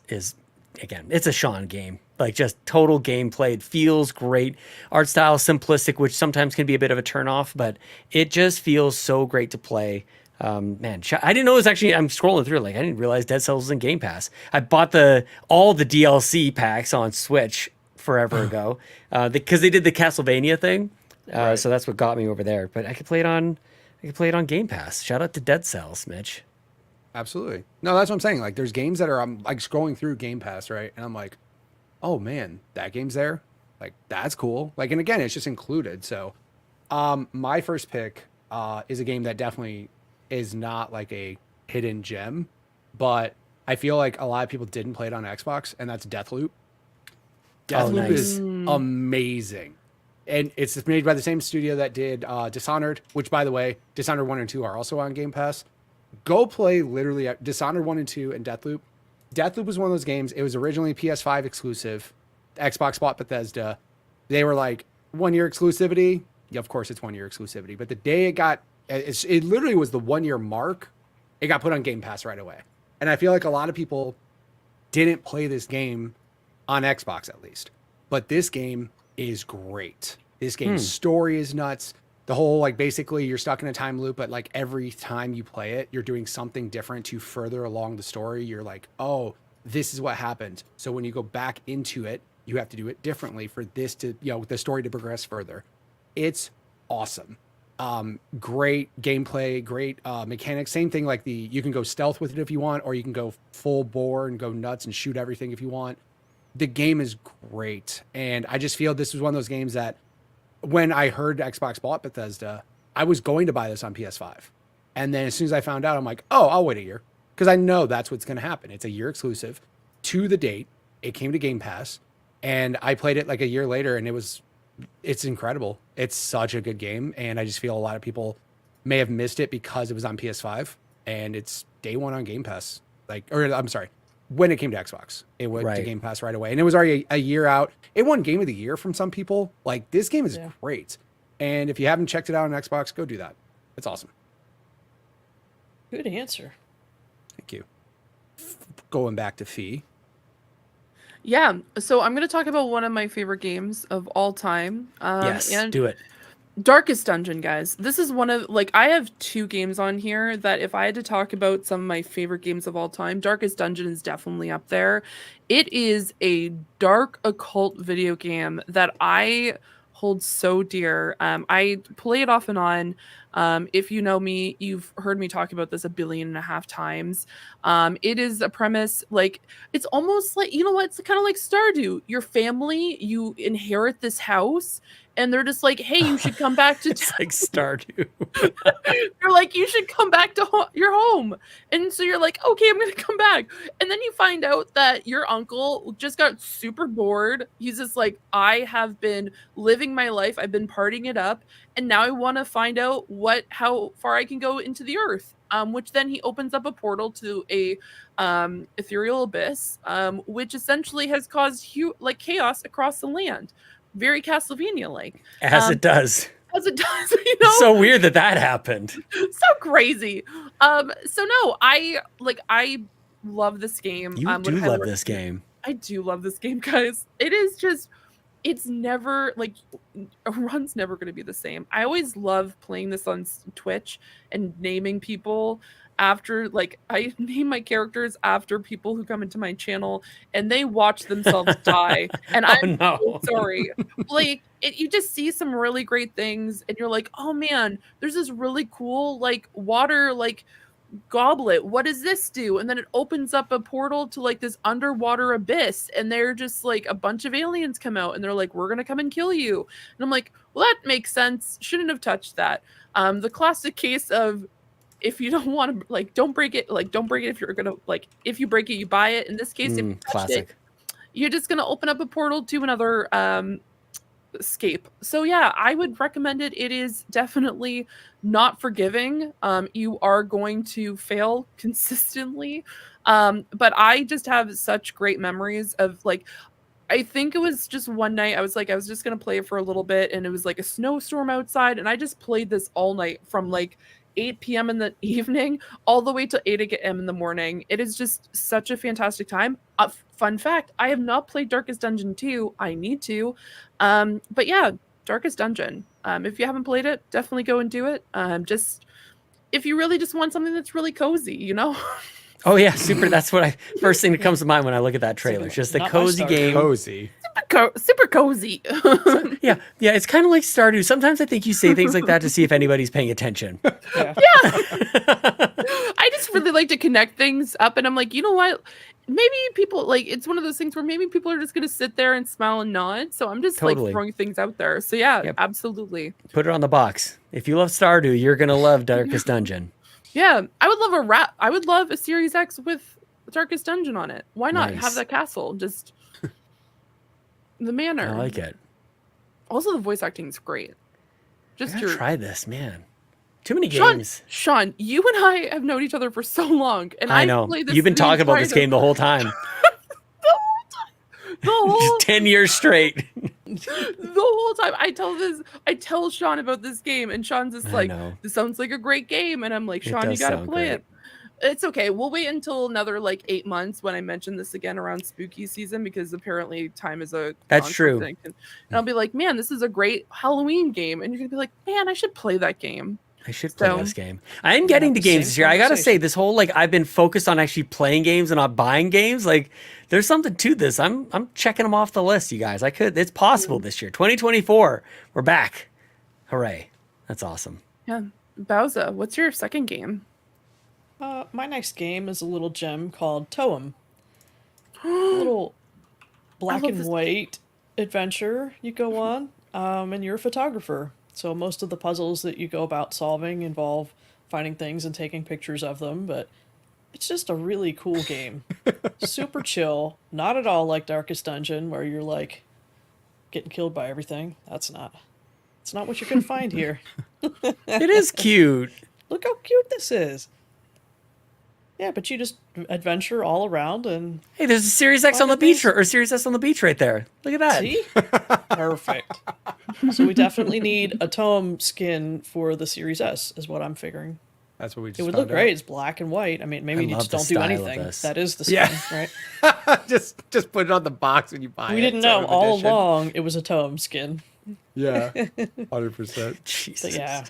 again. It's a Sean game. Like just total gameplay. It feels great. Art style simplistic, which sometimes can be a bit of a turnoff, but it just feels so great to play. Man, I didn't know it was actually. I'm scrolling through. Like I didn't realize Dead Cells was in Game Pass. I bought all the DLC packs on Switch forever ago because they did the Castlevania thing. Right. So that's what got me over there. But I could play it on Game Pass. Shout out to Dead Cells, Mitch. Absolutely. No, that's what I'm saying. Like, there's games that are I'm like scrolling through Game Pass, right? And I'm like, oh man, that game's there. Like, that's cool. Like, and again, it's just included. So, my first pick is a game that definitely is not like a hidden gem, but I feel like a lot of people didn't play it on Xbox, and that's Deathloop. Deathloop nice. is amazing. And it's made by the same studio that did Dishonored, which, by the way, Dishonored 1 and 2 are also on Game Pass. Go play literally Dishonored 1 and 2 and Deathloop. Deathloop was one of those games. It was originally PS5 exclusive. Xbox bought Bethesda. They were like, 1 year exclusivity. Yeah, of course, it's 1 year exclusivity. But the day it literally was the 1 year mark, it got put on Game Pass right away. And I feel like a lot of people didn't play this game on Xbox at least. But this game is great. This game's story is nuts. The whole, like, basically you're stuck in a time loop, but like every time you play it, you're doing something different to further along the story. You're like, oh, this is what happened. So when you go back into it, you have to do it differently for this to, the story to progress further. It's awesome. Great gameplay, great mechanics. Same thing, like you can go stealth with it if you want, or you can go full bore and go nuts and shoot everything if you want. The game is great. And I just feel this was one of those games that when I heard Xbox bought Bethesda, I was going to buy this on PS5. And then as soon as I found out, I'm like, oh, I'll wait a year. Because I know that's what's going to happen. It's a year exclusive to the date. It came to Game Pass. And I played it like a year later, and it's incredible. It's such a good game. And I just feel a lot of people may have missed it because it was on PS5. And it's day one on Game Pass. When it came to Xbox, it went to Game Pass right away. And it was already a year out. It won Game of the Year from some people. Like, this game is great. And if you haven't checked it out on Xbox, go do that. It's awesome. Good answer. Thank you. Going back to Fee. Yeah, so I'm going to talk about one of my favorite games of all time. Yes, and do it. Darkest Dungeon, guys. This is one of, like, I have two games on here that if I had to talk about some of my favorite games of all time, Darkest Dungeon is definitely up there. It is a dark occult video game that I hold so dear. I play it off and on. If you know me, you've heard me talk about this 1.5 billion times. It is a premise, like, it's almost like, you know what? It's kind of like Stardew. Your family, you inherit this house, and they're just like, hey, you should come back to It's like Stardew. They're like, you should come back to your home. And so you're like, okay, I'm going to come back. And then you find out that your uncle just got super bored. He's just like, I have been living my life. I've been partying it up. And now I want to find out how far I can go into the earth. Which then he opens up a portal to a ethereal abyss, which essentially has caused chaos across the land. Very Castlevania-like. As it does. As it does, you know? So weird that happened. So crazy. So no, I love this game. You do love this game. I do love this game, guys. It is just, it's never, like, a run's never going to be the same. I always love playing this on Twitch and naming people after, like, I name my characters after people who come into my channel and they watch themselves die. And I'm so sorry. Like, you just see some really great things and you're like, oh man, there's this really cool, like, water, like, goblet. What does this do? And then it opens up a portal to, like, this underwater abyss, and they're just like, a bunch of aliens come out and they're like, we're gonna come and kill you. And I'm like, well, that makes sense. Shouldn't have touched that. The classic case of if you don't want to, like, don't break it. Like, don't break it if you're gonna, like, if you break it, you buy it. In this case, if you touched Classic. it, you're just gonna open up a portal to another escape. So yeah, I would recommend it. It is definitely not forgiving. You are going to fail consistently. But I just have such great memories of, like, I think it was just one night I was just gonna play it for a little bit, and it was like a snowstorm outside, and I just played this all night from like 8 p.m. in the evening all the way to 8 a.m. in the morning. It is just such a fantastic time. Fun fact, I have not played Darkest Dungeon 2. I need to. But yeah, Darkest Dungeon. If you haven't played it, definitely go and do it. Just if you really just want something that's really cozy, you know? Oh yeah, super. That's what first thing that comes to mind when I look at that trailer. It's just a Not my cozy Stardew. game. Cozy. Super cozy. Yeah, it's kind of like Stardew. Sometimes I think you say things like that to see if anybody's paying attention. Yeah. I just really like to connect things up, and I'm like, you know what? Maybe people, like, it's one of those things where maybe people are just gonna sit there and smile and nod. So I'm just Totally. like throwing things out there. So yeah, Yep. absolutely. Put it on the box. If you love Stardew, you're gonna love Darkest Dungeon. Yeah, I would love I would love a Series X with Darkest Dungeon on it. Why not Nice. have that castle? Just the manor. I like it. Also, the voice acting is great. I Just gotta your try this, man. Too many Sean, games. Sean, you and I have known each other for so long, and I I've know. played this You've been the talking about this entire- game the whole time. the whole Just 10 years straight. the whole time. I tell Sean about this game, and Sean's just I like, know. this sounds like a great game, and I'm like, It Sean, you does gotta sound play great. it. It's okay. We'll wait until another like 8 months when I mention this again around spooky season, because apparently time is a That's constant true. thing. And I'll be like, man, this is a great Halloween game, and you're gonna be like, man, I should play that game. I should play So- this game. I am getting have to the games same this year. I gotta say, conversation. this whole like I've been focused on actually playing games and not buying games. Like, there's something to this. I'm checking them off the list, you guys. It's possible this year. 2024, we're back. Hooray! That's awesome. Yeah, Bowser, what's your second game? My next game is a little gem called Toem. A little black love and this white adventure you go on, and you're a photographer. So most of the puzzles that you go about solving involve finding things and taking pictures of them, but it's just a really cool game. Super chill, not at all like Darkest Dungeon where you're like getting killed by everything. It's not what you're gonna find here. It is cute. Look how cute this is. Yeah, but you just adventure all around and Hey, there's a Series X on the Finding beach, things. or Series S on the beach right there. Look at that. see? Perfect. So we definitely need a Toem skin for the Series S, is what I'm figuring. That's what we just It would found look great. It's black and white. I mean, maybe I you love just the don't do style of anything. this. That is the skin, Yeah. right? out. Just put it on the box when you buy it. We didn't sort know of all edition. along it was a Toem skin. Yeah, 100%. Jesus. But yeah,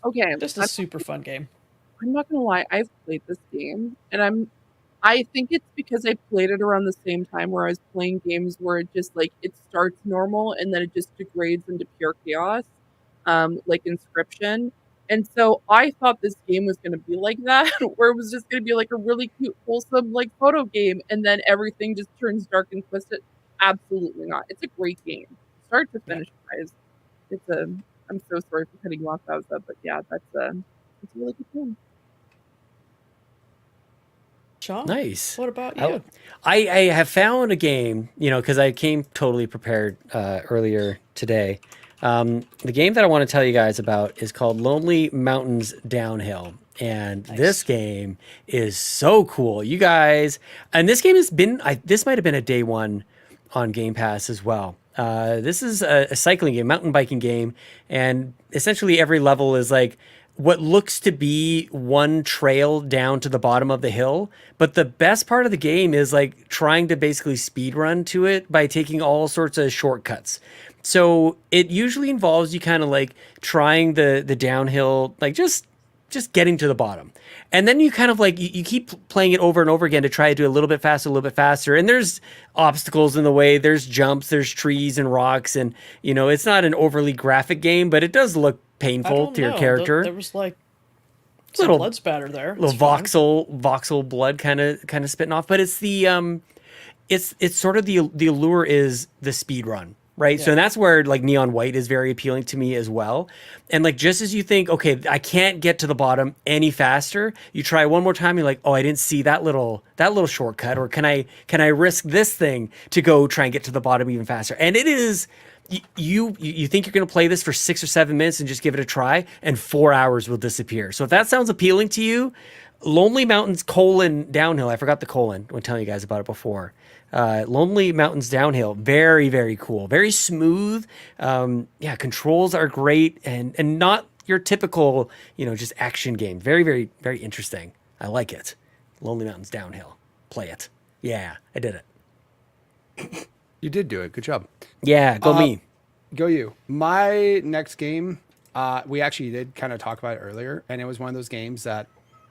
Okay, just a super fun game. I'm not gonna lie, I've played this game, and I think it's because I played it around the same time where I was playing games where it just like it starts normal and then it just degrades into pure chaos, like Inscription. And so I thought this game was gonna be like that, where it was just gonna be like a really cute, wholesome like photo game, and then everything just turns dark and twisted. Absolutely not. It's a great game, start to finish, guys. I'm so sorry for cutting you off, Bowser, but yeah, it's a really good game. Sean, Nice. what about I- you? I have found a game, because I came totally prepared earlier today. The game that I want to tell you guys about is called Lonely Mountains Downhill. And this game is so cool. You guys, and this game has been, this might have been a day one on Game Pass as well. This is a cycling game, mountain biking game. And essentially every level is like what looks to be one trail down to the bottom of the hill. But the best part of the game is like trying to basically speed run to it by taking all sorts of shortcuts. So it usually involves you kind of like trying the downhill, like just getting to the bottom. And then you kind of like, you keep playing it over and over again to try to do a little bit faster. And there's obstacles in the way. There's jumps, there's trees and rocks. And, it's not an overly graphic game, but it does look I painful don't to your know. There There was like some Little- blood spatter there. little It's fine. voxel blood kind of spitting off. But it's the, it's sort of the allure is the speed run. right? So and that's where like neon white is very appealing to me as well. And like just as you think, okay, I can't get to the bottom any faster, you try one more time, you're like, oh, I didn't see that little shortcut, or can I risk this thing to go try and get to the bottom even faster? And it is you think you're going to play this for 6 or 7 minutes and just give it a try, and 4 hours will disappear. So if that sounds appealing to you, Lonely Mountains : Downhill. I forgot the colon when telling you guys about it before. Lonely Mountains Downhill, very, very cool, very smooth. Controls are great, and not your typical, just action game. Very, very, very interesting. I like it. Lonely Mountains Downhill. Play it. Yeah, I did it. You did do it. Good job. Yeah, go me. Go you. My next game, we actually did kind of talk about it earlier, and it was one of those games that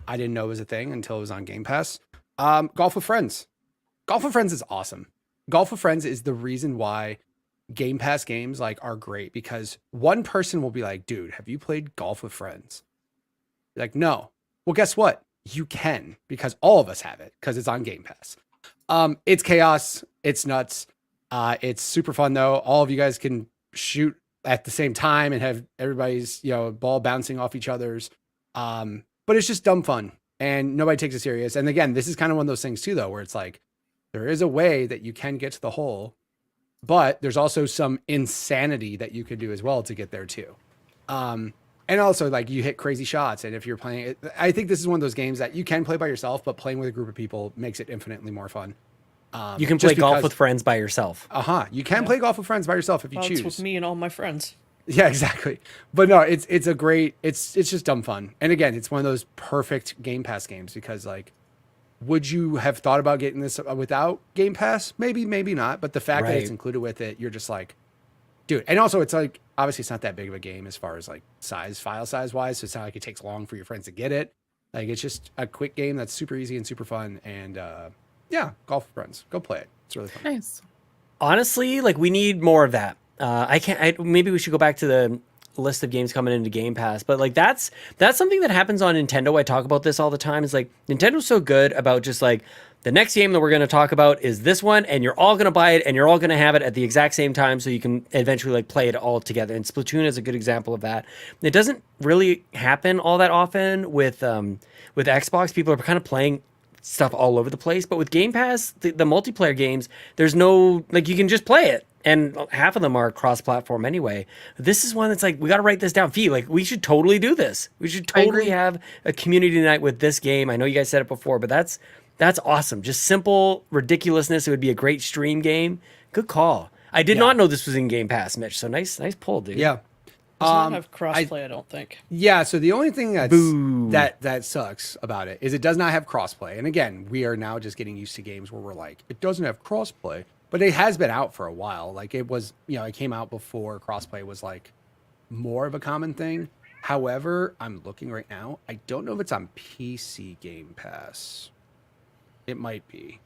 I didn't know was a thing until it was on Game Pass. Golf with Friends. Golf with Friends is awesome. Golf with Friends is the reason why Game Pass games like are great, because one person will be like, dude, have you played Golf with Friends? Like, no. Well, guess what? You can, because all of us have it because it's on Game Pass. It's chaos. It's nuts. It's super fun though. All of you guys can shoot at the same time and have everybody's, ball bouncing off each other's. But it's just dumb fun and nobody takes it serious. And again, this is kind of one of those things too, though, where it's like, there is a way that you can get to the hole, but there's also some insanity that you could do as well to get there too. And also like you hit crazy shots. And if you're playing it, I think this is one of those games that you can play by yourself, but playing with a group of people makes it infinitely more fun. You can play golf with friends by yourself. You can play golf with friends by yourself if you choose. It's with me and all my friends. Yeah, exactly. But no, it's just dumb fun. And again, it's one of those perfect Game Pass games because like, would you have thought about getting this without Game Pass? Maybe, maybe not. But the fact that it's included with it, you're just like, dude. And also it's like, obviously it's not that big of a game as far as like file size wise. So it's not like it takes long for your friends to get it. Like it's just a quick game that's super easy and super fun. And Golf with Friends. Go play it. It's really fun. Nice. Honestly, like we need more of that. Maybe we should go back to the list of games coming into Game Pass, but like that's something that happens on Nintendo. I talk about this all the time. Is like Nintendo's so good about just like the next game that we're going to talk about is this one, and you're all going to buy it and you're all going to have it at the exact same time, so you can eventually like play it all together. And Splatoon is a good example of that. It doesn't really happen all that often with Xbox. People are kind of playing stuff all over the place, but with Game Pass, the multiplayer games, there's no like you can just play it. And half of them are cross-platform anyway. This is one that's like, we got to write this down. Fee, like, we should totally do this. We should totally have a community night with this game. I know you guys said it before, but that's awesome. Just simple ridiculousness. It would be a great stream game. Good call. I did not know this was in Game Pass, Mitch. So nice pull, dude. Yeah. Does not have crossplay, I don't think. Yeah, so the only thing that sucks about it is it does not have crossplay. And again, we are now just getting used to games where we're like, it doesn't have crossplay. But it has been out for a while. Like it was, it came out before crossplay was like more of a common thing. However, I'm looking right now. I don't know if it's on PC Game Pass. It might be.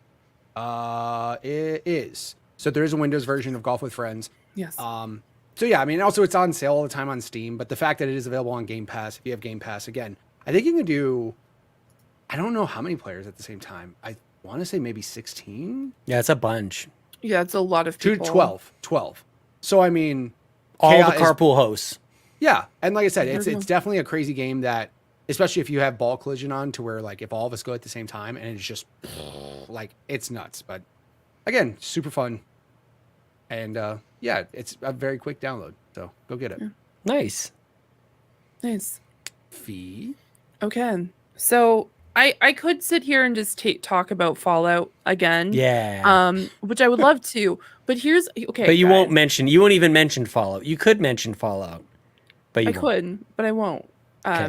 It is. So there is a Windows version of Golf with Friends. Yes. So yeah, I mean, also it's on sale all the time on Steam. But the fact that it is available on Game Pass, if you have Game Pass, again, I think you can do. I don't know how many players at the same time. I want to say maybe 16. Yeah, it's a bunch. Yeah, it's a lot of people. 12. So, I mean... All the carpool hosts. Yeah. And like I said, it's definitely a crazy game that, especially if you have ball collision on to where, like, if all of us go at the same time and it's just, like, it's nuts. But, again, super fun. And, it's a very quick download. So, go get it. Yeah. Nice. Fee? Okay. So... I could sit here and just talk about Fallout again. Yeah. Which I would love to. But here's okay. But you won't even mention Fallout. You could mention Fallout. But you could, but I won't.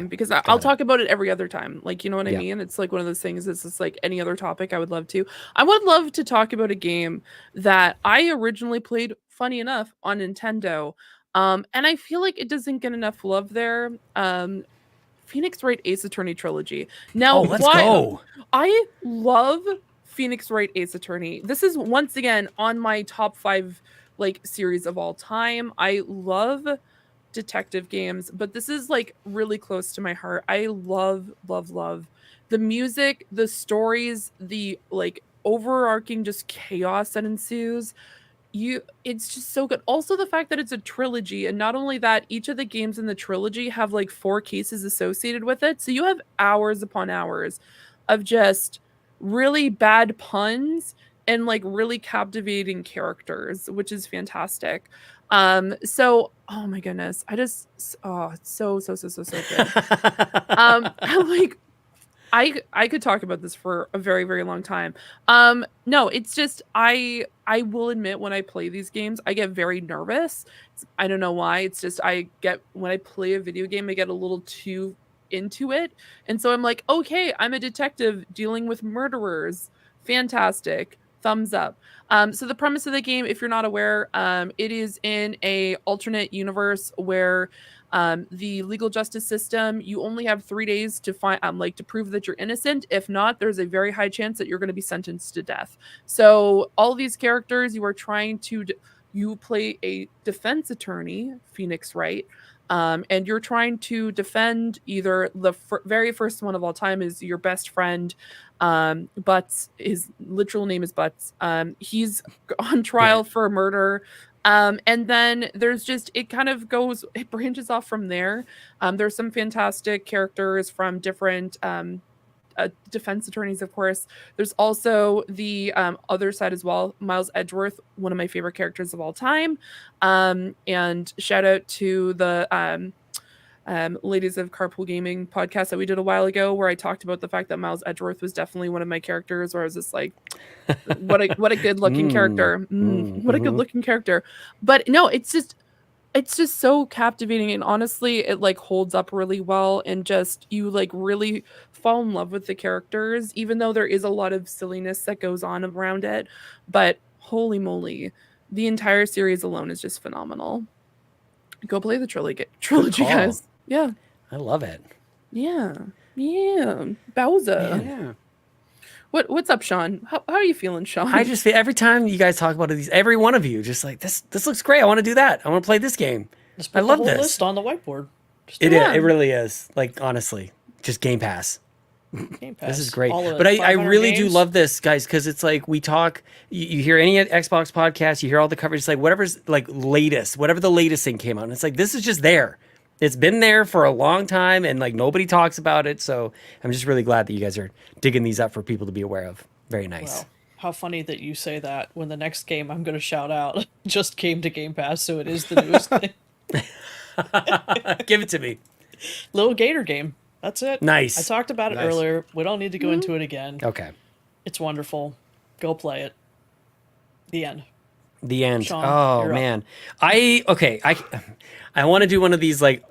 Because I'll talk about it every other time. Like, you know what I mean? It's like one of those things. It's just like any other topic I would love to. I would love to talk about a game that I originally played, funny enough, on Nintendo. And I feel like it doesn't get enough love there. Phoenix Wright Ace Attorney trilogy. Now, let's go. I love Phoenix Wright Ace Attorney. This is once again on my top 5 like series of all time. I love detective games, but this is like really close to my heart. I love the music, the stories, the like overarching just chaos that ensues. it's just so good. Also, the fact that it's a trilogy, and not only that, each of the games in the trilogy have like 4 cases associated with it. So you have hours upon hours of just really bad puns and like really captivating characters, which is fantastic. So oh my goodness, it's so good. I'm like, I could talk about this for a very, very long time. No, it's just I will admit, when I play these games, I get very nervous. I don't know why. It's just when I play a video game, I get a little too into it. And so I'm like, okay, I'm a detective dealing with murderers. Fantastic. Thumbs up. So the premise of the game, if you're not aware, it is in a alternate universe where the legal justice system, you only have 3 days to find to prove that you're innocent. If not, there's a very high chance that you're going to be sentenced to death. So all these characters, you are trying to you play a defense attorney, Phoenix Wright, and you're trying to defend either the very first one of all time is your best friend, Butts. His literal name is Butts. He's on trial for a murder. And then there's just, it branches off from there. There's some fantastic characters from different defense attorneys, of course. There's also the other side as well. Miles Edgeworth, one of my favorite characters of all time. And shout out to the Ladies of Carpool Gaming podcast that we did a while ago, where I talked about the fact that Miles Edgeworth was definitely one of my characters, where I was just like, what a good looking character. What a good looking character. But no, it's just so captivating, and honestly it like holds up really well, and just you like really fall in love with the characters, even though there is a lot of silliness that goes on around it. But holy moly, the entire series alone is just phenomenal. Go play the trilogy, guys. Yeah, I love it. Yeah Bowser. Yeah. What's up, Sean? How are you feeling, Sean? I just feel every time you guys talk about these, every one of you just like this looks great. I want to do that. I want to play this game. Just put I love the whole this list on the whiteboard. It really is. Like, honestly, just Game Pass. Game Pass. This is great. All of But I 500 really do games. love this, guys, because it's like we talk, you hear any Xbox podcast, you hear all the coverage, it's like whatever's like latest, whatever the latest thing came out. And it's like, this is just there. It's been there for a long time, and like nobody talks about it. So I'm just really glad that you guys are digging these up for people to be aware of. Very nice. Wow. How funny that you say that when the next game I'm going to shout out just came to Game Pass, so it is the newest thing. Give it to me. Little Gator game. That's it. Nice. I talked about it Nice. earlier. We don't need to go into it again. Okay. It's wonderful. Go play it. The end. The end. Sean, Oh you're up. man. I want to do one of these like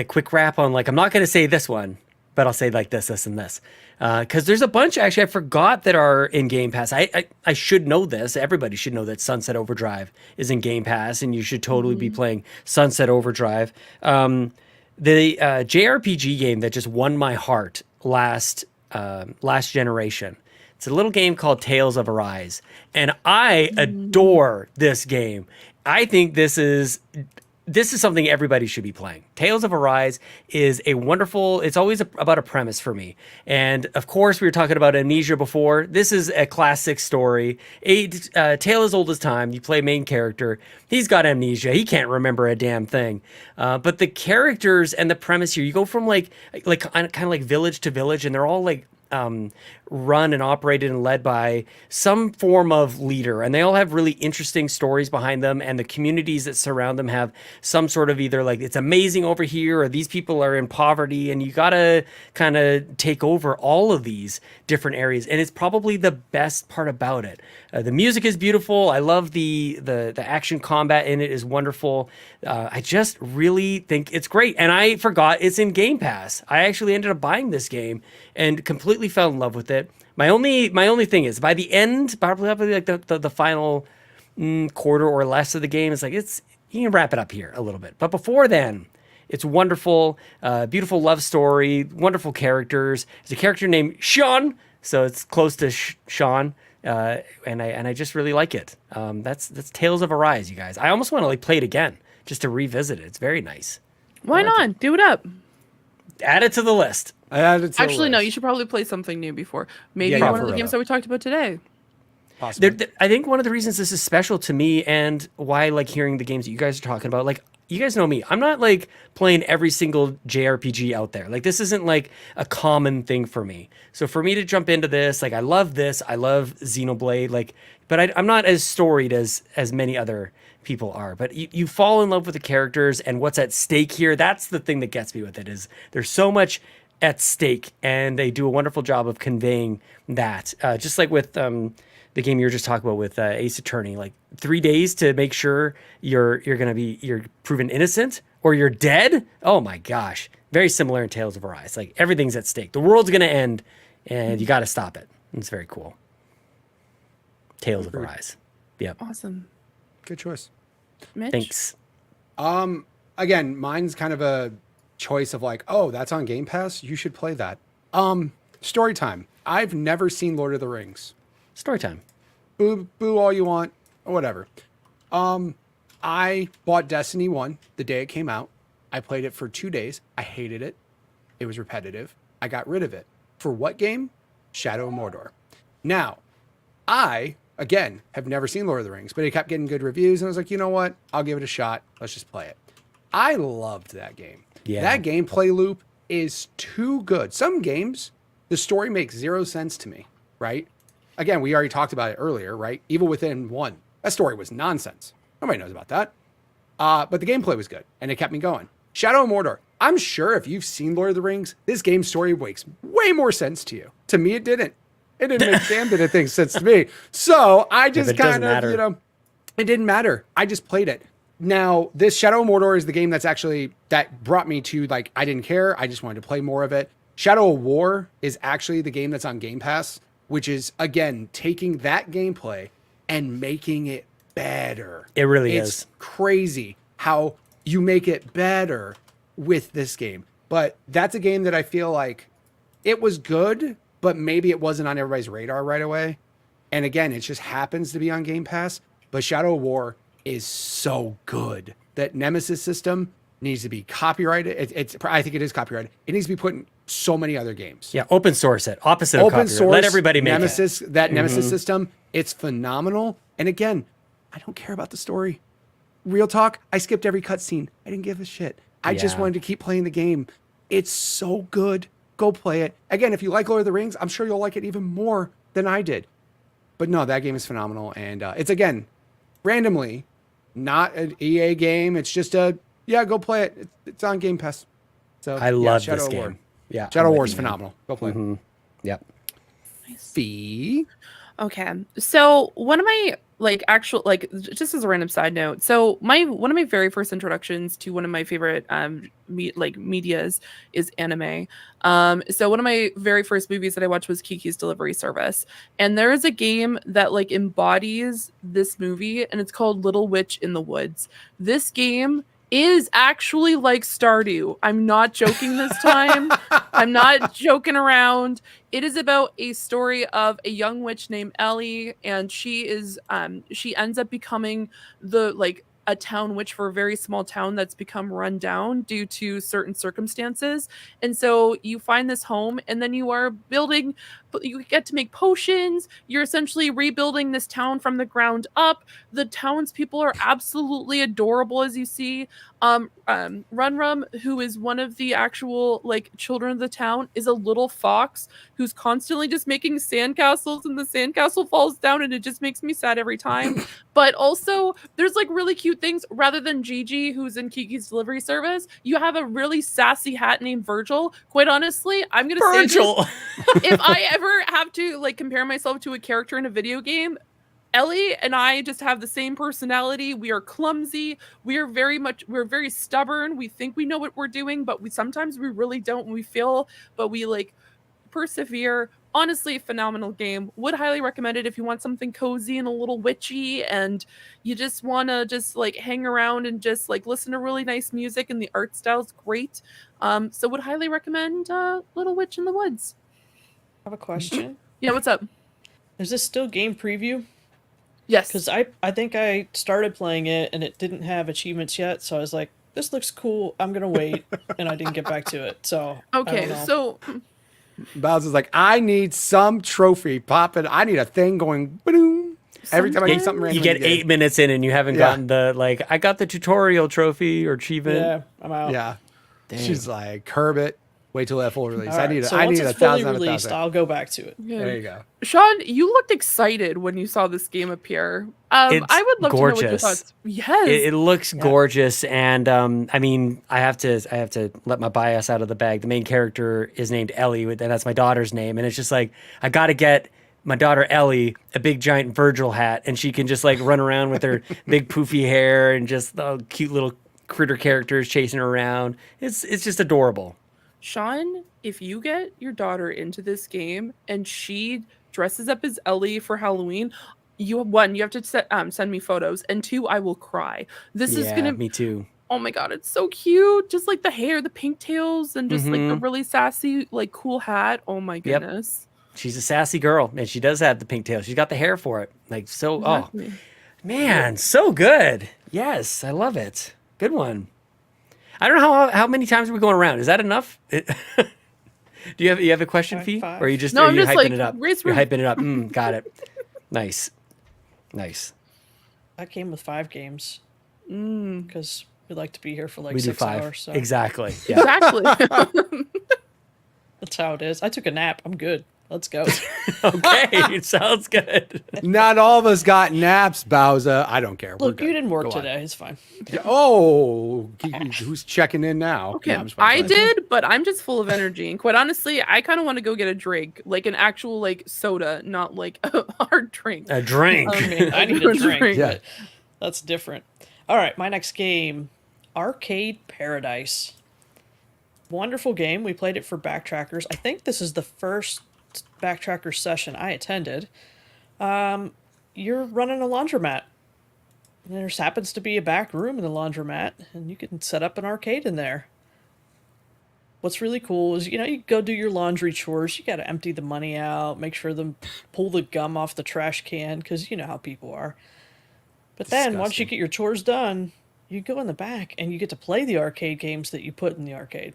quick wrap on like, I'm not going to say this one, but I'll say like this, and this. Because there's a bunch, actually, I forgot that are in Game Pass. I should know this. Everybody should know that Sunset Overdrive is in Game Pass, and you should totally be playing Sunset Overdrive. The JRPG game that just won my heart last generation. It's a little game called Tales of Arise, and I adore this game. I think this is something everybody should be playing. Tales of Arise is a wonderful, it's always about a premise for me. And of course, we were talking about Amnesia before. This is a classic story. A tale as old as time. You play main character. He's got amnesia. He can't remember a damn thing. But the characters and the premise here, you go from like kind of like village to village, and they're all like run and operated and led by some form of leader, and they all have really interesting stories behind them, and the communities that surround them have some sort of either like it's amazing over here, or these people are in poverty, and you gotta kind of take over all of these different areas. And it's probably the best part about it. The music is beautiful. I love the action combat in it is wonderful. I just really think it's great, and I forgot it's in Game Pass. I actually ended up buying this game and completely fell in love with it. My only thing is, by the end, probably like the final quarter or less of the game, it's like you can wrap it up here a little bit. But before then, it's wonderful, beautiful love story, wonderful characters. There's a character named Sean, so it's close to Sean, and I just really like it. That's Tales of Arise, you guys. I almost want to like play it again just to revisit it. It's very nice. Why not? Do it up. Add it to the list. Actually, no, you should probably play something new before. Maybe Yeah, one of for the real. games that we talked about today. Possibly. I think one of the reasons this is special to me and why I like hearing the games that you guys are talking about, like, you guys know me. I'm not like playing every single JRPG out there. Like, this isn't like a common thing for me. So for me to jump into this, like, I love this. I love Xenoblade. Like, but I'm not as storied as many other people are. But you fall in love with the characters and what's at stake here. That's the thing that gets me with it. Is there's so much at stake, and they do a wonderful job of conveying that. Just like with the game you were just talking about with Ace Attorney, like 3 days to make sure you're proven innocent or you're dead. Oh my gosh, very similar in Tales of Arise. Like, everything's at stake. The world's gonna end, and you got to stop it. It's very cool. Tales of Arise. Yep. Awesome. Good choice. Mitch? Thanks. Again, mine's kind of a choice of like, oh, that's on Game Pass, you should play that. Story time. I've never seen Lord of the Rings. Story time. Boo all you want, or whatever. I bought Destiny 1 the day it came out. I played it for 2 days. I hated it. It was repetitive. I got rid of it. For what game? Shadow of Mordor. Now, I, again, have never seen Lord of the Rings, but it kept getting good reviews, and I was like, you know what? I'll give it a shot. Let's just play it. I loved that game. Yeah. That gameplay loop is too good. Some games, the story makes zero sense to me, right? Again, we already talked about it earlier, right? Evil Within 1. That story was nonsense. Nobody knows about that. But the gameplay was good, and it kept me going. Shadow of Mordor. I'm sure if you've seen Lord of the Rings, this game's story makes way more sense to you. To me, it didn't. It didn't make damn bit of things sense to me. So I just kind of, you know, it didn't matter. I just played it. Now, this Shadow of Mordor is the game that brought me to, like, I didn't care. I just wanted to play more of it. Shadow of War is actually the game that's on Game Pass, which is, again, taking that gameplay and making it better. It really is. It's crazy how you make it better with this game. But that's a game that I feel like it was good, but maybe it wasn't on everybody's radar right away. And again, it just happens to be on Game Pass. But Shadow of War is so good that Nemesis system needs to be copyrighted. I think it is copyrighted. It needs to be put in so many other games. Yeah, open source it. Opposite of Open copyright. source. Let everybody make Nemesis, it. that Nemesis system, it's phenomenal. And again, I don't care about the story. Real talk, I skipped every cutscene. I didn't give a shit. I just wanted to keep playing the game. It's so good. Go play it. Again, if you like Lord of the Rings, I'm sure you'll like it even more than I did. But no, that game is phenomenal. And it's, again, randomly, not an EA game. It's just go play it. It's on Game Pass. So I love Shadow this of War. game. Yeah, Shadow War is phenomenal. Go play it. Yep. Fee. Okay. So one of my just as a random side note, so one of my very first introductions to one of my favorite medias is anime. So one of my very first movies that I watched was Kiki's Delivery Service. And there is a game that like embodies this movie, and it's called Little Witch in the Woods. This game is actually like Stardew. I'm not joking this time. I'm not joking around. It is about a story of a young witch named Ellie, and she ends up becoming a town witch for a very small town that's become run down due to certain circumstances. And so you find this home, and then you get to make potions. You're essentially rebuilding this town from the ground up. The townspeople are absolutely adorable, as you see. Rum, who is one of the actual children of the town, is a little fox who's constantly just making sandcastles, and the sandcastle falls down, and it just makes me sad every time. But also, there's really cute things. Rather than Gigi, who's in Kiki's Delivery Service, you have a really sassy hat named Virgil. Quite honestly, I'm gonna say this, if I ever have to compare myself to a character in a video game, Ellie and I just have the same personality. We are clumsy. We're very stubborn. We think we know what we're doing, but sometimes we really don't. We fail, but we persevere. Honestly, phenomenal game. Would highly recommend it if you want something cozy and a little witchy, and you just want to hang around and just listen to really nice music, and the art style's great. So would highly recommend Little Witch in the Woods. I have a question. Yeah, what's up? Is this still game preview? Yes. Because I think I started playing it and it didn't have achievements yet, so I was like, this looks cool, I'm gonna wait, and I didn't get back to it. So okay, so Bowser's like, I need some trophy popping. I need a thing going boom. Every time I do something You random, get 8 minutes in and you haven't Yeah. gotten the, like, I got the tutorial trophy or achievement. Yeah, I'm out. Yeah. Dang. She's like, curb it. Wait till that full release. All right, so I once need it's 1,000 fully out of released, 1,000. I'll go back to it. Yeah. There you go. Sean, you looked excited when you saw this game appear. It's I would love to know what your gorgeous. thoughts. Yes. It looks gorgeous, and I mean, I have to let my bias out of the bag. The main character is named Ellie, and that's my daughter's name, and it's just like I got to get my daughter Ellie a big giant Virgil hat, and she can just like run around with her big poofy hair and just cute little critter characters chasing her around. It's just adorable. Sean, if you get your daughter into this game and she dresses up as Ellie for Halloween, you have to send me photos, and 2, I will cry. This is gonna. Me too. Oh my god, it's so cute! Just like the hair, the pigtails, and just like the really sassy, like cool hat. Oh my goodness. She's a sassy girl, and she does have the pigtail. She's got the hair for it. Like so. Exactly. Oh man, so good. Yes, I love it. Good one. I don't know how many times are we going around. Is that enough? Do you have a question, Fee? Five. Or are you just No, are I'm you just hyping like, it up? Reese, You're hyping it up. Got it. Nice. I came with 5 games because we like to be here for like We do 6 5. hours. So Exactly. Yeah. Exactly. that's how it is. I took a nap. I'm good. Let's go. Okay. Sounds good. Not all of us got naps, Bowser. I don't care. We're Look, good. you didn't work Go on. today. It's fine. Oh, who's checking in now? Okay, No, I'm just I playing. did, but I'm just full of energy. And quite honestly, I kind of want to go get a drink, like an actual like soda, not like a hard drink. A drink. I mean, I need a drink. Yeah. But that's different. All right, my next game, Arcade Paradise. Wonderful game. We played it for Backtrackers. I think this is the first Backtracker session I attended. You're running a laundromat. There happens to be a back room in the laundromat, and you can set up an arcade in there. What's really cool is, you go do your laundry chores. You got to empty the money out, make sure pull the gum off the trash can, because you know how people are. But then once you Disgusting. get your chores done, you go in the back and you get to play the arcade games that you put in the arcade.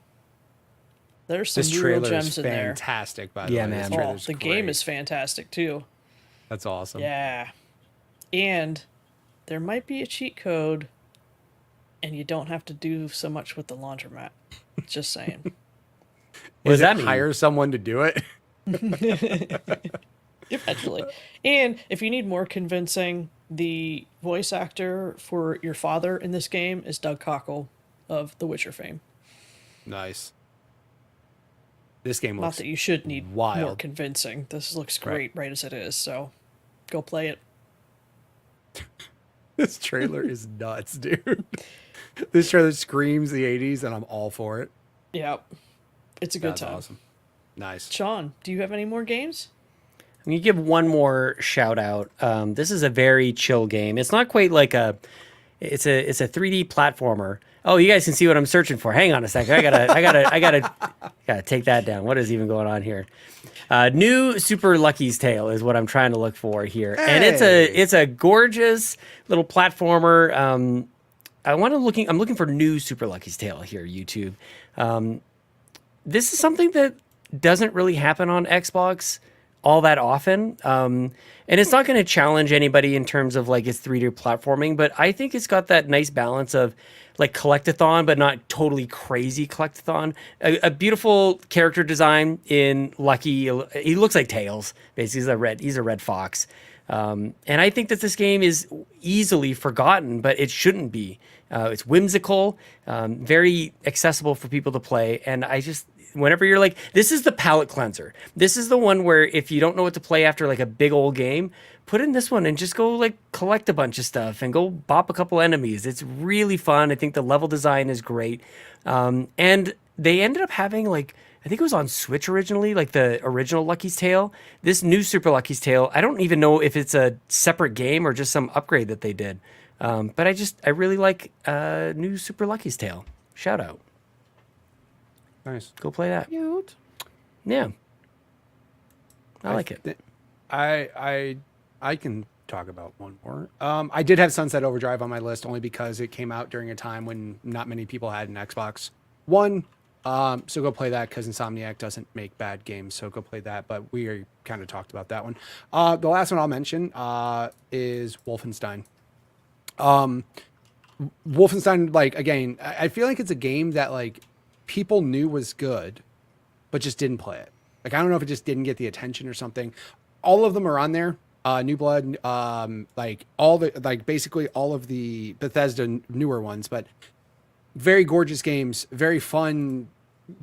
There's some This real trailer gems is in there. fantastic, by the Yeah, way. man. This Oh, trailer's the game great. is fantastic too. That's awesome. Yeah. And there might be a cheat code, and you don't have to do so much with the laundromat. Just saying. What does Is it that mean? hire someone to do it? Eventually. And if you need more convincing, the voice actor for your father in this game is Doug Cockle of The Witcher fame. Nice. This game Not looks that you should need more wild. convincing. This looks great right as it is, so go play it. This trailer is nuts, dude. This trailer screams the 80s, and I'm all for it. Yeah. It's a good That's time. awesome. Nice. Sean, do you have any more games? I'm gonna give one more shout out. This is a very chill game. It's not quite like it's a 3D platformer. Oh, you guys can see what I'm searching for. Hang on a second. I gotta take that down. What is even going on here? New Super Lucky's Tale is what I'm trying to look for here, and it's a gorgeous little platformer. I'm looking for New Super Lucky's Tale here, YouTube. This is something that doesn't really happen on Xbox all that often. And it's not going to challenge anybody in terms of like its 3D platforming, but I think it's got that nice balance of like collectathon, but not totally crazy collectathon. A beautiful character design in Lucky. He looks like Tails. Basically, he's a red fox. And I think that this game is easily forgotten, but it shouldn't be. It's whimsical, very accessible for people to play. And whenever you're like, this is the palate cleanser. This is the one where if you don't know what to play after like a big old game, put in this one and just go like collect a bunch of stuff and go bop a couple enemies. It's really fun. I think the level design is great. And they ended up having like, I think it was on Switch originally, like the original Lucky's Tale. This new Super Lucky's Tale, I don't even know if it's a separate game or just some upgrade that they did. But I really like new Super Lucky's Tale. Shout out. Nice. Go play that. Cute. Yeah. I like it. I can talk about one more. I did have Sunset Overdrive on my list only because it came out during a time when not many people had an Xbox One. So go play that because Insomniac doesn't make bad games. So go play that. But we already kind of talked about that one. The last one I'll mention is Wolfenstein. Wolfenstein, like, again, I feel like it's a game that like people knew was good, but just didn't play it. Like, I don't know if it just didn't get the attention or something. All of them are on there. New Blood, basically all of the Bethesda newer ones, but very gorgeous games, very fun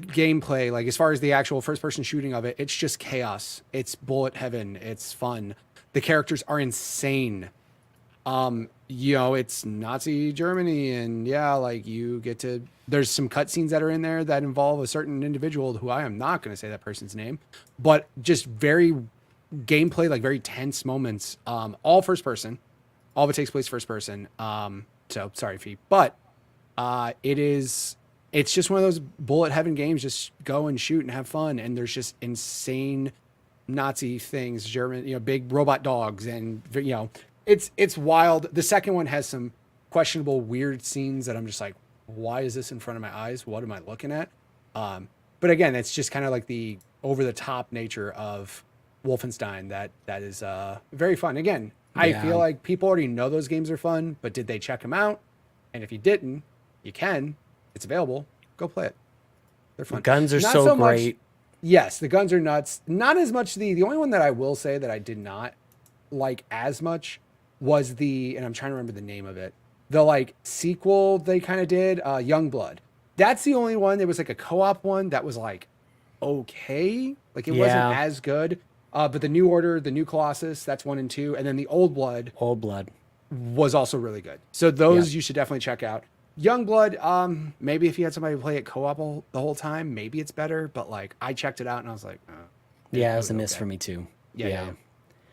gameplay. Like, as far as the actual first person shooting of it, it's just chaos. It's bullet heaven. It's fun. The characters are insane. It's Nazi Germany, and like you get to, there's some cutscenes that are in there that involve a certain individual who I am not going to say that person's name, but just very gameplay, like very tense moments, all first person, all of it takes place first person. So sorry, Fee, but it's just one of those bullet heaven games. Just go and shoot and have fun. And there's just insane Nazi things, German, big robot dogs, and it's wild. The second one has some questionable, weird scenes that I'm just like, why is this in front of my eyes? What am I looking at? But again, it's just kind of like the over the top nature of Wolfenstein that is very fun. Again, I feel like people already know those games are fun, but did they check them out? And if you didn't, you can. It's available. Go play it. They're fun. The guns are Not so great. Yes, the guns are nuts. Not as much. The only one that I will say that I did not like as much was and I'm trying to remember the name of it, the like sequel they kind of did, Young Blood. That's the only one. There was like a co-op one that was like okay, like it wasn't as good. But the New Order, the New Colossus, that's 1 and 2, and then the Old Blood was also really good. So those you should definitely check out. Young Blood, maybe if you had somebody play it co-op the whole time, maybe it's better. But like I checked it out and I was like, it was a miss for me too. Yeah.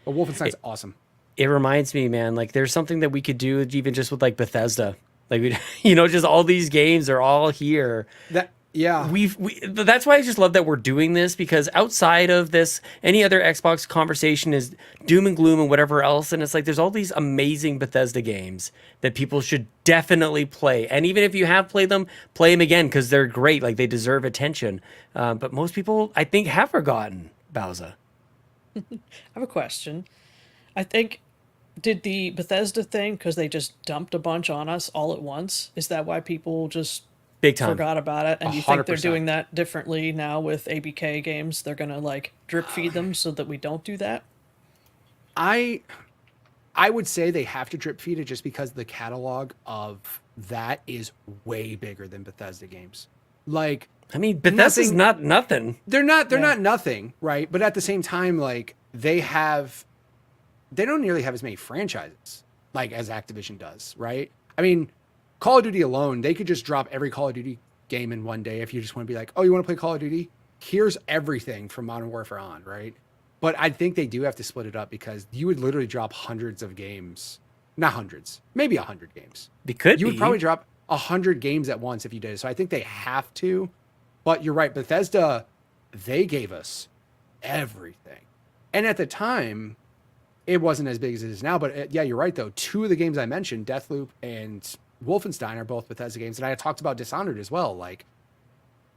But Wolfenstein's awesome. It reminds me, man, like there's something that we could do even just with like Bethesda, like just all these games are all here. That's why I just love that we're doing this, because outside of this, any other Xbox conversation is doom and gloom and whatever else. And it's like, there's all these amazing Bethesda games that people should definitely play. And even if you have played them, play them again, because they're great. Like they deserve attention. But most people, I think, have forgotten Bowser. I have a question. I think, did the Bethesda thing, because they just dumped a bunch on us all at once, is that why people just big time forgot about it? And 100%. you think they're doing that differently now with ABK games? They're gonna like drip feed them so that we don't do that? I would say they have to drip feed it just because the catalog of that is way bigger than Bethesda games. Like, I mean, Bethesda's not nothing. They're not nothing, right? But at the same time, like they don't nearly have as many franchises like as Activision does, right? I mean, Call of Duty alone, they could just drop every Call of Duty game in one day if you just want to be like, oh, you want to play Call of Duty? Here's everything from Modern Warfare on, right? But I think they do have to split it up, because you would literally drop hundreds of games. Not hundreds, maybe 100 games. You would probably drop 100 games at once if you did. So I think they have to. But you're right, Bethesda, they gave us everything. And at the time, it wasn't as big as it is now. But yeah, you're right, though. 2 of the games I mentioned, Deathloop and Wolfenstein, are both Bethesda games. And I talked about Dishonored as well. Like,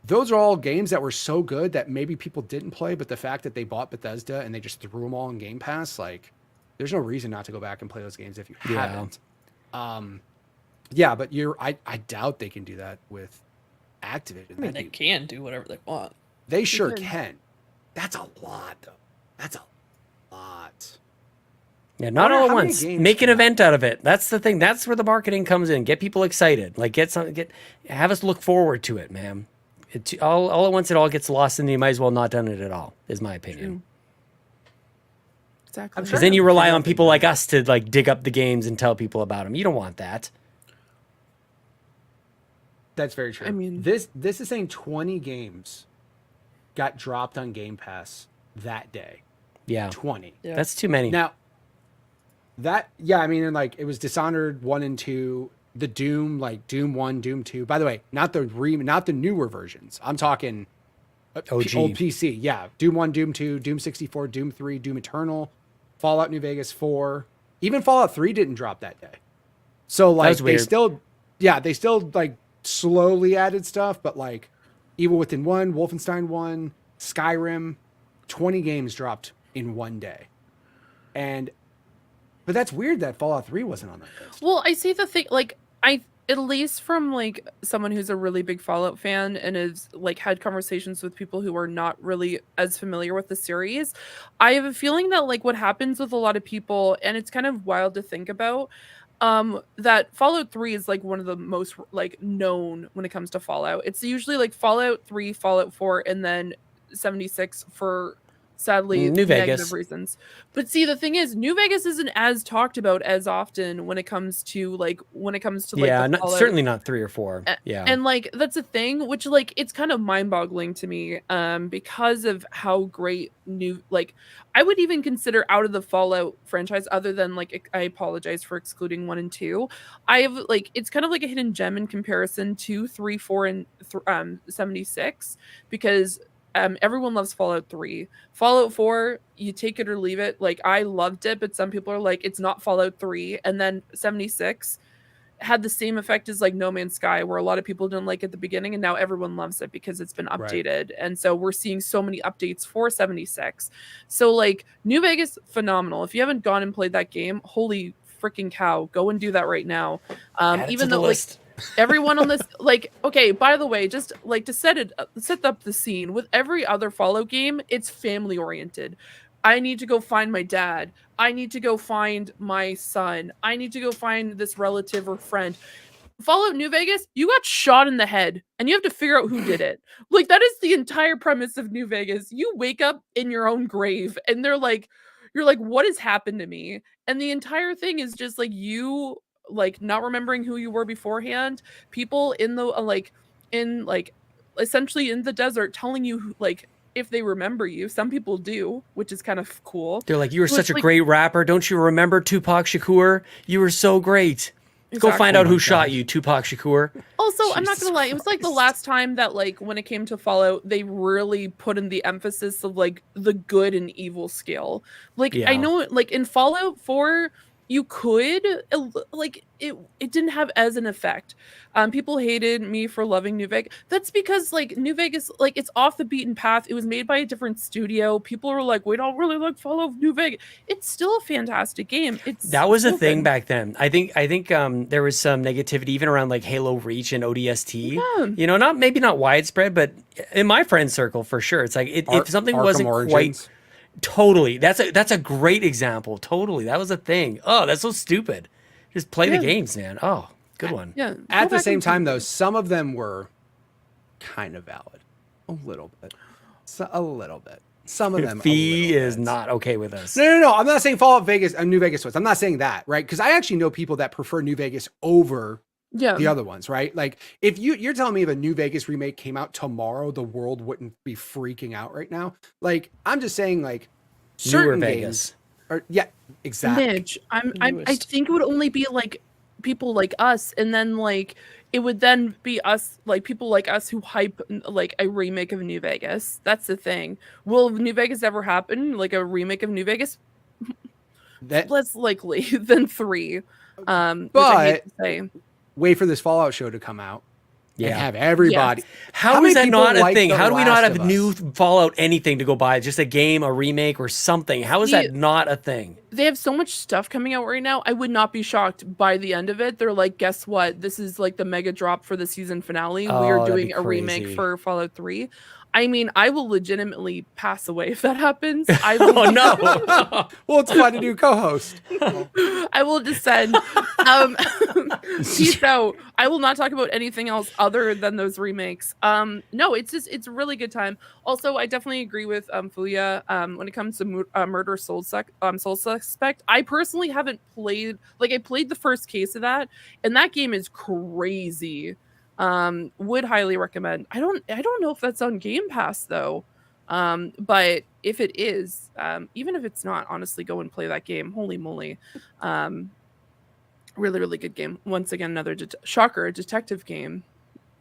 those are all games that were so good that maybe people didn't play, but the fact that they bought Bethesda and they just threw them all in Game Pass, like, there's no reason not to go back and play those games if you haven't. But I doubt they can do that with Activision. I mean, they can do whatever they want. They sure can. That's a lot, though. That's a lot. Yeah, not all at once. Make an event out of it. That's the thing. That's where the marketing comes in. Get people excited. Like have us look forward to it, man. All at once, it all gets lost, and you might as well not done it at all, is my opinion. Exactly. Because then you rely on people like us to like dig up the games and tell people about them. You don't want that. That's very true. I mean, this is saying 20 games got dropped on Game Pass that day. Yeah. 20. Yeah. That's too many. Now, and like it was Dishonored 1 and 2, the Doom, like Doom 1, Doom 2. By the way, not the newer versions. I'm talking OG. old PC. Yeah. Doom 1, Doom 2, Doom 64, Doom 3, Doom Eternal, Fallout New Vegas 4. Even Fallout 3 didn't drop that day. So like they still like slowly added stuff, but like Evil Within 1, Wolfenstein 1, Skyrim, 20 games dropped in one day. But that's weird that Fallout 3 wasn't on that list. Well, I see the thing, like, at least from like someone who's a really big Fallout fan and has like had conversations with people who are not really as familiar with the series, I have a feeling that like what happens with a lot of people, and it's kind of wild to think about, that Fallout 3 is like one of the most like known when it comes to Fallout. It's usually like Fallout 3, Fallout 4, and then 76 for sadly New negative Vegas. reasons. But see, the thing is, New Vegas isn't as talked about as often when it comes to like yeah, the Fallout. certainly not 3 or 4. Yeah. And like that's a thing which like it's kind of mind-boggling to me because of how great I would even consider out of the Fallout franchise, other than like I apologize for excluding 1 and 2. I have like it's kind of like a hidden gem in comparison to 3, 4, and 76, because everyone loves Fallout 3. Fallout 4, you take it or leave it. Like, I loved it, but some people are like, it's not Fallout 3. And then 76 had the same effect as like No Man's Sky, where a lot of people didn't like it at the beginning, and now everyone loves it because it's been updated. Right. And so we're seeing so many updates for 76. So like New Vegas, phenomenal. If you haven't gone and played that game, holy freaking cow, go and do that right now. Even though like everyone on this, like, okay, by the way, just like to set up the scene, with every other Fallout game, it's family oriented. I need to go find my dad. I need to go find my son. I need to go find this relative or friend. Fallout New Vegas, you got shot in the head and you have to figure out who did it. Like, that is the entire premise of New Vegas. You wake up in your own grave and you're like, what has happened to me? And the entire thing is just like you like not remembering who you were beforehand, people in the essentially in the desert telling you like if they remember you. Some people do, which is kind of cool. They're like, you were such a great rapper. Don't you remember Tupac Shakur? You were so great. Exactly. Go find out who shot you, Tupac Shakur. Also, Jesus, I'm not gonna lie, it was like the last time that like when it came to Fallout, they really put in the emphasis of like the good and evil scale. Like, I know like in Fallout 4, you could like it didn't have as an effect. People hated me for loving New Vegas. That's because like New Vegas, like it's off the beaten path. It was made by a different studio. People were like, we don't really like Fallout New Vegas. It's still a fantastic game. That was a thing back then. I think there was some negativity even around like Halo Reach and ODST. Yeah. You know, maybe not widespread, but in my friend circle for sure. It's like if something wasn't quite. Totally. That's a great example. Totally. That was a thing. Oh, that's so stupid. Just play the games, man. Oh, good one. Yeah. At the same time, though, some of them were kind of valid. A little bit. A little bit. Some of them. Fee is not okay with us. No. I'm not saying Fallout Vegas and New Vegas was. I'm not saying that, right? Because I actually know people that prefer New Vegas over the other ones, right? Like, if you're telling me if a New Vegas remake came out tomorrow, the world wouldn't be freaking out right now. Like, I'm just saying, like, certain games are, exactly. Mitch, I think it would only be like people like us, and then like it would then be us, like people like us who hype like a remake of New Vegas. That's the thing. Will New Vegas ever happen? Like a remake of New Vegas? Less likely than 3. But which I hate to say. Wait for this Fallout show to come out and have everybody. Yes. How is that not a thing? How do we not have new Fallout anything to go buy? Just a game, a remake, or something? How is that not a thing? They have so much stuff coming out right now. I would not be shocked by the end of it. They're like, guess what? This is like the mega drop for the season finale. We are doing a remake for Fallout 3. I mean, I will legitimately pass away if that happens. I will oh, no. Well, it's fun to do co-host. I will descend. Peace out. I will not talk about anything else other than those remakes. No, it's a really good time. Also, I definitely agree with Fulia when it comes to Murder Soul Suspect. I personally haven't played, like I played the first case of that, and that game is crazy. Would highly recommend. I don't know if that's on Game Pass though. But if it is, even if it's not, honestly, go and play that game. Holy moly. Really, really good game. Once again, another shocker, a detective game,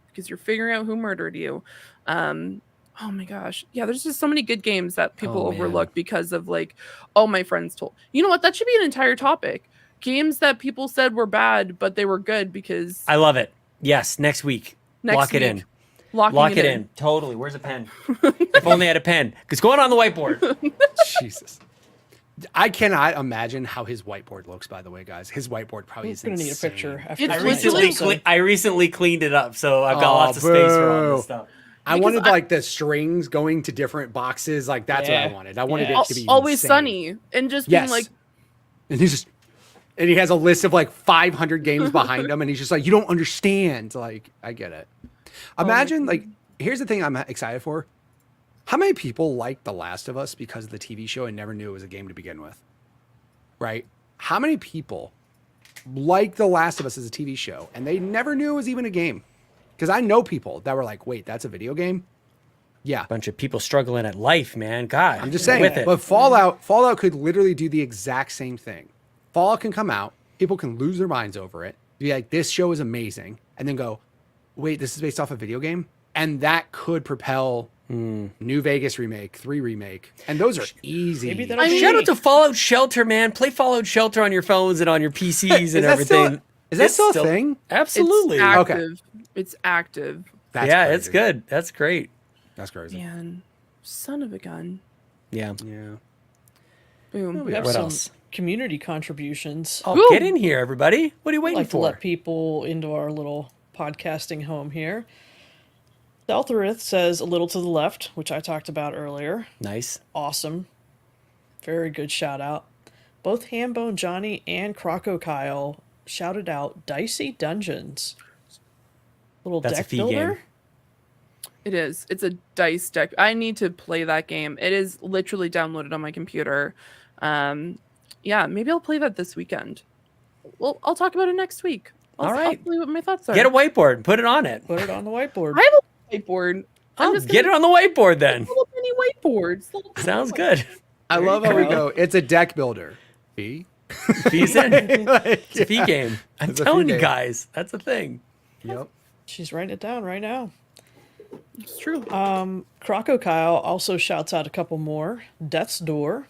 because you're figuring out who murdered you. Oh my gosh. Yeah, there's just so many good games that people overlook because of like, oh, my friends told. You know what? That should be an entire topic. Games that people said were bad, but they were good because I love it. Yes, next week. Lock it in. Lock it in. Totally. Where's a pen? If only I had a pen. It's going on the whiteboard. Jesus. I cannot imagine how his whiteboard looks, by the way, guys. His whiteboard probably is Gonna insane. need a picture after It's tonight's I episode. recently cleaned it up, so I've got lots of space for all boo. this stuff. I wanted like the strings going to different boxes. Like that's what I Yeah. wanted. I wanted Yeah. it to be Always insane. Sunny, and just Yes. being like, And he's just, and he has a list of like 500 games behind him, and he's just like, you don't understand. Like, I get it. Imagine, like, here's the thing I'm excited for. How many people liked The Last of Us because of the TV show and never knew it was a game to begin with? Right? How many people like The Last of Us as a TV show and they never knew it was even a game? Because I know people that were like, wait, that's a video game? Yeah. Bunch of people struggling at life, man. God, I'm just saying, with it. but Fallout could literally do the exact same thing. Fallout can come out, people can lose their minds over it, be like, this show is amazing, and then go, wait, this is based off a video game? And that could propel New Vegas remake, 3 remake, and those are easy. Maybe that'll be- Shout out to Fallout Shelter, man. Play Fallout Shelter on your phones and on your PCs and everything. Is that It's still a thing? Absolutely. it's active. It's active. That's yeah, crazy. it's good. That's great. That's crazy. Man, son of a gun. Yeah. Yeah. Boom. We have What some else? community contributions. Oh, Woo! get in here, everybody. What are you I'd waiting like to for? let people into our little podcasting home here. Deltharith says a little to the left, which I talked about earlier. Nice. Awesome. Very good shout out. Both Hambone Johnny and CrocoKyle shouted out Dicey Dungeons. Little That's a deck fee builder. game. It is. It's a dice deck. I need to play that game. It is literally downloaded on my computer. Yeah, maybe I'll play that this weekend. Well, I'll talk about it next week. All I'll right. tell you what my thoughts are. Get a whiteboard and put it on it. Put it on the whiteboard. I have a whiteboard. I'm Oh, just get it on the whiteboard then. little mini whiteboards. Little Sounds good. I There love you how we go. go. It's a deck builder. Fee? Fees in. It's a fee game. I'm It's a telling fee you game. guys, that's a thing. Yep. She's writing it down right now. It's true. CrocoKyle also shouts out a couple more. Death's Door.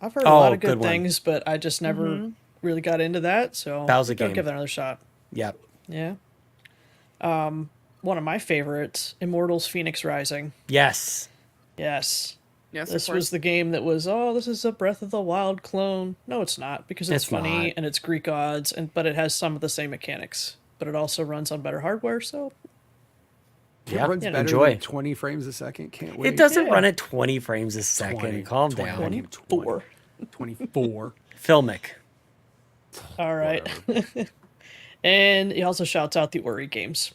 I've heard a Oh, lot of good good one. things, but I just never really got into that. So That was a gotta game. give that another shot. Yep. Yeah. One of my favorites, Immortals Phoenix Rising. Yes. Yes. Yes, This of was course. the game that was, oh, this is a Breath of the Wild clone. No, it's not, because it's It's funny not. and it's Greek odds, but it has some of the same mechanics. But it also runs on better hardware, so Yeah. Runs better Enjoy. than 20 frames a second. Can't wait. It doesn't Yeah. run at 20 frames a second. 20, Calm 20, down. 24. 24. Filmic. All right. And he also shouts out the Ori games.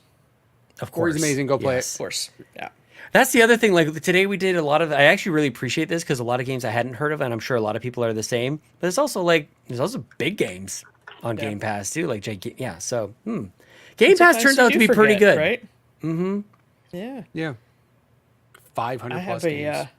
Of course. Ori's amazing. Go play it. Of course. Yeah. That's the other thing. Like today, we did a lot of. I actually really appreciate this because a lot of games I hadn't heard of, and I'm sure a lot of people are the same. But it's also like there's also big games on Game Pass too. Like yeah. So Game Pass Sometimes turns you out to do be pretty forget, good. right? Mm-hmm. Yeah. Yeah. 500 I plus have games. a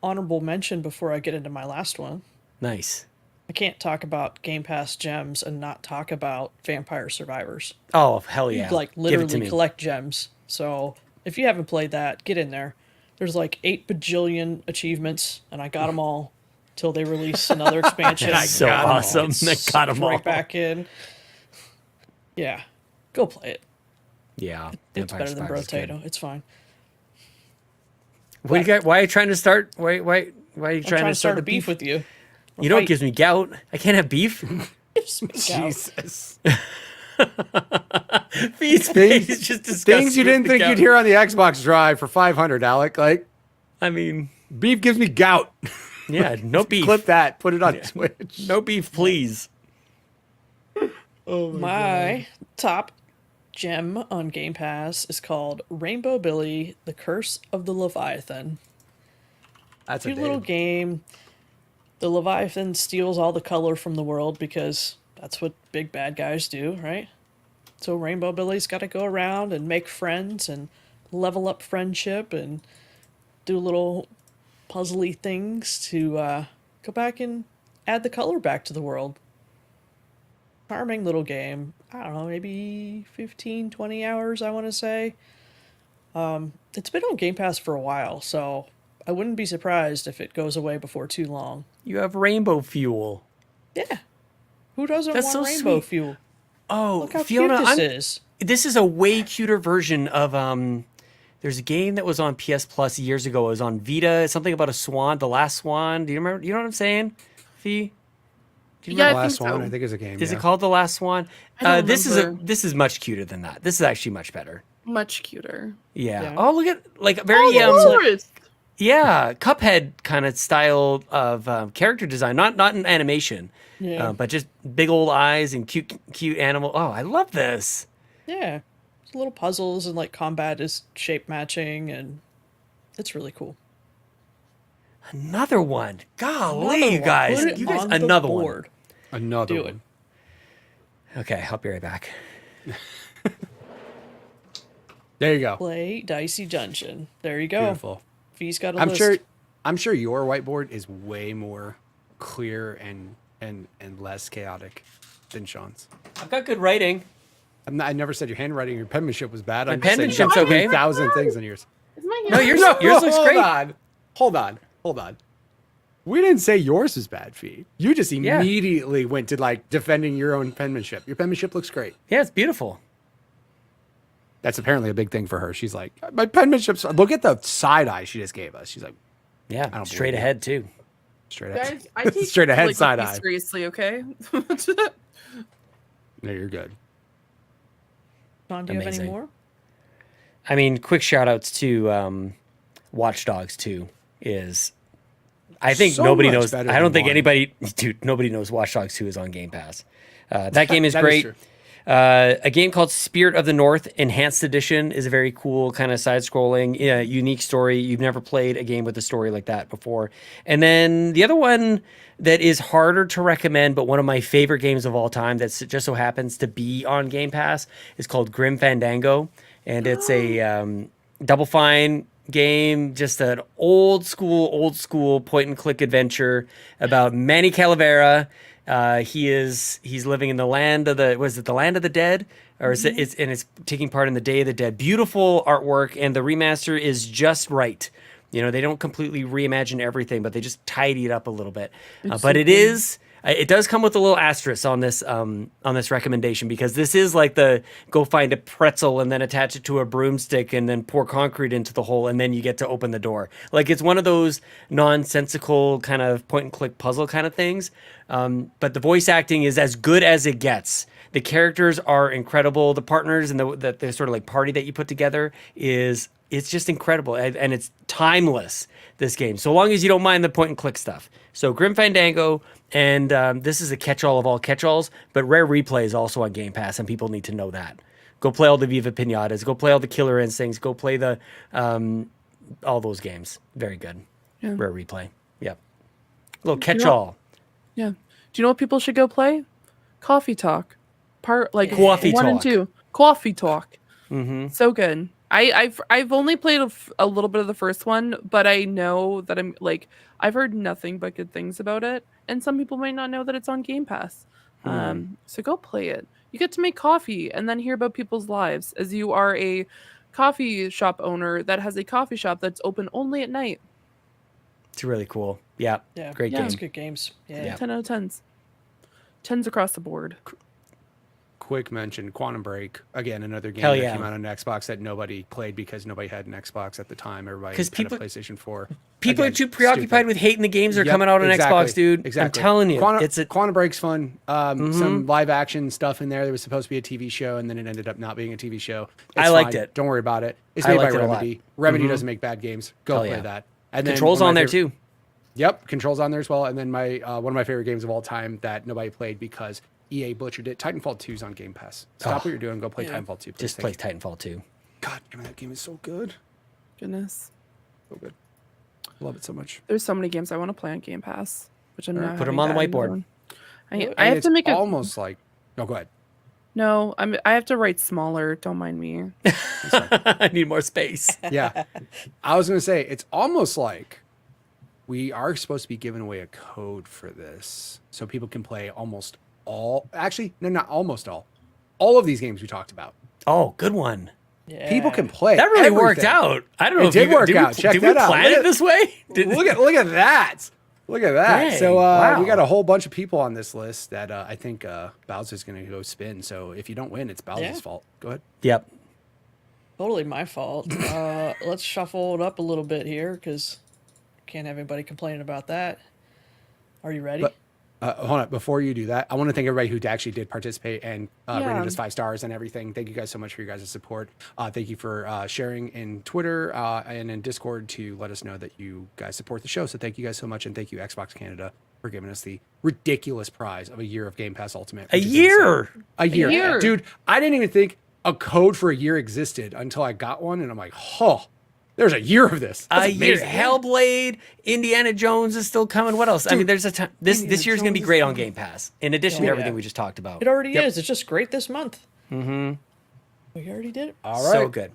honorable mention before I get into my last one. Nice. I can't talk about Game Pass gems and not talk about Vampire Survivors. Oh hell yeah! You like Give it to literally me. collect gems. So if you haven't played that, get in there. There's like 8 bajillion achievements, and I got them all till they release another expansion. That's so got 'em all. awesome. It's They got 'em all. right back in. Yeah, go play it. Yeah, It's Vampire better than Survivors is good. Brotato. It's fine. What you got? Why are you trying to start? Why are you I'm trying to start a the beef with you. You know, it Fight. gives me gout. I can't have beef. Jesus. Feast Things- is just disgusting Things you with didn't the think gout. you'd hear on the Xbox Drive for 500, Alec. Like, I mean, beef gives me gout. yeah, no beef. Clip that. Put it on Twitch. No beef, please. My top gem on Game Pass is called Rainbow Billy: The Curse of the Leviathan. That's a Cute little game. The Leviathan steals all the color from the world because that's what big bad guys do, right? So Rainbow Billy's got to go around and make friends and level up friendship and do little puzzly things to go back and add the color back to the world. Charming little game. I don't know, maybe 15, 20 hours, I want to say. It's been on Game Pass for a while, so I wouldn't be surprised if it goes away before too long. You have rainbow fuel. Yeah. Who doesn't That's want so rainbow sweet. fuel? Oh, Look how Fiona, cute this is. this is a way cuter version of There's a game that was on PS Plus years ago. It was on Vita. Something about a swan, the last swan. Do you remember? You know what I'm saying, Fee? Do you Yeah, remember? I Last think one, so. I think is a game. Is yeah. it called the last swan? I don't This remember. is much cuter than that. This is actually much better. Much cuter. Yeah. Yeah. Oh, look at like very Forest. yeah, Cuphead kind of style of character design. Not in animation, Yeah. but just big old eyes and cute animal. Oh, I love this. Yeah. It's little puzzles and like combat is shape matching and it's really cool. Another one. Golly, Another you one. guys. Put it You guys on the another one. board. Another Do it. one. Okay, I'll be right back. There you go. Play Dicey Dungeon. There you go. Beautiful. Fee's got a I'm list. sure your whiteboard is way more clear and less chaotic than Sean's. I've got good writing. I never said your handwriting, your penmanship was bad. My I'm just saying you penmanship's got okay. 3,000 things in yours. Is my No, hand- yours looks great. Hold on. We didn't say yours was bad, Fee. You just immediately went to like defending your own penmanship. Your penmanship looks great. Yeah, it's beautiful. That's apparently a big thing for her. She's like, my penmanship's. Look at the side eye she just gave us. She's like, Yeah, don't straight believe it. ahead too. straight ahead. Guys, I take Straight ahead, like, side cookies eye. seriously, okay? No, you're good. Sean, do you have any Amazing. more? I mean, quick shout outs to Watch Dogs 2 is I think So nobody much knows. better I don't than think one. anybody, dude, nobody knows Watch Dogs 2 is on Game Pass. That game is That is great. true. A game called Spirit of the North Enhanced Edition is a very cool kind of side-scrolling, unique story. You've never played a game with a story like that before. And then the other one that is harder to recommend, but one of my favorite games of all time that just so happens to be on Game Pass is called Grim Fandango. And it's a Double Fine game, just an old school point-and-click adventure about Manny Calavera. He's living in the land of the land of the dead, or is it? It's taking part in the Day of the Dead. Beautiful artwork, and the remaster is just right. You know, they don't completely reimagine everything, but they just tidy it up a little bit. But it does come with a little asterisk on this recommendation, because this is like the go find a pretzel and then attach it to a broomstick and then pour concrete into the hole and then you get to open the door. Like, it's one of those nonsensical kind of point and click puzzle kind of things. But the voice acting is as good as it gets. The characters are incredible. The partners and the sort of like party that you put together it's just incredible, and it's timeless, this game, so long as you don't mind the point and click stuff. So Grim Fandango, and this is a catch-all of all catch-alls, but Rare Replay is also on Game Pass, and people need to know that. Go play all the Viva Pinatas, go play all the Killer Instincts, go play the all those games. Very good. Yeah. Rare Replay. Yep. A little catch-all. Yeah. Do you know what people should go play? Coffee Talk. Coffee 1 and Talk. 2. Coffee Talk. Mm-hmm. So good. I've only played a little bit of the first one, but I know that I've heard nothing but good things about it, and some people might not know that it's on Game Pass. So go play it. You get to make coffee and then hear about people's lives, as you are a coffee shop owner that has a coffee shop that's open only at night. It's really cool. Yeah. Yeah. Great It's game. good games. Yeah. Yeah. 10 out of 10s. 10s across the board. Quick mention, Quantum Break. Again, another game Hell that yeah. came out on Xbox that nobody played because nobody had an Xbox at the time. Everybody 'Cause had people- a PlayStation 4. People Again, are too preoccupied stupid. with hating the games that are Yep, coming out on exactly, Xbox, dude. Exactly. I'm telling you. Quantum Break's fun. Some live action stuff in there. There was supposed to be a TV show, and then it ended up not being a TV show. I liked fine. it. Don't worry about it. It's I made by liked it a lot. Remedy. Remedy doesn't make bad games. Go Hell play yeah. that. And then Controls one of on my there favorite- too. Yep, Controls on there as well. And then my one of my favorite games of all time that nobody played because EA butchered it. Titanfall 2 is on Game Pass. Stop what you're doing. Go play Titanfall 2. Please. Just Thank play you. Titanfall 2. God, damn it, that game is so good. Goodness. So good. Love it so much. There's so many games I want to play on Game Pass, which I'm not Put 'em having on the to add another whiteboard. one. I And have to it's make a almost like. No, go ahead. no. I have to write smaller. Don't mind me. I need more space. Yeah. I was going to say, it's almost like we are supposed to be giving away a code for this so people can play almost all. Actually, no, not almost all. All of these games we talked about. Oh, good one. Yeah. People can play. That really worked everything. out. I don't know It if did you, work did we- out. Check did that we out. plan Look it at- this way? Look at that. Look at that. Dang, So wow. we got a whole bunch of people on this list that I think Bowser's going to go spin. So if you don't win, it's Bowser's Yeah. fault. Go ahead. Yep. Totally my fault. Let's shuffle it up a little bit here because can't have anybody complaining about that. Are you ready? Hold on. Before you do that, I want to thank everybody who actually did participate and Yeah. rated us 5 stars and everything. Thank you guys so much for your guys' support. Thank you for sharing in Twitter and in Discord to let us know that you guys support the show. So thank you guys so much. And thank you, Xbox Canada, for giving us the ridiculous prize of a year of Game Pass Ultimate. A which is year? insane. A year. year. Dude, I didn't even think a code for a year existed until I got one. And I'm like, oh, there's a year of this. That's A year. amazing. Hellblade, Indiana Jones is still coming. What else? I mean, there's a time. This Indiana year's going to be Jones great is on Game Pass. In addition to everything we just talked about. It already is. It's just great this month. Mm-hmm. We already did it. All right. So good.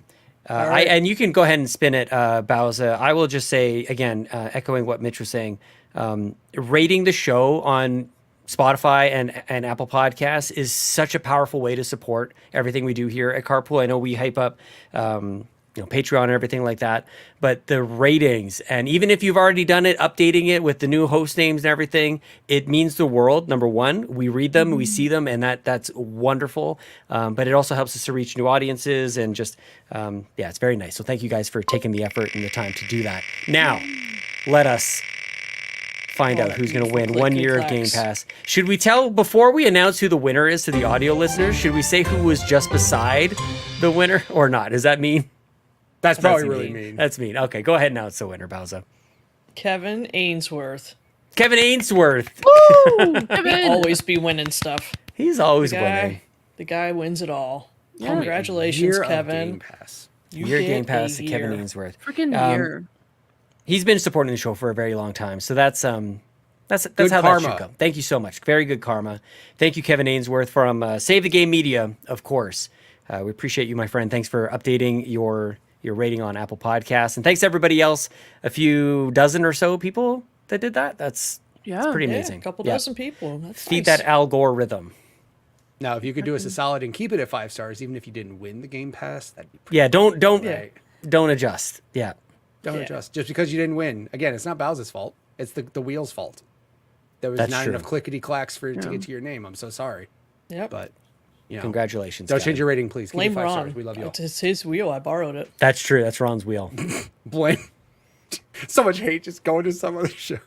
right. And you can go ahead and spin it, Bowser. I will just say, again, echoing what Mitch was saying, rating the show on Spotify and Apple Podcasts is such a powerful way to support everything we do here at Carpool. I know we hype up, Patreon and everything like that, but the ratings, and even if you've already done it, updating it with the new host names and everything, it means the world. Number one, we read them, we see them, and that's wonderful. But it also helps us to reach new audiences and just, it's very nice. So thank you guys for taking the effort and the time to do that. Now, let us find out who's going to win 1 year of Game Pass. Should we tell, before we announce who the winner is to the audio listeners, should we say who was just beside the winner or not? Does that mean? That's probably really mean. That's mean. Okay, go ahead and announce the winner, Bowser. Kevin Ainsworth. Kevin Ainsworth. Kevin. Always be winning stuff. He's always The winning. guy, the guy wins it all. Yeah. Congratulations, Year of Kevin. Game Pass. You Year get Game Pass a to Kevin year. Ainsworth. Freaking year. He's been supporting the show for a very long time, so that's how that karma. should go. Thank you so much. Very good karma. Thank you, Kevin Ainsworth from Save the Game Media, of course. We appreciate you, my friend. Thanks for updating your rating on Apple Podcasts, and thanks to everybody else. A few dozen or so people that did that. That's pretty Yeah, amazing. a couple Yeah. dozen people. That's Feed nice. that algorithm. Now, if you could do us a solid and keep it at 5 stars, even if you didn't win the Game Pass, that'd be pretty Yeah, don't great. don't adjust. Yeah. Don't Yeah. adjust. Just because you didn't win. Again, it's not Bowser's fault. It's the wheel's fault. There was That's not true. enough clickety clacks for it to get to your name. I'm so sorry. Yep. But, Congratulations. don't Kevin. change your rating, please. Keep it Blame 5 Ron. stars. We love you all. It's his wheel. I borrowed it. That's true. That's Ron's wheel. Blame. So much hate just going to some other show.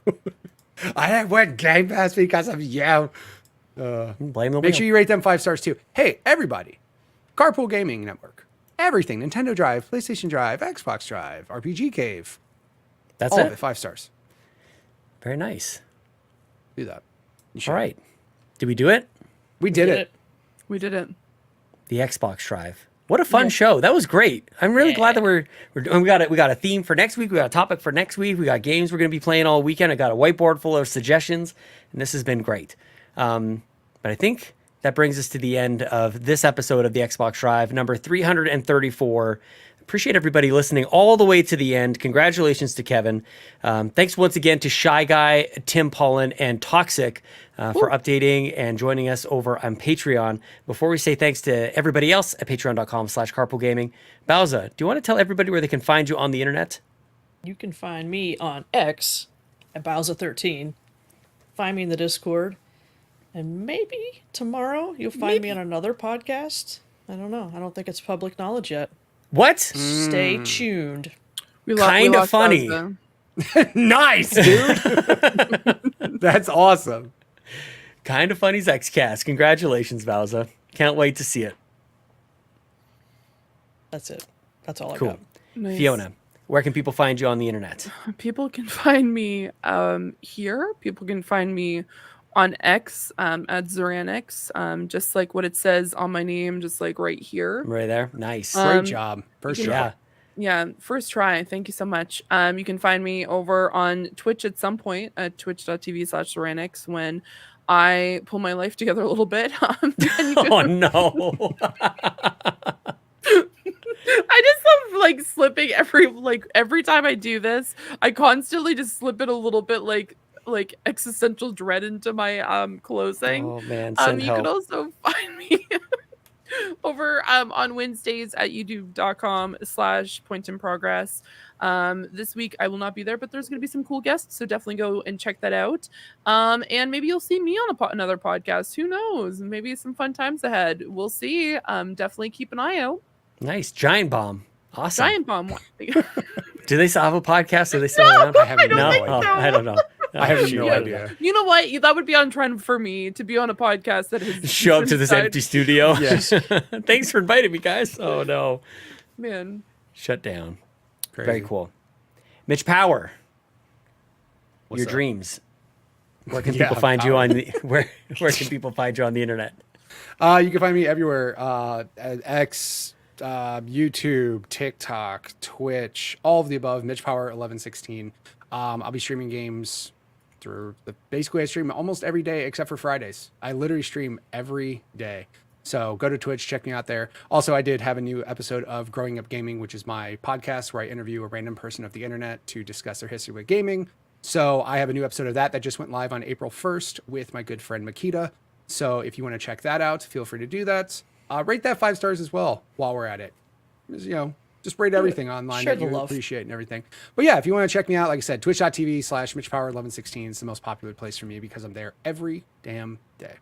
I went Game Pass because of you. Blame the wheel. Make sure you rate them 5 stars too. Hey, everybody. Carpool Gaming Network. Everything. Nintendo Drive, PlayStation Drive, Xbox Drive, RPG Cave. That's All it. of it 5 stars. Very nice. Do that. You should. All right. Did we do it? We did it. We did it. The Xbox Drive. What a fun show. That was great. I'm really glad that we got a theme for next week. We got a topic for next week. We got games we're going to be playing all weekend. I got a whiteboard full of suggestions, and this has been great. But I think that brings us to the end of this episode of the Xbox Drive, number 334. Appreciate everybody listening all the way to the end. Congratulations to Kevin. Thanks once again to Shy Guy, Tim Paullin, and Toxic for updating and joining us over on Patreon. Before we say thanks to everybody else at patreon.com/carpoolgaming, Bowser, do you want to tell everybody where they can find you on the internet? You can find me on X at Bowser13. Find me in the Discord. And maybe tomorrow you'll find me on another podcast. I don't know. I don't think it's public knowledge yet. What? Stay tuned. Kinda funny. Nice, dude. That's awesome. Kind of Funny's Xcast. Congratulations, Bowser. Can't wait to see it. That's it. That's all I Cool. got. Nice. Fiona, where can people find you on the internet? People can find me here. People can find me on X at Zoranix, just like what it says on my name, just like right here. Right there. Nice. Great job. First yeah. try. Yeah, first try. Thank you so much. You can find me over on Twitch at some point at twitch.tv/Zoranix when I pull my life together a little bit. And you can- Oh no. I just love like slipping every time I do this. I constantly just slip it a little bit like existential dread into my closing. Oh man, send You help. can also find me over on Wednesdays at youtube.com/pointinprogress. This week I will not be there, but there's going to be some cool guests, so definitely go and check that out. And maybe you'll see me on another podcast. Who knows? Maybe some fun times ahead. We'll see. Definitely keep an eye out. Nice. Giant Bomb. Awesome. Giant Bomb. Do they still have a podcast? Are they still No, around? I don't no. think Oh, so. I don't know. I have shoot, no I don't idea. You know what? That would be on trend for me to be on a podcast that has Show up to this died. empty studio. Yes. Thanks for inviting me, guys. Oh no. Man. Shut down. Crazy. Very cool. Mitch Power. What's Your up? dreams. Where can Yeah, people find you Power. on the where can people find you on the internet? You can find me everywhere. At X, YouTube, TikTok, Twitch, all of the above. Mitch Power 1116. I'll be streaming games basically I stream almost every day except for Fridays. I literally stream every day. So go to Twitch, check me out there. Also, I did have a new episode of Growing Up Gaming, which is my podcast where I interview a random person of the internet to discuss their history with gaming. So I have a new episode of that just went live on April 1st with my good friend Makita. So if you want to check that out, feel free to do that. Rate that 5 stars as well while we're at it. Just rate everything online Share that the you love. appreciate and everything. But yeah, if you want to check me out, like I said, twitch.tv/MitchPower1116 is the most popular place for me because I'm there every damn day.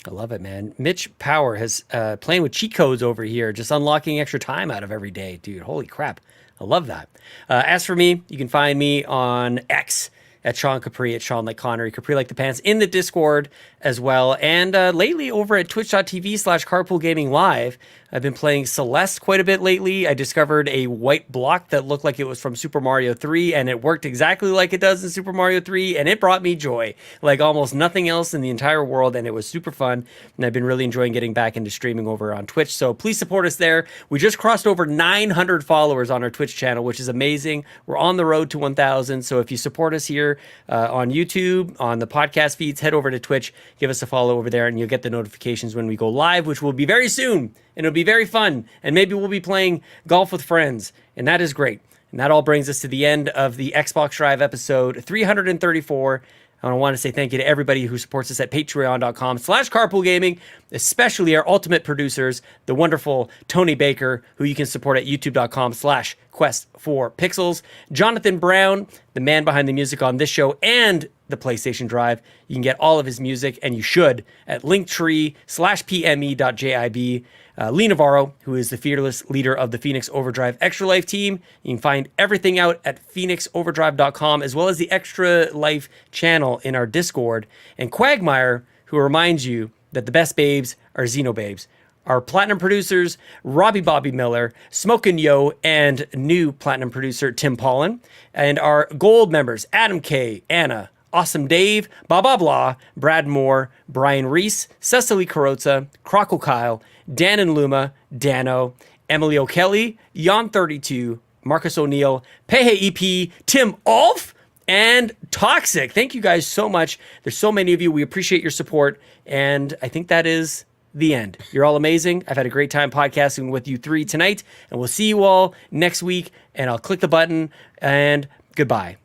I love it, man. Mitch Power has playing with cheat codes over here, just unlocking extra time out of every day, dude. Holy crap. I love that. As for me, you can find me on X at Sean Capri, at Sean like Connery, Capri like the pants, in the Discord as well. And lately over at twitch.tv/Carpool Gaming Live, I've been playing Celeste quite a bit lately. I discovered a white block that looked like it was from Super Mario 3, and it worked exactly like it does in Super Mario 3, and it brought me joy, like almost nothing else in the entire world, and it was super fun, and I've been really enjoying getting back into streaming over on Twitch, so please support us there. We just crossed over 900 followers on our Twitch channel, which is amazing. We're on the road to 1,000, so if you support us here on YouTube, on the podcast feeds, head over to Twitch, give us a follow over there, and you'll get the notifications when we go live, which will be very soon, and it'll be very fun, and maybe we'll be playing golf with friends, and that is great. And that all brings us to the end of the Xbox Drive episode 334. I want to say thank you to everybody who supports us at patreon.com/carpoolgaming, especially our ultimate producers, the wonderful Tony Baker, who you can support at youtube.com/quest4pixels, Jonathan Brown, the man behind the music on this show and the PlayStation Drive. You can get all of his music, and you should, at linktree/pme.jib. Lee Navarro, who is the fearless leader of the Phoenix Overdrive Extra Life team. You can find everything out at phoenixoverdrive.com, as well as the Extra Life channel in our Discord. And Cwagmire, who reminds you that the best babes are Xenobabes. Our platinum producers, Robby Bobby Miller, Smokin Joe, and new platinum producer, Tim Paullin. And our gold members, Adam K, Anna, Awesome Dave, BobLoblaw, Brad Moore, Brian Reese, Cecily Carrozza, CrocoKyle, Dan and Luma, Dannohh, Emily O'Kelly, Jan32, Marcus O'Neill, Peje EP, Tim Aulph, and Toxic. Thank you guys so much. There's so many of you. We appreciate your support. And I think that is the end. You're all amazing. I've had a great time podcasting with you three tonight. And we'll see you all next week. And I'll click the button. And goodbye.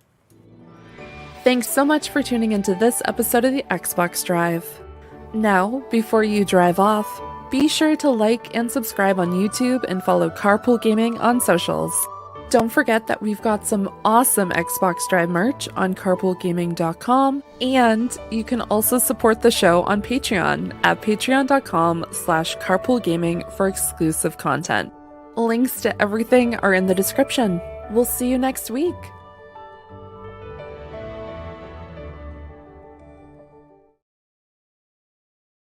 Thanks so much for tuning into this episode of the Xbox Drive. Now, before you drive off, be sure to like and subscribe on YouTube and follow Carpool Gaming on socials. Don't forget that we've got some awesome Xbox Drive merch on carpoolgaming.com, and you can also support the show on Patreon at patreon.com/carpoolgaming for exclusive content. Links to everything are in the description. We'll see you next week.